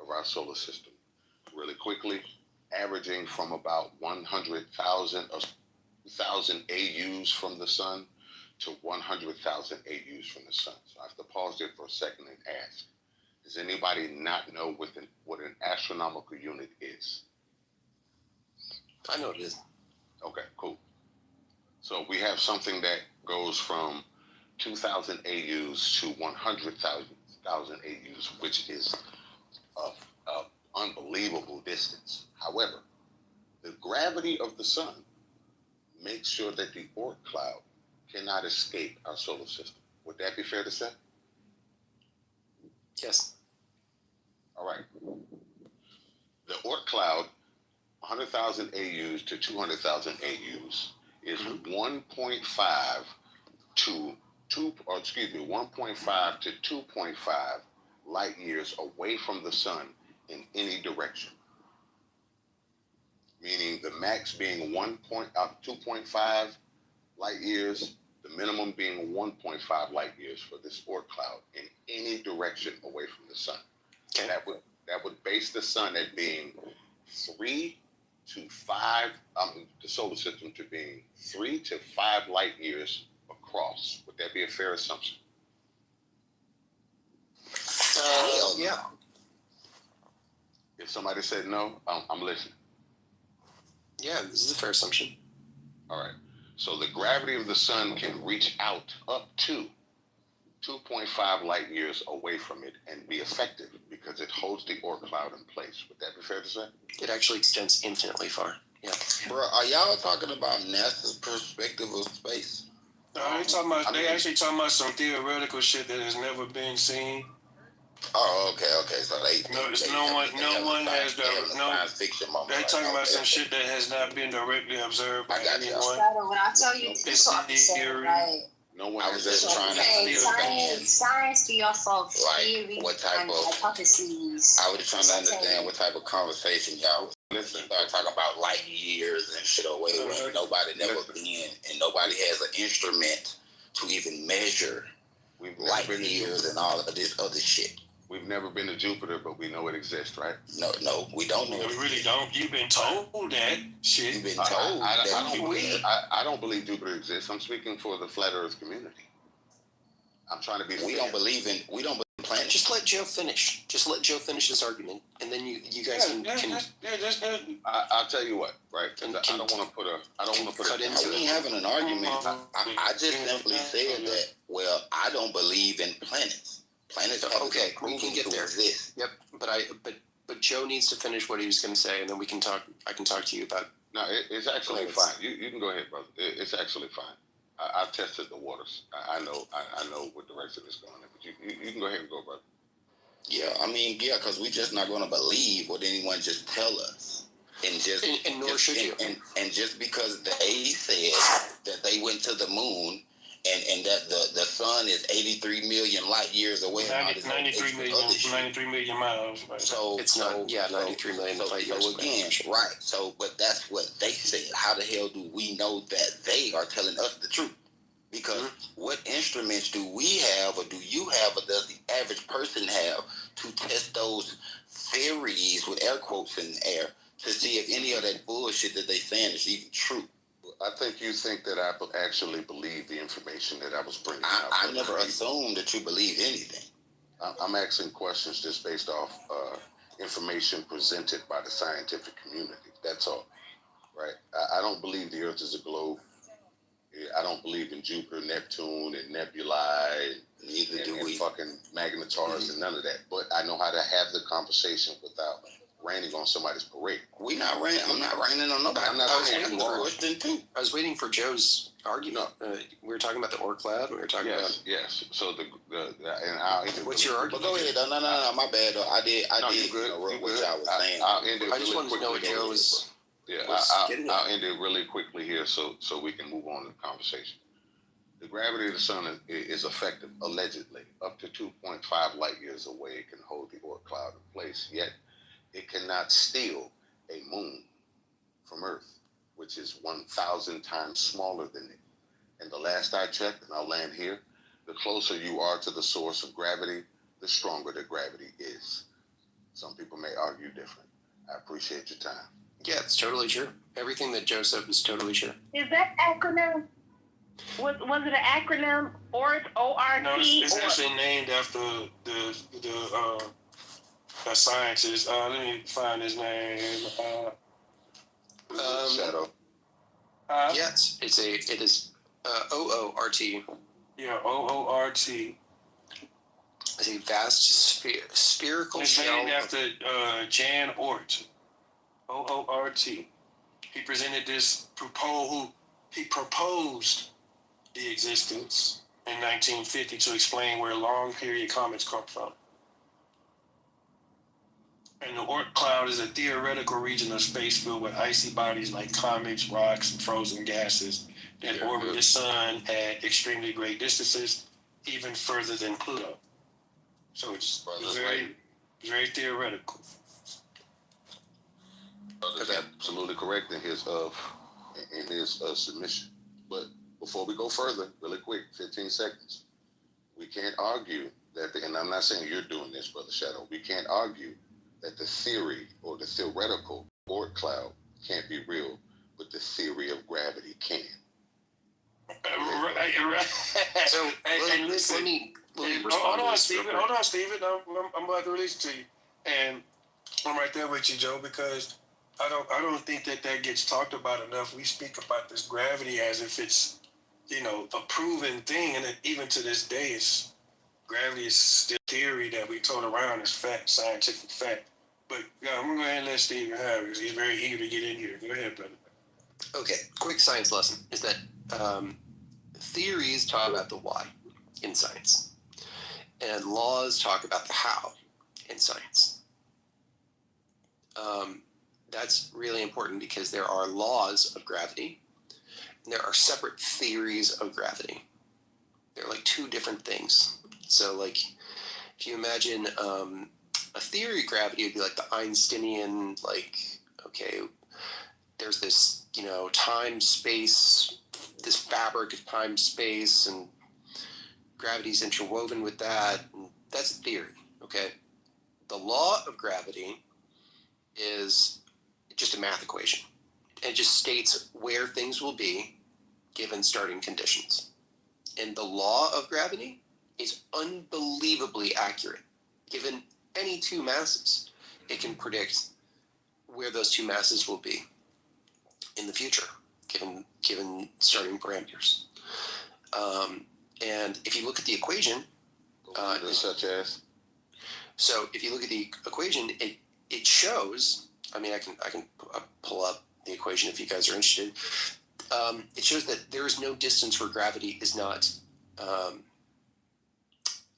of our solar system. Really quickly, averaging from about 100,000 AUs from the sun to 100,000 AUs from the sun. So I have to pause there for a second and ask, does anybody not know what an astronomical unit is? I know what it is. Okay, cool. So we have something that goes from 2,000 AUs to 100,000 AUs, which is an unbelievable distance. However, the gravity of the sun makes sure that the Oort cloud cannot escape our solar system. Would that be fair to say? Yes. All right. The Oort cloud, 100,000 AUs to 200,000 AUs, is 1.5 to 1.5 to 2.5 light years away from the sun in any direction. Meaning the max being 2.5 light years, the minimum being 1.5 light years for this Oort cloud in any direction away from the sun. Okay. That would base the sun at being 3 to 5, the solar system to being 3 to 5 light years across. Would that be a fair assumption? Yeah. If somebody said no, I'm listening. Yeah, this is a fair assumption. All right. So the gravity of the sun can reach out up to 2.5 light years away from it and be effective because it holds the Oort cloud in place. Would that be fair to say? It actually extends infinitely far. Yeah. Bro, are y'all talking about NASA's perspective of space? No, they actually talking about some theoretical shit that has never been seen. Oh, okay. So no one has science fiction moment. They're talking about some shit that has not been directly observed by anyone. When I tell you this, what I'm saying, like, no one I was just trying to science be off of theory what type and of hypotheses. I was trying to understand what type of conversation y'all was. Listen, start talking about light years and shit away where nobody never been, and nobody has an instrument to even measure light years and all of this other shit. We've never been to Jupiter, but we know it exists, right? No, we don't know. We really don't. You've been told that shit. You've been told I don't believe Jupiter exists. I'm speaking for the flat Earth community. I'm trying to be. We don't believe in planets. Just let Joe finish. Just let Joe finish his argument, and then you guys can. I'll tell you what, right? I don't want to put a. We ain't having an argument. I just simply said that. Well, I don't believe in planets. Planets are okay. We can get there. Yep. But Joe needs to finish what he was going to say, and then we can talk. I can talk to you about. No, it's actually fine. You can go ahead, brother. It's actually fine. I've tested the waters. I know what direction it's going in. But you can go ahead and go, brother. Yeah, because we're just not going to believe what anyone just tell us. And nor should you. And just because they said that they went to the moon and that the sun is 83 million light years away. 93 million miles. Right? So it's not. Yeah, 93 million light years. So again, right. So, but that's what they said. How the hell do we know that they are telling us the truth? Because what instruments do we have, or do you have, or does the average person have to test those theories with air quotes in the air to see if any of that bullshit that they saying is even true? I think you think that I actually believe the information that I was bringing out. I never assumed that you believe anything. I'm asking questions just based off information presented by the scientific community. That's all, right? I don't believe the Earth is a globe. I don't believe in Jupiter, Neptune, and nebulae, and fucking magnetars and none of that. But I know how to have the conversation without raining on somebody's parade. I'm not raining on nobody. I'm not saying question too. I was waiting for Joe's argument. We were talking about the Oort cloud. We were talking about So what's your argument? Go ahead. No, my bad. I did interrupt what y'all was saying. I just wanted to know what Joe was. Yeah, I'll end it really quickly here so we can move on to the conversation. The gravity of the sun is effective, allegedly, up to 2.5 light years away. It can hold the Oort cloud in place, yet it cannot steal a moon from Earth, which is 1,000 times smaller than it. And the last I checked, and I'll land here, the closer you are to the source of gravity, the stronger the gravity is. Some people may argue different. I appreciate your time. Yeah, it's totally true. Everything that Joe said was totally true. Is that acronym? Was it an acronym? Oort, O-R-T? No, it's actually named after the scientist. Let me find his name. Shadow. Yes, it is O-O-R-T. Yeah, O-O-R-T. It's a vast spherical it's shell. Named after Jan Oort. O-O-R-T. He presented this he proposed the existence in 1950 to explain where long period comets come from. And the Oort cloud is a theoretical region of space filled with icy bodies like comets, rocks, and frozen gases that orbit the sun at extremely great distances, even further than Pluto. So it's very theoretical. Brother's absolutely correct in his submission. But before we go further, really quick, 15 seconds. We can't argue that, and I'm not saying you're doing this, Brother Shadow, we can't argue that the theory or the theoretical Oort cloud can't be real, but the theory of gravity can. Right. So, let me respond. Hold on, Stephen. I'm about to release it to you, and I'm right there with you, Joe, because I don't think that gets talked about enough. We speak about this gravity as if it's, a proven thing, and even to this day, gravity is still theory that we told around as fact, scientific fact. But I'm gonna go ahead and let Stephen have it because he's very eager to get in here. Go ahead, brother. Okay, quick science lesson is that theories talk about the why in science, and laws talk about the how in science. That's really important because there are laws of gravity, and there are separate theories of gravity. They're like two different things. So, like, if you imagine a theory of gravity, would be like the Einsteinian, like, okay, there's this, time, space, this fabric of time, space, and gravity's interwoven with that. And that's a theory, okay? The law of gravity is just a math equation. It just states where things will be given starting conditions. And the law of gravity is unbelievably accurate. Given any two masses, it can predict where those two masses will be in the future, given starting parameters. And if you look at the equation, such as, so if you look at the equation, it shows. I mean, I can pull up the equation if you guys are interested. It shows that there is no distance where gravity is not a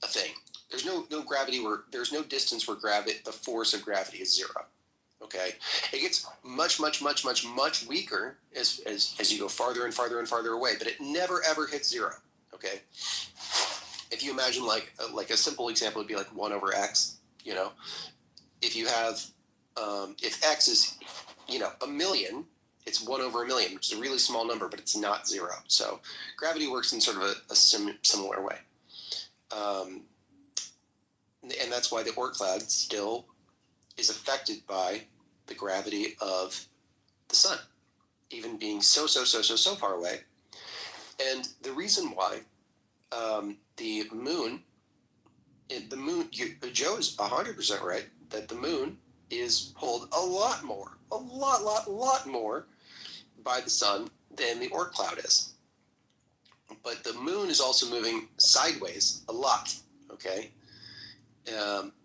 thing. There's no gravity where there's no distance where the force of gravity is zero. Okay, it gets much weaker as you go farther and farther and farther away, but it never ever hits zero. Okay, if you imagine like a simple example would be like 1 over x. If you have if x is a million, it's 1 over a million, which is a really small number, but it's not zero. So gravity works in sort of a similar way. And that's why the Oort cloud still is affected by the gravity of the sun, even being so far away. And the reason why the moon, Joe is 100% right, that the moon is pulled a lot more by the sun than the Oort cloud is. But the moon is also moving sideways a lot, okay?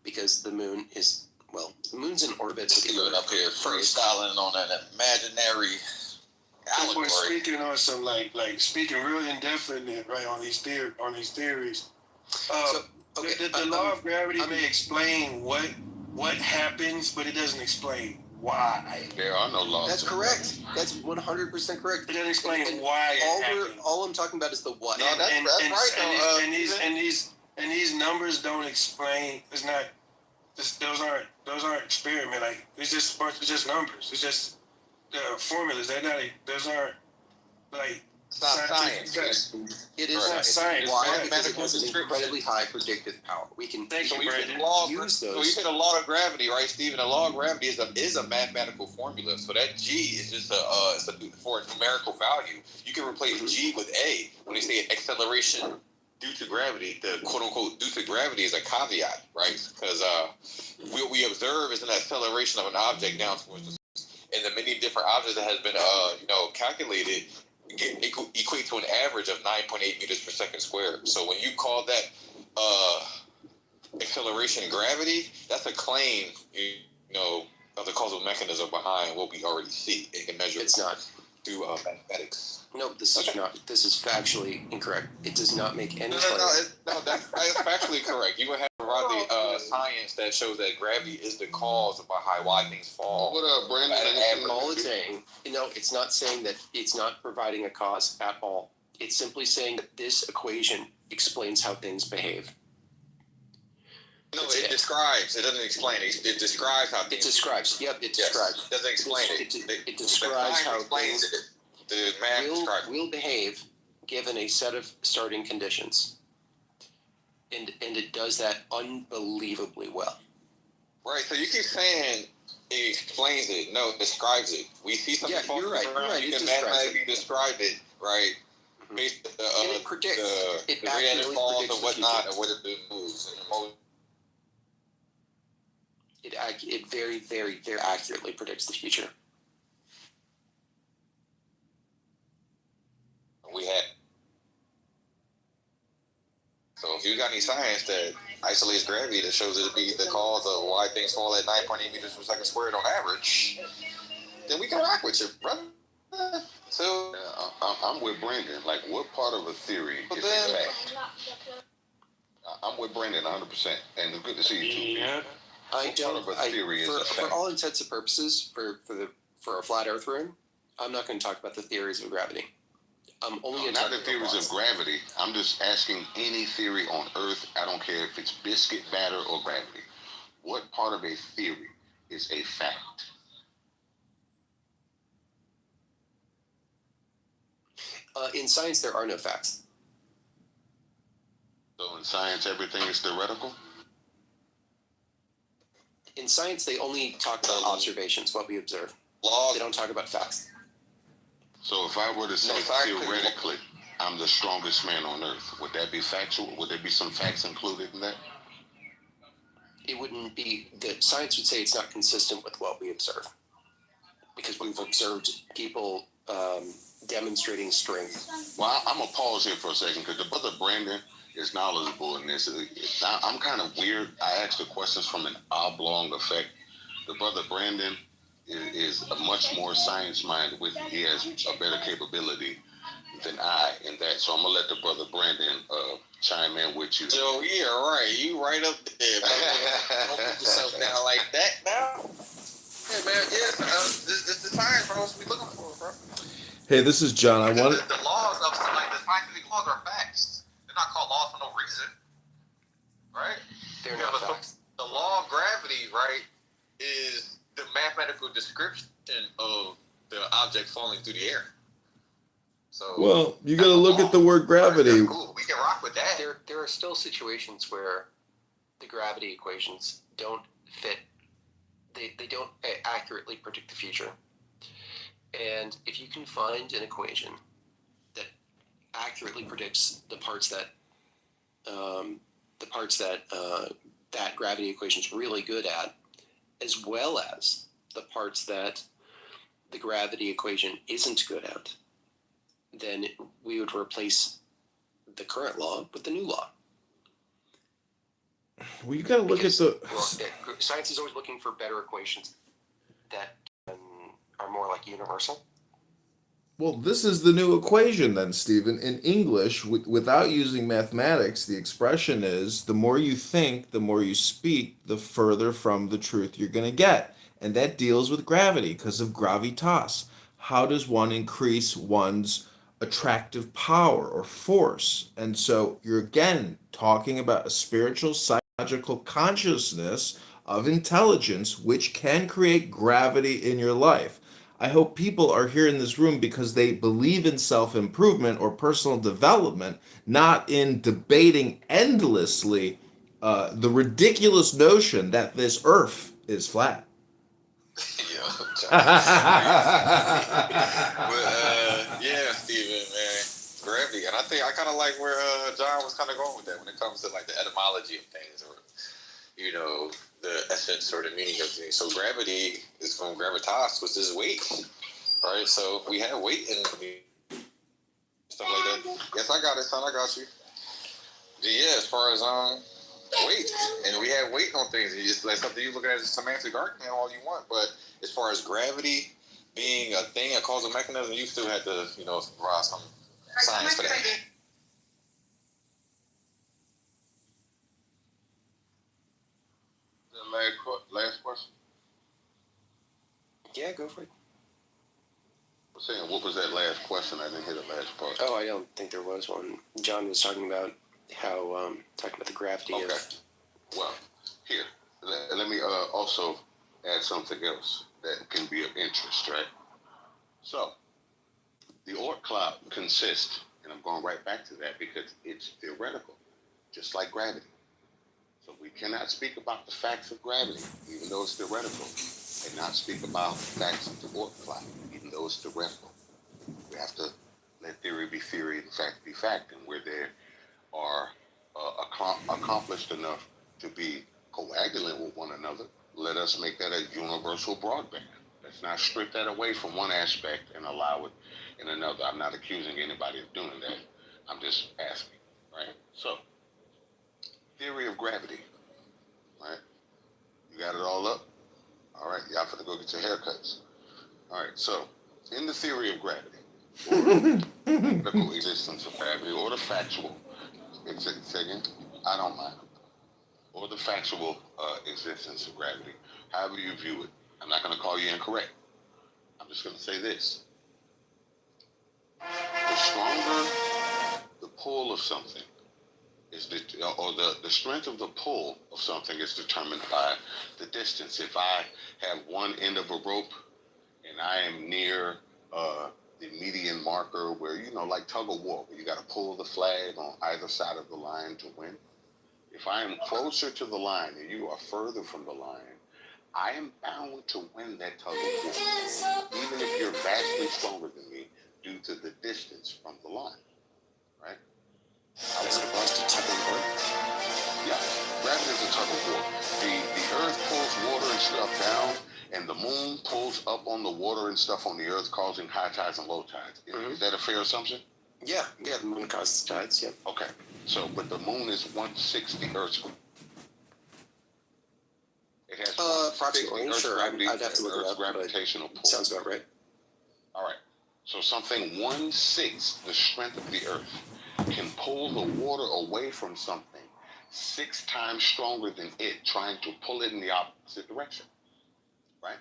Because the moon is, the moon's in orbit. Steven up here freestyling on an imaginary allegory. We're speaking on some like speaking real indefinite, right, on these theories. The law of gravity may explain what happens, but it doesn't explain why. There are no laws. That's correct. That's 100% correct. It doesn't explain why it happened. All I'm talking about is the what. No, that's right. And these numbers don't explain. It's not. Those aren't experiment. Like it's just numbers. It's just formulas. They're not. Those aren't like. It's not science. It is not science. Why? Because it has an incredibly high predictive power. We can use those. So you said a law of gravity, right, Stephen? A law of gravity is a mathematical formula. So that G is just for a numerical value. You can replace G with A. When they say acceleration due to gravity, the quote-unquote due to gravity is a caveat, right? Because what we observe is an acceleration of an object down towards the surface. And the many different objects that has been calculated equate to an average of 9.8 meters per second squared. So when you call that acceleration gravity, that's a claim, of the causal mechanism behind what we already see. It can measure. It's not through mathematics. No, this is not. This is factually incorrect. It does not make any. No, that's factually correct. You would have provide the science that shows that gravity is the cause of why things fall. What up, Brandon? All it's saying, it's not saying that it's not providing a cause at all. It's simply saying that this equation explains how things behave. No, it describes. It doesn't explain. It describes how things. It describes. Yep, it describes. It doesn't explain It describes how things the math will behave given a set of starting conditions. And it does that unbelievably well. Right. So you keep saying it explains it. No, it describes it. We see something. Yeah, you're right. You can mathematically describe it, right? Based and it predicts. The rate it falls and whatnot, and what it moves and the motion. It very, very, very accurately predicts the future. We had. So if you got any science that isolates gravity that shows it to be the cause of why things fall at 9.8 meters per second squared on average, then we can rock with you, brother. So I'm with Brandon. Like, what part of a theory is a fact? I'm with Brandon 100%, and it's good to see you too. Yeah. For all intents and purposes, for a flat Earth room, I'm not going to talk about the theories of gravity. I'm only going to not the theories of gravity. I'm just asking any theory on Earth. I don't care if it's biscuit, batter, or gravity. What part of a theory is a fact? In science, there are no facts. So in science, everything is theoretical? In science, they only talk about observations, what we observe. They don't talk about facts. So if I were to say theoretically, I'm the strongest man on Earth, would that be factual? Would there be some facts included in that? It wouldn't be. The science would say it's not consistent with what we observe. Because we've observed people demonstrating strength. Well, I'm going to pause here for a second because the brother Brandon is knowledgeable in this. I'm kind of weird. I ask the questions from an oblong effect. The brother Brandon is a much more science-minded with it. He has a better capability than I in that. So I'm going to let the brother Brandon chime in with you. Joe, yeah, right. You right up there, brother. Don't put yourself down like that now. Hey, man, this is the science, bro. That's what we looking for, bro. Hey, this is John. I wanted... The laws of, like, the scientific laws are facts. They're not called laws for no reason, right? They're not facts. The law of gravity, right, is the mathematical description of the object falling through the air. So, well, you got to look at the word gravity. Right, cool. We can rock with that. There are still situations where the gravity equations don't fit. They don't accurately predict the future. And if you can find an equation that accurately predicts the parts that that gravity equation is really good at, as well as the parts that the gravity equation isn't good at, then we would replace the current law with the new law. Well, you got to look at the... Science is always looking for better equations that are more like universal. Well, this is the new equation then, Stephen. In English, without using mathematics, the expression is the more you think, the more you speak, the further from the truth you're going to get. And that deals with gravity because of gravitas. How does one increase one's attractive power or force? And so you're again talking about a spiritual, psychological consciousness of intelligence which can create gravity in your life. I hope people are here in this room because they believe in self-improvement or personal development, not in debating endlessly the ridiculous notion that this earth is flat. Yeah, Steven, man. Gravity. And I kind of like where John was kind of going with that when it comes to like the etymology of things or, you know, the essence or the meaning of things. So gravity is from gravitas, which is weight, right? So we have weight in stuff like that. Yes, I got it, son. I got you. Yeah, as far as weight, and we have weight on things. It's like something you look at as a semantic argument all you want, but as far as gravity being a thing, a causal mechanism, you still had to, you know, provide some science for that. go for it. I'm saying, what was that last question? I didn't hear the last part. Oh, I don't think there was one. John was talking about how, talking about the gravity of... Well, here, let me also add something else that can be of interest, right? So, the Oort cloud consists, and I'm going right back to that because it's theoretical, just like gravity. So we cannot speak about the facts of gravity, even though it's theoretical, and not speak about the facts of the Oort cloud, even though it's theoretical. We have to let theory be theory and fact be fact, and where they are accomplished enough to be coagulant with one another, let us make that a universal broadband. Let's not strip that away from one aspect and allow it in another. I'm not accusing anybody of doing that. I'm just asking, right? So, theory of gravity, right? You got it all up? All right, y'all finna go get your haircuts. All right, so, in the theory of gravity, or the coexistence of gravity, or the factual, second, I don't mind, or the factual existence of gravity, however you view it. I'm not going to call you incorrect. I'm just going to say this. The stronger the pull of something is the strength of the pull of something is determined by the distance. If I have one end of a rope and I am near the median marker where, like tug of war, where you got to pull the flag on either side of the line to win. If I am closer to the line and you are further from the line, I am bound to win that tug of war, even if you're vastly stronger than me due to the distance from the line, right? As opposed to tug of war? Yeah, gravity is a tug of war. The earth pulls water and stuff down, and the moon pulls up on the water and stuff on the earth, causing high tides and low tides. Is that a fair assumption? Yeah, the moon causes tides, yeah. Okay, so, but the moon is 1/6 the Earth's. It has approximately, sure. I'd have to look it up, gravitational pull. Sounds about right. All right, so something 1/6 the strength of the Earth can pull the water away from something 6 times stronger than it, trying to pull it in the opposite direction, right?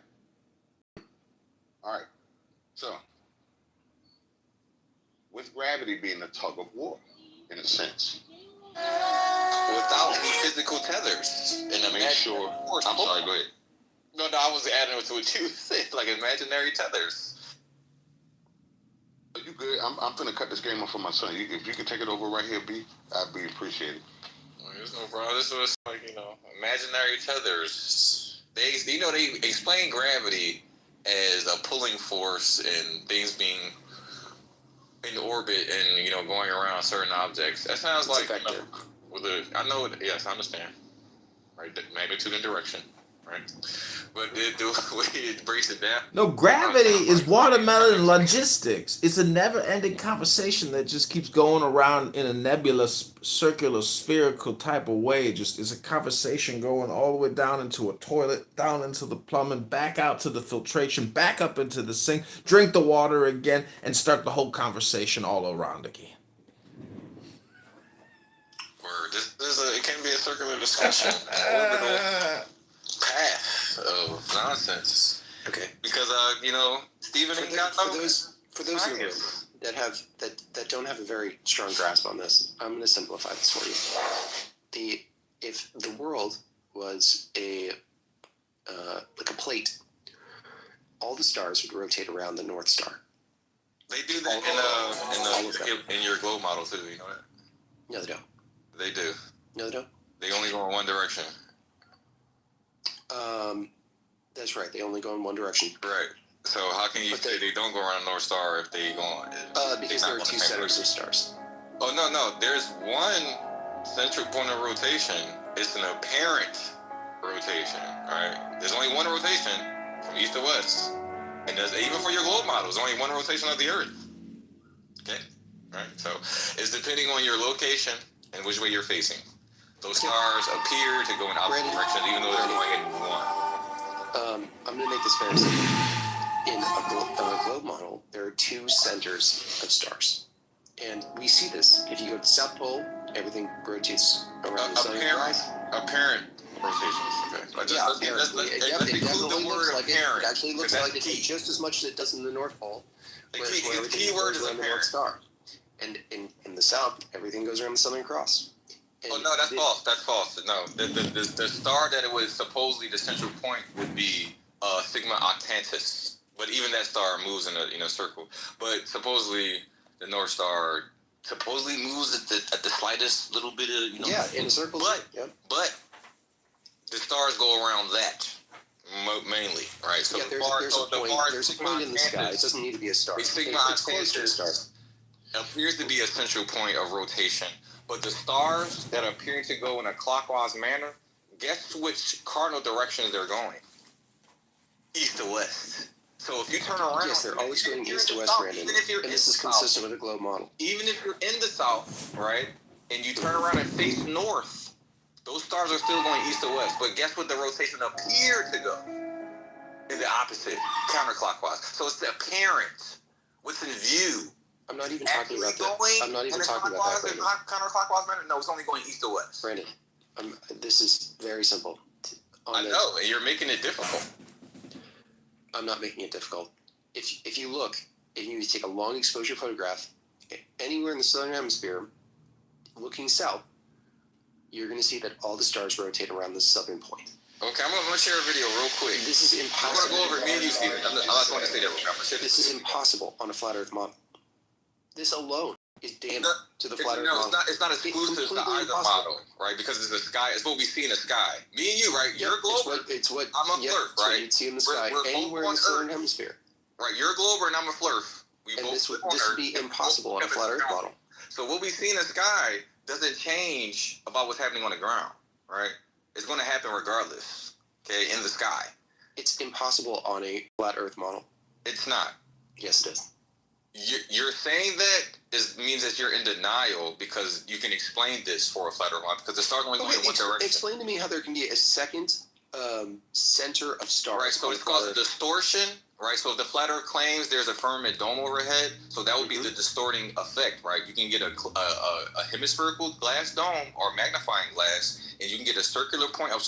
All right, so with gravity being a tug of war, in a sense. Without any physical tethers. And Make sure. I'm sorry, go ahead. No, I was adding to what you said, like imaginary tethers. You good? I'm finna cut this game off for my son. If you could take it over right here, B, I'd be appreciated. There's no problem. This was like, imaginary tethers. They explain gravity as a pulling force and things being in orbit and, going around certain objects. That sounds like, I know it, yes, I understand. Right, the magnitude and direction, right? But the way it breaks it down. No, gravity is watermelon logistics. It's a never-ending conversation that just keeps going around in a nebulous, circular, spherical type of way. It's a conversation going all the way down into a toilet, down into the plumbing, back out to the filtration, back up into the sink, drink the water again, and start the whole conversation all around again. It can be a circular discussion, an orbital path of nonsense. Okay. Because Stephen ain't got no. For those in the room that don't have a very strong grasp on this, I'm going to simplify this for you. If the world was like a plate, all the stars would rotate around the North Star. They do that in your globe model too. You know that? No, they don't. They do. No, they don't. They only go in one direction. That's right. They only go in one direction. Right. So how can you say they don't go around the North Star if they go on? Because there are 2 centers of stars. Oh, no. There's one central point of rotation. It's an apparent rotation, right? There's only one rotation from east to west. And there's, even for your globe model, there's only one rotation of the Earth. Okay? Right? So it's depending on your location and which way you're facing. Those stars appear to go in opposite directions, even though they're going in one. I'm going to make this very simple. In a globe model, there are 2 centers of stars. And we see this. If you go to the South Pole, everything rotates around the sun. Apparent rotations. Okay. Yeah, let's apparently. include It the definitely word looks like it. apparent. It actually looks 'cause like that's it key. just as much as it does in the North Pole. The Where key everything word goes is around the North apparent. Star. And in the South, everything goes around the Southern Cross. Oh no, that's false. That's false. No, the star that it was supposedly the central point would be Sigma Octantis, but even that star moves in a circle. But supposedly the North Star supposedly moves at the slightest little bit of Yeah, in a circle. But the stars go around that mainly, right? So yeah, there's a point in the sky. It doesn't need to be a star. The Sigma It's close to a star. appears to be a central point of rotation, but the stars that appear to go in a clockwise manner, guess which cardinal directions they're going? East to west. So if you turn around, Yes, they're always going east to west, Brandon. And this is consistent with a globe model. Even if you're in the south, right, and you turn around and face north, those stars are still going east to west. But guess what the rotation appeared to go? In the opposite, counterclockwise. So it's the apparent, what's in view. I'm not even talking about that. I'm not even talking about that, Brandon. Counterclockwise manner? No, it's only going east to west. Brandon, this is very simple. I know, and you're making it difficult. I'm not making it difficult. If you look, and you take a long exposure photograph anywhere in the southern hemisphere, looking south, you're going to see that all the stars rotate around the southern point. Okay, I'm gonna share a video real quick. This is impossible. I'm gonna go over me and you, Steven. I just want to say that real quick. This is impossible on a flat Earth model. This alone is damning to the flat Earth model. It's not exclusive to either model, right? Because it's the sky. It's what we see in the sky. Me and you, right? You're a glober. It's what I'm a flirt, right? What you'd see in the sky anywhere in the southern hemisphere. Right, you're a glober and I'm a flirt. This would be impossible on a flat Earth model. So what we see in the sky doesn't change about what's happening on the ground, right? It's going to happen regardless, okay, in the sky. It's impossible on a flat Earth model. It's not. Yes, it is. You're saying that means that you're in denial because you can explain this for a flat Earth model because the stars only go in one direction. Explain to me how there can be a second center of stars. Right, so it's called a distortion. Right, so if the flat Earth claims there's a firmament dome overhead, so that would be the distorting effect, right? You can get a hemispherical glass dome or magnifying glass, and you can get a circular point, a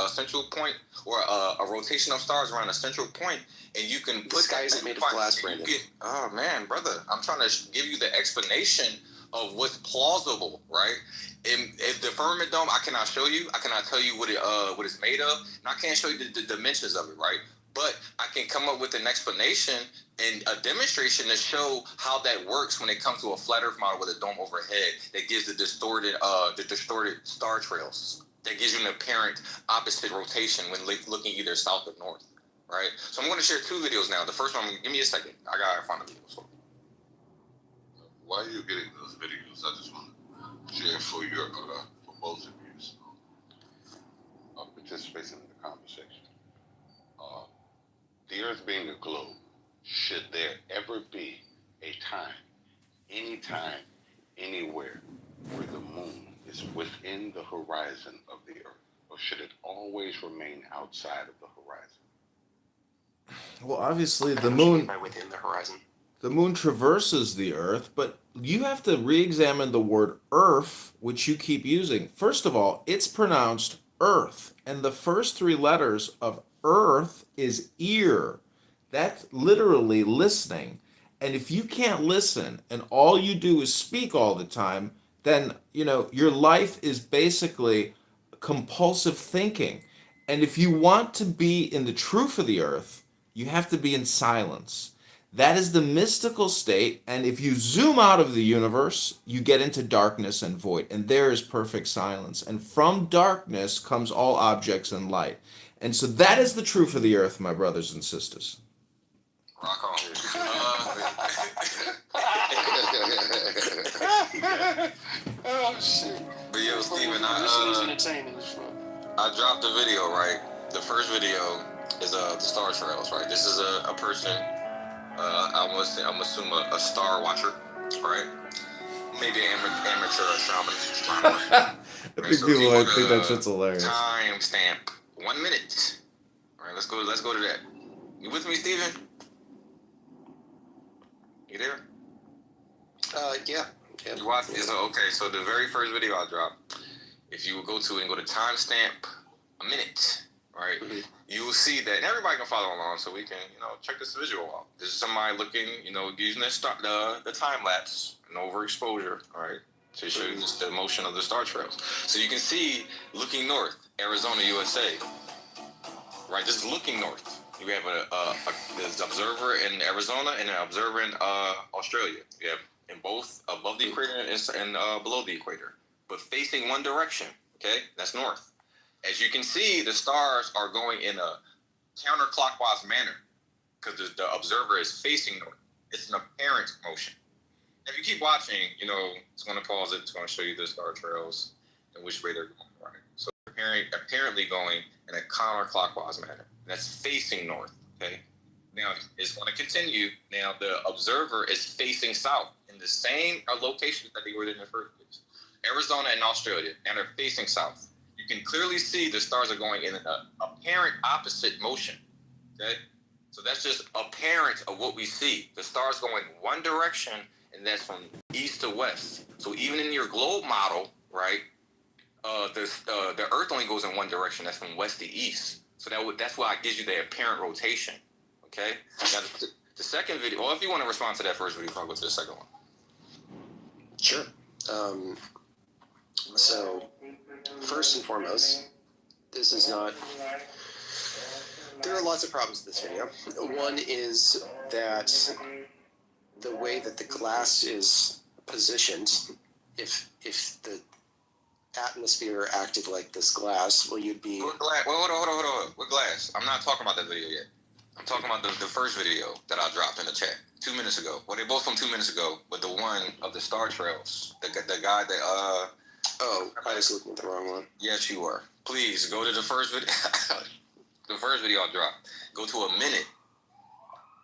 central point, or a rotation of stars around a central point, and you can put the sky isn't made of glass, Brandon. Oh man, brother, I'm trying to give you the explanation of what's plausible, right? If the firmament dome, I cannot show you, I cannot tell you what it's made of, and I can't show you the dimensions of it, right? But I can come up with an explanation and a demonstration to show how that works when it comes to a flat Earth model with a dome overhead that gives the distorted star trails. That gives you an apparent opposite rotation when looking either south or north, right? So I'm going to share two videos now. The first one, give me a second. I got to find the videos. While you're getting those videos, I just want to share for both of you participation in the conversation. The Earth being a globe, should there ever be a time, any time, anywhere, where the moon is within the horizon of the Earth, or should it always remain outside of the horizon? Well, obviously the moon by within the horizon. The moon traverses the Earth, but you have to re-examine the word Earth, which you keep using. First of all, it's pronounced Earth, and the first three letters of Earth is ear. That's literally listening. And if you can't listen and all you do is speak all the time, then, your life is basically compulsive thinking. And if you want to be in the truth of the Earth, you have to be in silence. That is the mystical state, and if you zoom out of the universe, you get into darkness and void, and there is perfect silence. And from darkness comes all objects and light. And so that is the truth of the Earth, my brothers and sisters. Rock on. Oh, shit. But yo, Steven, entertaining. I dropped the video, right? The first video is the star trails, right? This is a person, I'm assuming a star watcher, right? Maybe an amateur astronomer. I think people might think that shit's hilarious. Time stamp 1 minute. All right, let's go to that. You with me, Steven? You there? Yeah. You watch this? Okay, so the very first video I dropped, if you would go to timestamp a minute, right? see that, and everybody can follow along, so we can, check this visual out. This is somebody looking, using the time lapse and overexposure, all right, to show you just the motion of the star trails. So you can see, looking north, Arizona, USA, right? Just looking north. You have there's an observer in Arizona and an observer in Australia. You have in both above the equator and below the equator, but facing one direction. Okay, that's north. As you can see, the stars are going in a counterclockwise manner because the observer is facing north. It's an apparent motion. If you keep watching, it's going to pause it. It's going to show you the star trails and which way they're going. Right. So apparently going in a counterclockwise manner. That's facing north. Okay. Now it's going to continue. Now the observer is facing south in the same locations that they were in the first place. Arizona and Australia, and they're facing south. You can clearly see the stars are going in an apparent opposite motion. Okay, so that's just apparent of what we see. The stars go in one direction, and that's from east to west. So even in your globe model, right, the Earth only goes in one direction. That's from west to east. So that's why it gives you the apparent rotation. Okay. Now the second video. Well, if you want to respond to that first video, I'll go to the second one. Sure. So, first and foremost, this is not... There are lots of problems with this video. One is that the way that the glass is positioned, if the atmosphere acted like this glass, well, you'd be... What glass? Well, hold on. What glass? I'm not talking about that video yet. I'm talking about the first video that I dropped in the chat 2 minutes ago. Well, they're both from 2 minutes ago, but the one of the star trails, the guy that Oh, I was looking at the wrong one. Yes, you were. Please go to the first video. The first video I dropped. Go to a minute.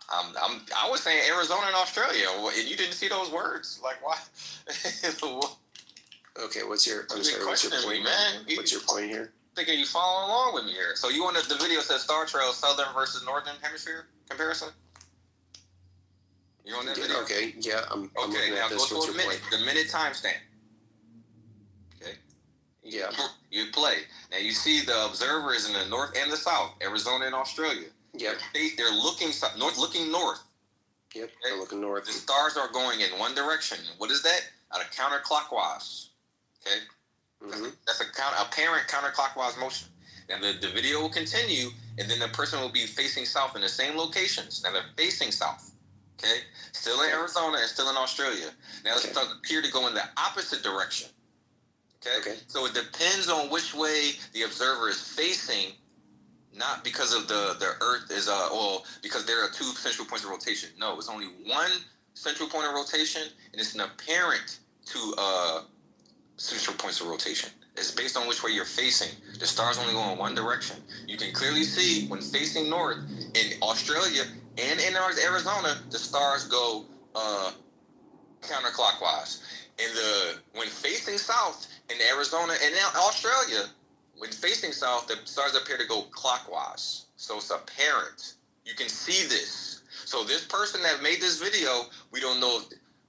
I was saying Arizona and Australia, and you didn't see those words. Like, why? Okay, what's your point, man? What's your point here? Thinking you following along with me here. So you wanted the video says star trail, southern versus northern hemisphere comparison? You on that video? Okay, yeah, I'm okay, now this. go to a minute. The minute timestamp. Okay. Yeah. You play. Now you see the observer is in the north and the south, Arizona and Australia. Yep. They're looking looking north. Yep, okay? They're looking north. The stars are going in one direction. What is that? Out of counterclockwise. Okay? Mm-hmm. That's apparent counterclockwise motion. Now the video will continue, and then the person will be facing south in the same locations. Now they're facing south. Okay? Still in Arizona and still in Australia. Now the stars appear to go in the opposite direction. Okay? So it depends on which way the observer is facing, not because of the Earth is because there are two central points of rotation. No, it's only one central point of rotation, and it's an apparent two central points of rotation. It's based on which way you're facing. The stars only go in one direction. You can clearly see when facing north in Australia and in Arizona, the stars go counterclockwise. When facing south in Arizona and now Australia, when facing south, the stars appear to go clockwise. So it's apparent. You can see this. So this person that made this video, we don't know.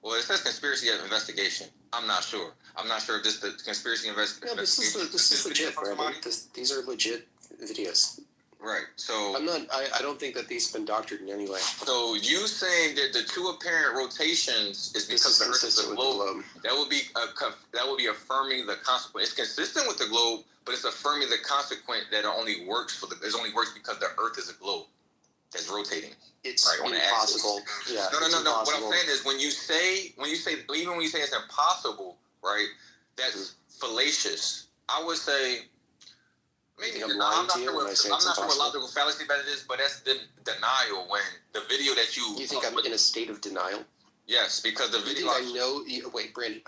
Well, it says conspiracy investigation. I'm not sure. I'm not sure if this is the conspiracy investigation. No, this is legit, Brandon. These are legit videos. Right. So I don't think that these have been doctored in any way. So you saying that the two apparent rotations is because the Earth is a globe? That would be affirming the consequent. It's consistent with the globe, but it's affirming the consequent that it only works because the Earth is a globe that's rotating. It's impossible. Yeah. No. What I'm saying is when you say it's impossible, right? That's fallacious. I would say. Maybe I'm not sure what logical fallacy that it is, but that's denial. When the video that you think I'm in a state of denial? Yes, because the video. Wait, Brandon.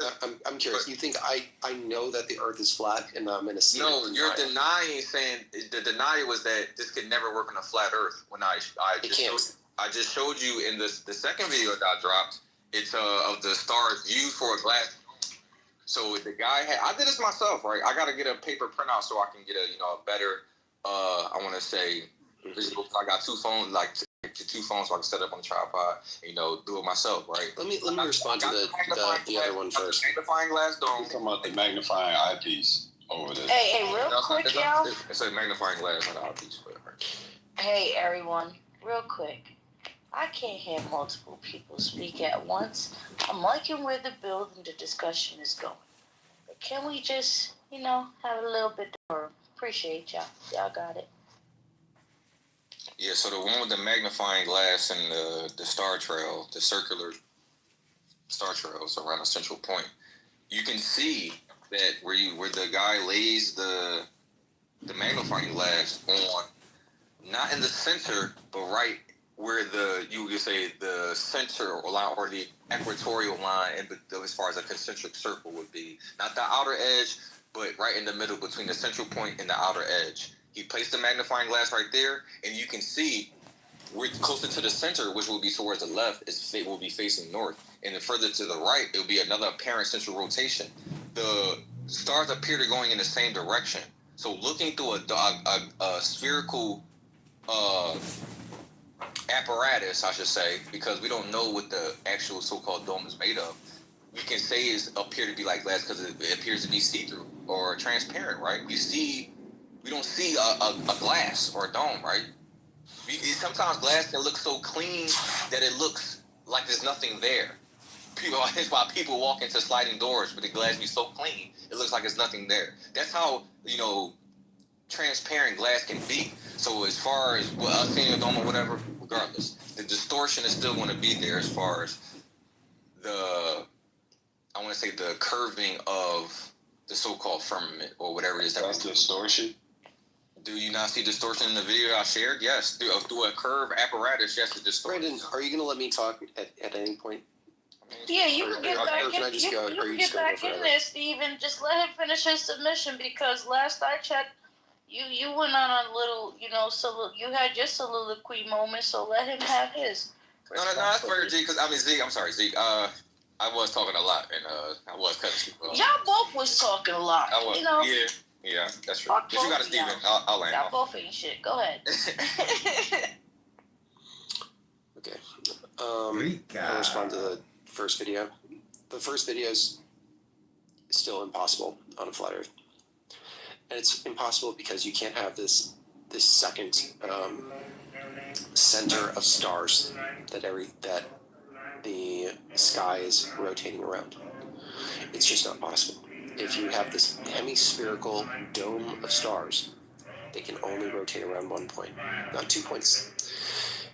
I'm curious. You think I know that the Earth is flat and I'm in a state of denial? No, you're denying. Saying the denial was that this could never work on a flat Earth. When I just showed you in the second video that I dropped. It's of the stars used for a glass. So the guy I did this myself, right? I got to get a paper printout so I can get a better, I want to say, visual. I got two phones, so I can set it up on the tripod and, do it myself, right? Let me respond to the other one first. Magnifying glass dome. You're talking about the magnifying eyepiece over there. Hey, real quick, y'all. It's a magnifying glass, not an eyepiece. But, right. Hey, everyone, real quick. I can't hear multiple people speak at once. I'm liking where the build and the discussion is going. But can we just, have a little bit more? Appreciate y'all. Y'all got it. Yeah, so the one with the magnifying glass and the star trail, the circular star trails around a central point, you can see that where the guy lays the magnifying glass on, not in the center, but right where you could say the center line or the equatorial line, as far as a concentric circle would be, not the outer edge, but right in the middle between the central point and the outer edge. He placed the magnifying glass right there, and you can see we're closer to the center, which will be towards the left, will be facing north, and then further to the right, it will be another apparent central rotation. The stars appear to going in the same direction. So looking through a spherical apparatus, I should say, because we don't know what the actual so-called dome is made of, we can say it appear to be like glass because it appears to be see-through or transparent, right? We don't see a glass or a dome, right? Sometimes glass can look so clean that it looks like there's nothing there. That's why people walk into sliding doors, but the glass be so clean, it looks like there's nothing there. That's how, transparent glass can be. So as far as us seeing a dome or whatever, regardless, the distortion is still going to be there as far as the curving of the so-called firmament or whatever it is. That's distortion? Do you not see distortion in the video I shared? Yes. Through a curve apparatus, yes, it's distortion. Brandon, are you going to let me talk at any point? Yeah, you can get back in. You You get back in there, Steven. Just let him finish his submission because last I checked, you went on a little, you had your soliloquy moment. So let him have his. No, that's fair, G. Because Zeke. I'm sorry, Zeke. I was talking a lot, and I was cutting people off. Y'all both was talking a lot. I was, yeah, that's true. But you got it, Steven. I'll land. Y'all both ain't shit. Go ahead. Okay. I'll respond to the first video. The first video is still impossible on a flat Earth, and it's impossible because you can't have this second center of stars that the sky is rotating around. It's just not possible. If you have this hemispherical dome of stars, they can only rotate around one point, not 2 points.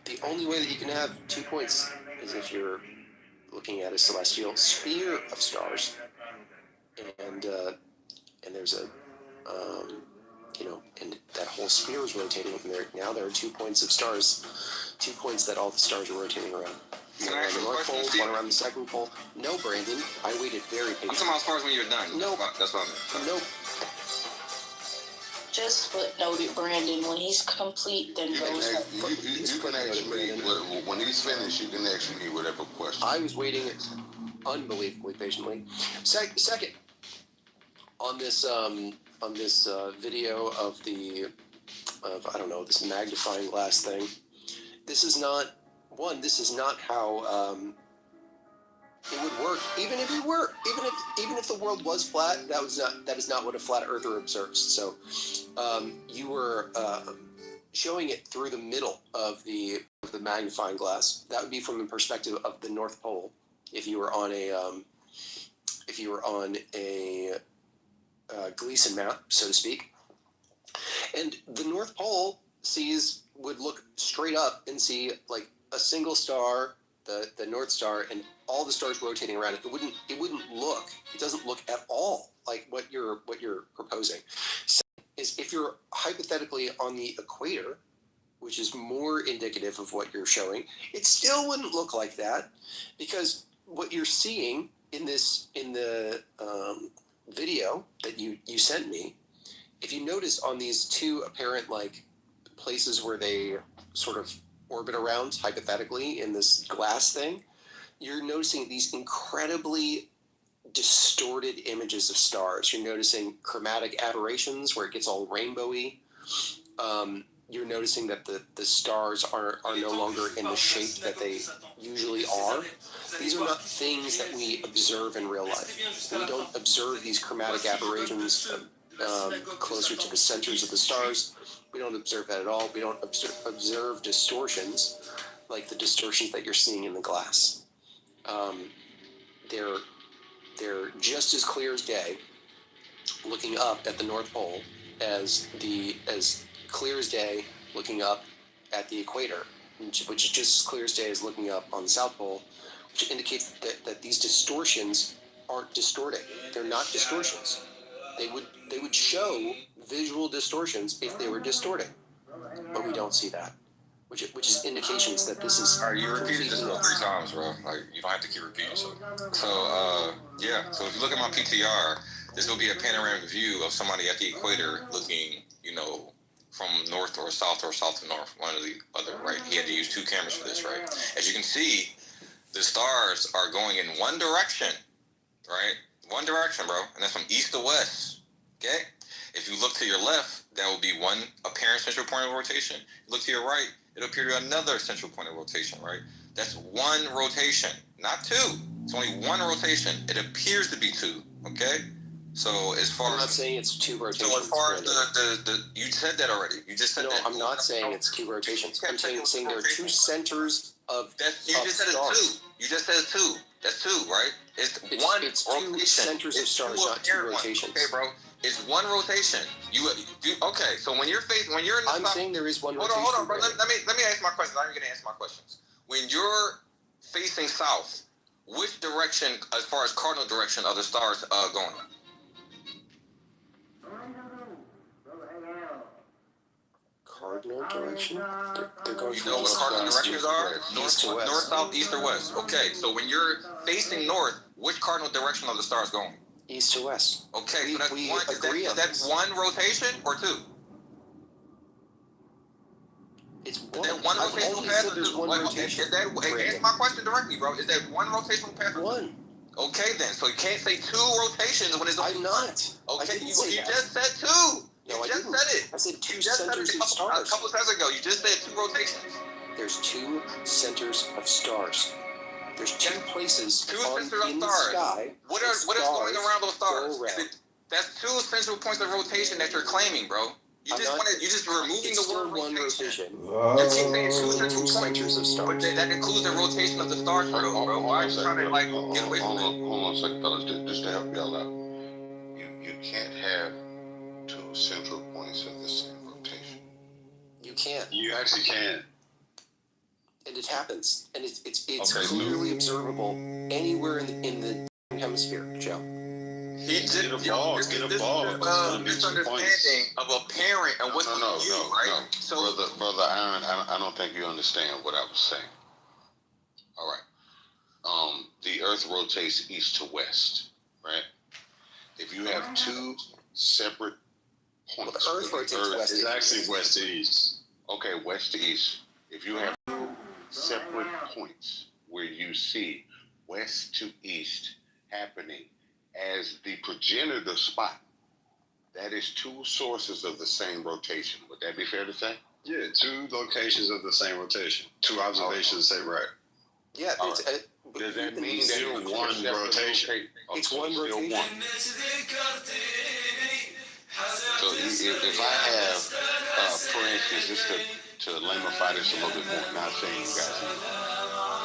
The only way that you can have 2 points is if you're looking at a celestial sphere of stars, and there's a and that whole sphere is rotating. Now there are 2 points of stars, 2 points that all the stars are rotating around. One around the North Pole, one around the second pole. No, Brandon, I waited very patiently. I'm talking about as far as when you're done. No, that's what I meant. Nope. Just footnoted Brandon. When he's complete, then you goes. You can ask me when he's finished. You can ask me whatever question. I was waiting unbelievably patiently. Second, on this video of I don't know, this magnifying glass thing. This is not how it would work. Even if the world was flat, that is not what a flat earther observes. So you were showing it through the middle of the magnifying glass. That would be from the perspective of the North Pole. If you were on a Gleason map, so to speak, and the North Pole would look straight up and see like a single star, the North Star, and all the stars rotating around it. It doesn't look at all like what you're proposing. So if you're hypothetically on the equator, which is more indicative of what you're showing, it still wouldn't look like that, because what you're seeing in the video that you sent me, if you notice on these two apparent like places where they sort of orbit around hypothetically in this glass thing, you're noticing these incredibly distorted images of stars. You're noticing chromatic aberrations where it gets all rainbowy. You're noticing that the stars are no longer in the shape that they usually are. These are not things that we observe in real life. We don't observe these chromatic aberrations closer to the centers of the stars. We don't observe that at all. We don't observe distortions like the distortions that you're seeing in the glass. They're just as clear as day, looking up at the North Pole, as clear as day looking up at the equator, which is just as clear as day as looking up on the South Pole, which indicates that these distortions aren't distorting. They're not distortions. They would show visual distortions if they were distorting, but we don't see that, which is indications that this is. All right, you repeated this about 3 times, bro. Like, you don't have to keep repeating yourself. So, yeah. So if you look at my PTR, this will be a panoramic view of somebody at the equator looking, from north or south to north, one or the other, right? He had to use 2 cameras for this, right? As you can see, the stars are going in one direction, right? One direction, bro. And that's from east to west, okay? If you look to your left, that will be one apparent central point of rotation. You look to your right, it'll appear to another central point of rotation, right? That's one rotation, not 2. It's only one rotation. It appears to be 2, okay? So as far I'm not saying it's 2 rotations. So as far as the you said that already. You just said that. No, I'm not saying it's 2 rotations. I'm saying there are 2 centers of You just said it's 2. You just said it's 2. That's 2, right? It's one it's rotation. 2 centers of stars, not 2 rotations. Okay, bro. It's one rotation. Okay? So when you're in the I'm saying there is one rotation. Hold on, bro. Let me answer my question. I'm gonna answer my questions. When you're facing south, which direction, as far as cardinal direction, are the stars going? Cardinal direction? They're going You know what cardinal directions are? North, south, east, or west. Okay, so when you're facing north, which cardinal direction are the stars going? East to west. Okay, so that's one. Is that one rotation or 2? It's one. Is that one rotational path or 2? Answer my question directly, bro. Is that one rotational path or 2? One. Okay, then. So you can't say 2 rotations when it's only I'm not. Okay, you just said 2. No, I just didn't. said it. I said 2 You just centers said it of stars. A couple of seconds ago, you just said 2 rotations. There's 2 centers of stars. There's 2 places in the sky. What is going around those stars? That's 2 central points of rotation that you're claiming, bro. You're just removing the word one rotation. You keep saying 2 central points of stars. But that includes the rotation of the stars, bro. Why are you trying to get away from it? Hold on a second, fellas. Just to help y'all out. You can't have 2 central points of the same rotation. You can't. You actually can. And it happens. And it's clearly observable anywhere in the hemisphere, Joe. He did get a ball. Misunderstanding of a parent and what's right? So, brother Aaron, I don't think you understand what I was saying. All right. The Earth rotates east to west, right? If you have 2 separate points, the Earth rotates west. It's actually west to east. Okay, west to east. If you have 2 separate points where you see west to east happening as the progenitor spot, that is 2 sources of the same rotation. Would that be fair to say? Yeah, 2 locations of the same rotation. 2 observations, say right. Yeah. Does that mean that it's one rotation? It's one rotation. So if I have, for instance, just to lamify this a little bit more, not saying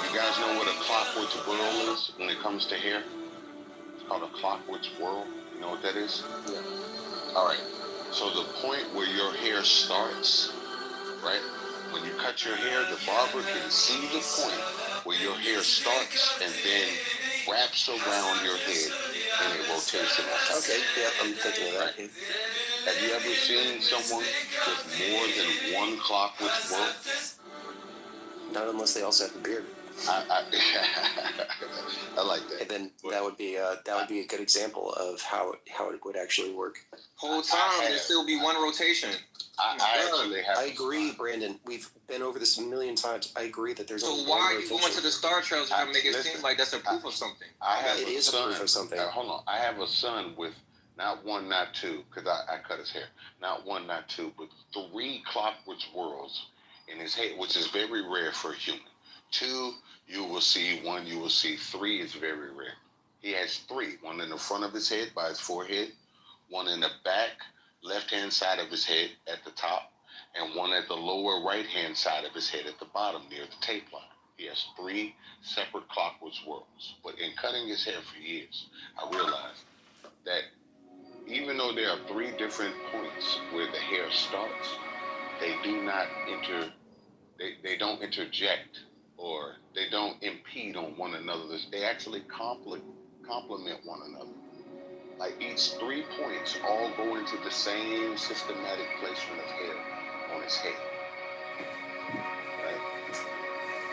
you guys know what a clockwork whirl is when it comes to hair? It's called a clockwork whirl. You know what that is? Yeah. All right. So the point where your hair starts, right? When you cut your hair, the barber can see the point where your hair starts and then wraps around your head and it rotates in a Okay, yeah, I'm thinking of that. Have you ever seen someone with more than one clockwork whirl? Not unless they also have a beard. I like that. And then that would be a good example of how it would actually work. Whole time there still be one rotation. I agree, Brandon. We've been over this a million times. I agree that there's only one rotation. So why are you going to the star trails to make it seem like that's a proof of something? It is a proof of something. Hold on. I have a son with not 1, not 2, because I cut his hair. Not 1, not 2, but 3 clockwork whirls in his head, which is very rare for a human. 2, you will see. 1, you will see. 3 is very rare. He has 3. 1 in the front of his head by his forehead. 1 in the back, left-hand side of his head at the top. and one at the lower right-hand side of his head at the bottom near the tape line. He has 3 separate clockwise whirls. But in cutting his hair for years, I realized that even though there are 3 different points where the hair starts, they do not they don't interject, or they don't impede on one another. They actually complement one another. Like each 3 points all go into the same systematic placement of hair on his head. Right?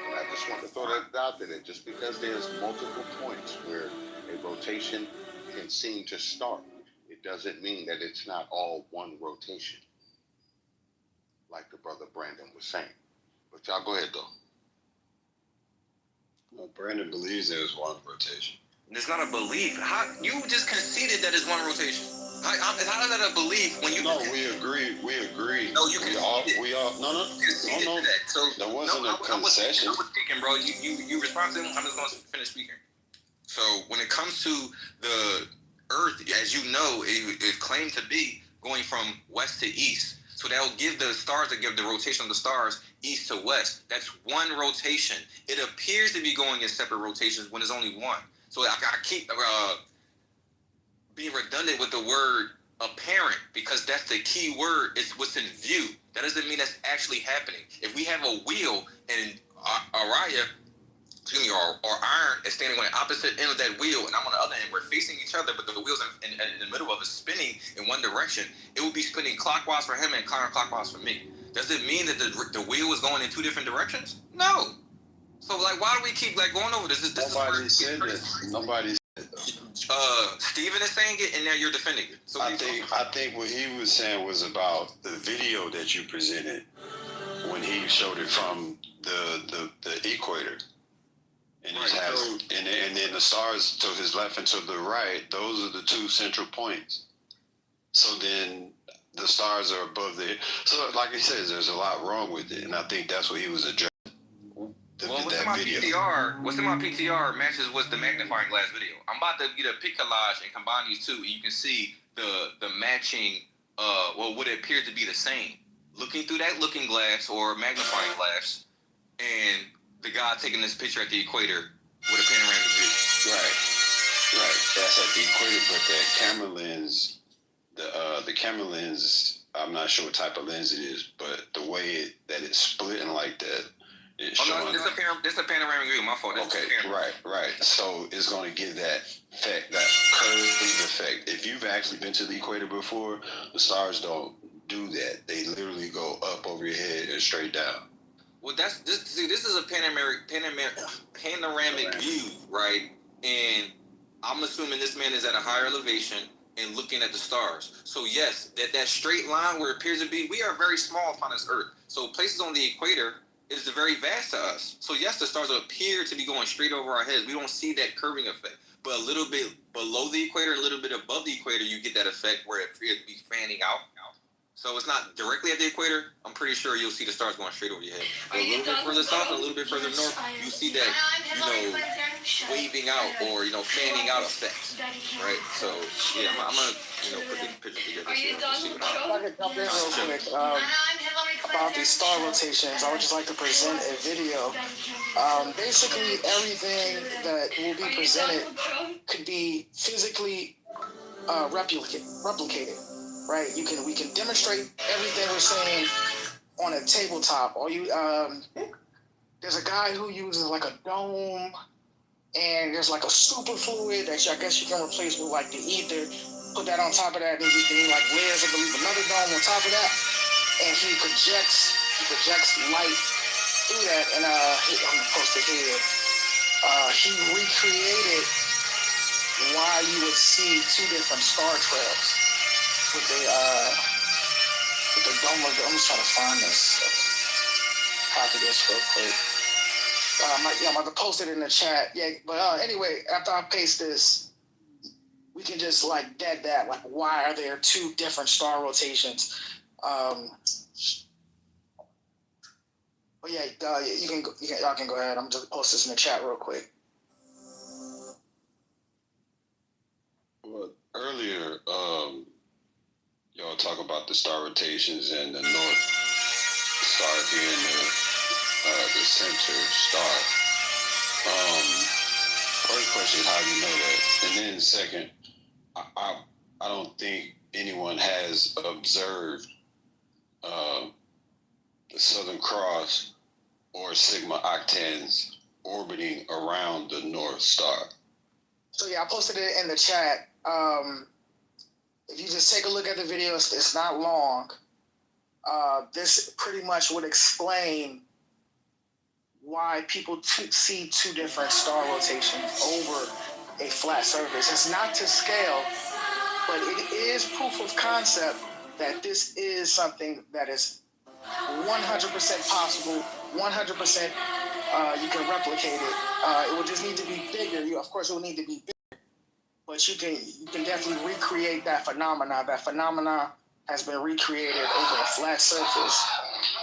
And I just want to throw that out there, that just because there's multiple points where a rotation can seem to start, it doesn't mean that it's not all one rotation, like the brother Brandon was saying. But y'all go ahead, though. Well, Brandon believes there's one rotation. It's not a belief. How you just conceded that it's one rotation? How is that a belief when you? No, we agree. We agree. No, you conceded. We all. No. That. So that wasn't a concession. I was speaking, bro. You responded. I'm just going to finish speaking. So when it comes to the Earth, as you know, it claimed to be going from west to east. So that will give the stars, that give the rotation of the stars east to west. That's one rotation. It appears to be going in separate rotations when there's only one. So I keep being redundant with the word apparent, because that's the key word. It's what's in view. That doesn't mean that's actually happening. If we have a wheel and Araya, or Iron is standing on the opposite end of that wheel, and I'm on the other end, we're facing each other, but the wheel's in the middle of it spinning in one direction, it will be spinning clockwise for him and counterclockwise for me. Does it mean that the wheel is going in 2 different directions? No. So, like, why do we keep, like, going over this? Nobody said that. Nobody said that. Steven is saying it, and now you're defending it. So I think what he was saying was about the video that you presented when he showed it from the equator. And it has, and then the stars to his left and to the right, those are the 2 central points. So then the stars are above there. So like he says, there's a lot wrong with it, and I think that's what he was addressing. What's in my PTR matches what's the magnifying glass video. I'm about to get a pic collage and combine these 2, and you can see the matching, what appears to be the same. Looking through that looking glass or magnifying glass, and the guy taking this picture at the equator with a panoramic view. Right. That's at the equator, but that camera lens, the camera lens, I'm not sure what type of lens it is, but the way that it's splitting like that, it's showing. This is a panoramic view. My fault. Okay, right. So it's going to give that effect, that curved effect. If you've actually been to the equator before, the stars don't do that. They literally go up over your head and straight down. Well, this is a panoramic view, right? And I'm assuming this man is at a higher elevation and looking at the stars. So yes, that straight line where it appears to be, we are very small upon this Earth. So places on the equator is very vast to us. So yes, the stars appear to be going straight over our heads. We don't see that curving effect. But a little bit below the equator, a little bit above the equator, you get that effect where it appears to be fanning out. So it's not directly at the equator. I'm pretty sure you'll see the stars going straight over your head. But a little bit further south and a little bit further north, you see that, waving out or, fanning out effect, right? So, yeah, I'm going to put the picture together. If I could jump in real quick about these star rotations, I would just like to present a video. Basically, everything that will be presented could be physically replicated. Right, we can demonstrate everything we're saying on a tabletop. Or there's a guy who uses like a dome, and there's like a super fluid that I guess you can replace with like the ether. Put that on top of that, and he like layers, I believe, another dome on top of that, and he projects light through that. And I'm gonna post it here. He recreated why you would see 2 different star trails. With the dome of I'm just trying to find this. Copy this real quick. I'm about to post it in the chat. Yeah, but anyway, after I paste this, we can just like dead that. Like, why are there 2 different star rotations? But yeah, y'all can go ahead. I'm just post this in the chat real quick. Well, earlier, y'all talk about the star rotations and the north star being the center star. First question, how do you know that? And then second, I don't think anyone has observed the Southern Cross or Sigma Octans orbiting around the North Star. So yeah, I posted it in the chat. If you just take a look at the video, it's not long. This pretty much would explain why people see two different star rotations over a flat surface. It's not to scale, but it is proof of concept that this is something that is 100% possible, 100% you can replicate it. It will just need to be bigger. Of course, it will need to be bigger, but you can definitely recreate that phenomena. That phenomena has been recreated over a flat surface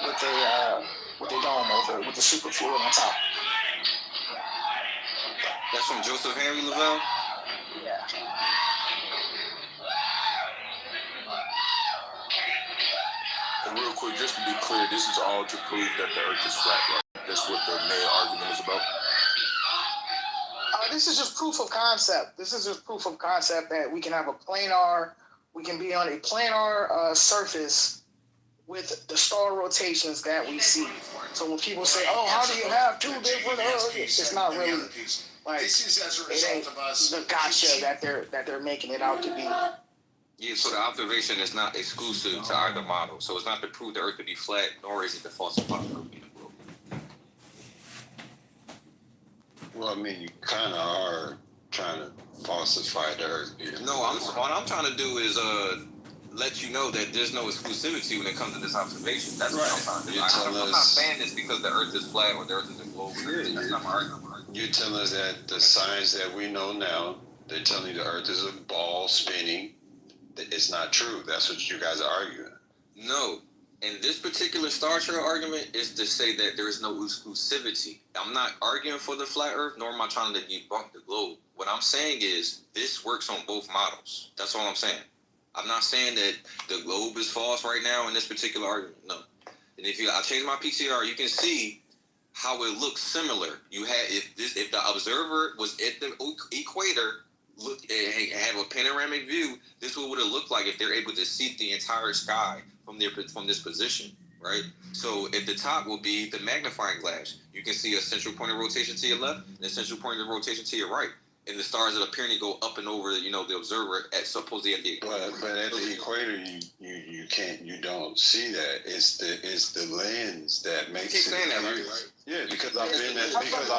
with a dome over with the superfluid on top. That's from Joseph Henry Lavelle? Yeah. And real quick, just to be clear, this is all to prove that the Earth is flat, right? That's what the main argument is about. This is just proof of concept. This is just proof of concept that we can have a planar, we can be on a planar surface with the star rotations that we see. So when people say, "Oh, how do you have two different Earths?" It's not really like it ain't the gotcha that they're making it out to be. Yeah, so the observation is not exclusive to either model. So it's not to prove the Earth to be flat, nor is it to falsify the Earth being a globe. Well, I mean, you kind of are trying to falsify the Earth. No, what I'm trying to do is let you know that there's no exclusivity when it comes to this observation. That's what I'm trying to do. I'm not saying this because the Earth is flat or the Earth is a globe. That's not my argument. You're telling us that the science that we know now, they're telling you the Earth is a ball spinning. It's not true. That's what you guys are arguing. No. And this particular Star Trek argument is to say that there is no exclusivity. I'm not arguing for the flat Earth, nor am I trying to debunk the globe. What I'm saying is this works on both models. That's all I'm saying. I'm not saying that the globe is false right now in this particular argument. No. And I change my PTR, you can see how it looks similar. You had if the observer was at the equator, look and have a panoramic view, this is what would it look like if they're able to see the entire sky from this position, right? So at the top will be the magnifying glass. You can see a central point of rotation to your left and a central point of rotation to your right. And the stars that apparently go up and over, the observer at supposedly at the equator. But at the equator, you don't see that. It's the lens that makes it. You keep saying that, right? Yeah, because I've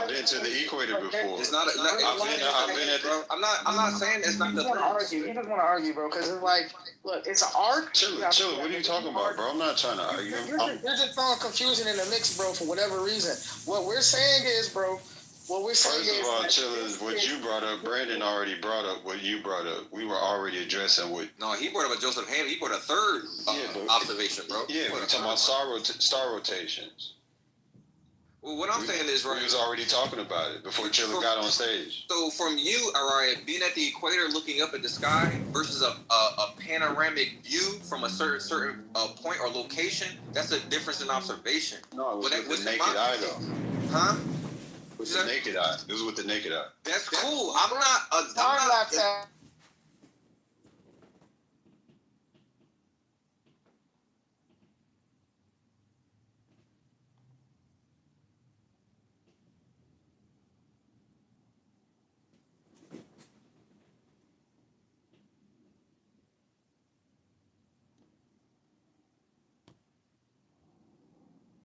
been to the equator before. It's not. I've been at. I'm not saying it's not the. You just want to argue, bro, because it's like, look, it's an arc. Chill. What are you talking about, bro? I'm not trying to argue. You're just throwing confusion in the mix, bro, for whatever reason. What we're saying is, bro. First of all, Chillers, what you brought up, Brandon already brought up what you brought up. We were already addressing what. No, he brought up a Joseph Henry. He brought a third observation, bro. Yeah, we're talking about star rotations. Well, what I'm saying is, right. We was already talking about it before Chiller got on stage. So from you, Araya, being at the equator, looking up at the sky, versus a panoramic view from a certain point or location, that's a difference in observation. No, it was with the naked eye, though. Huh? With the naked eye. It was with the naked eye. That's cool. I'm not.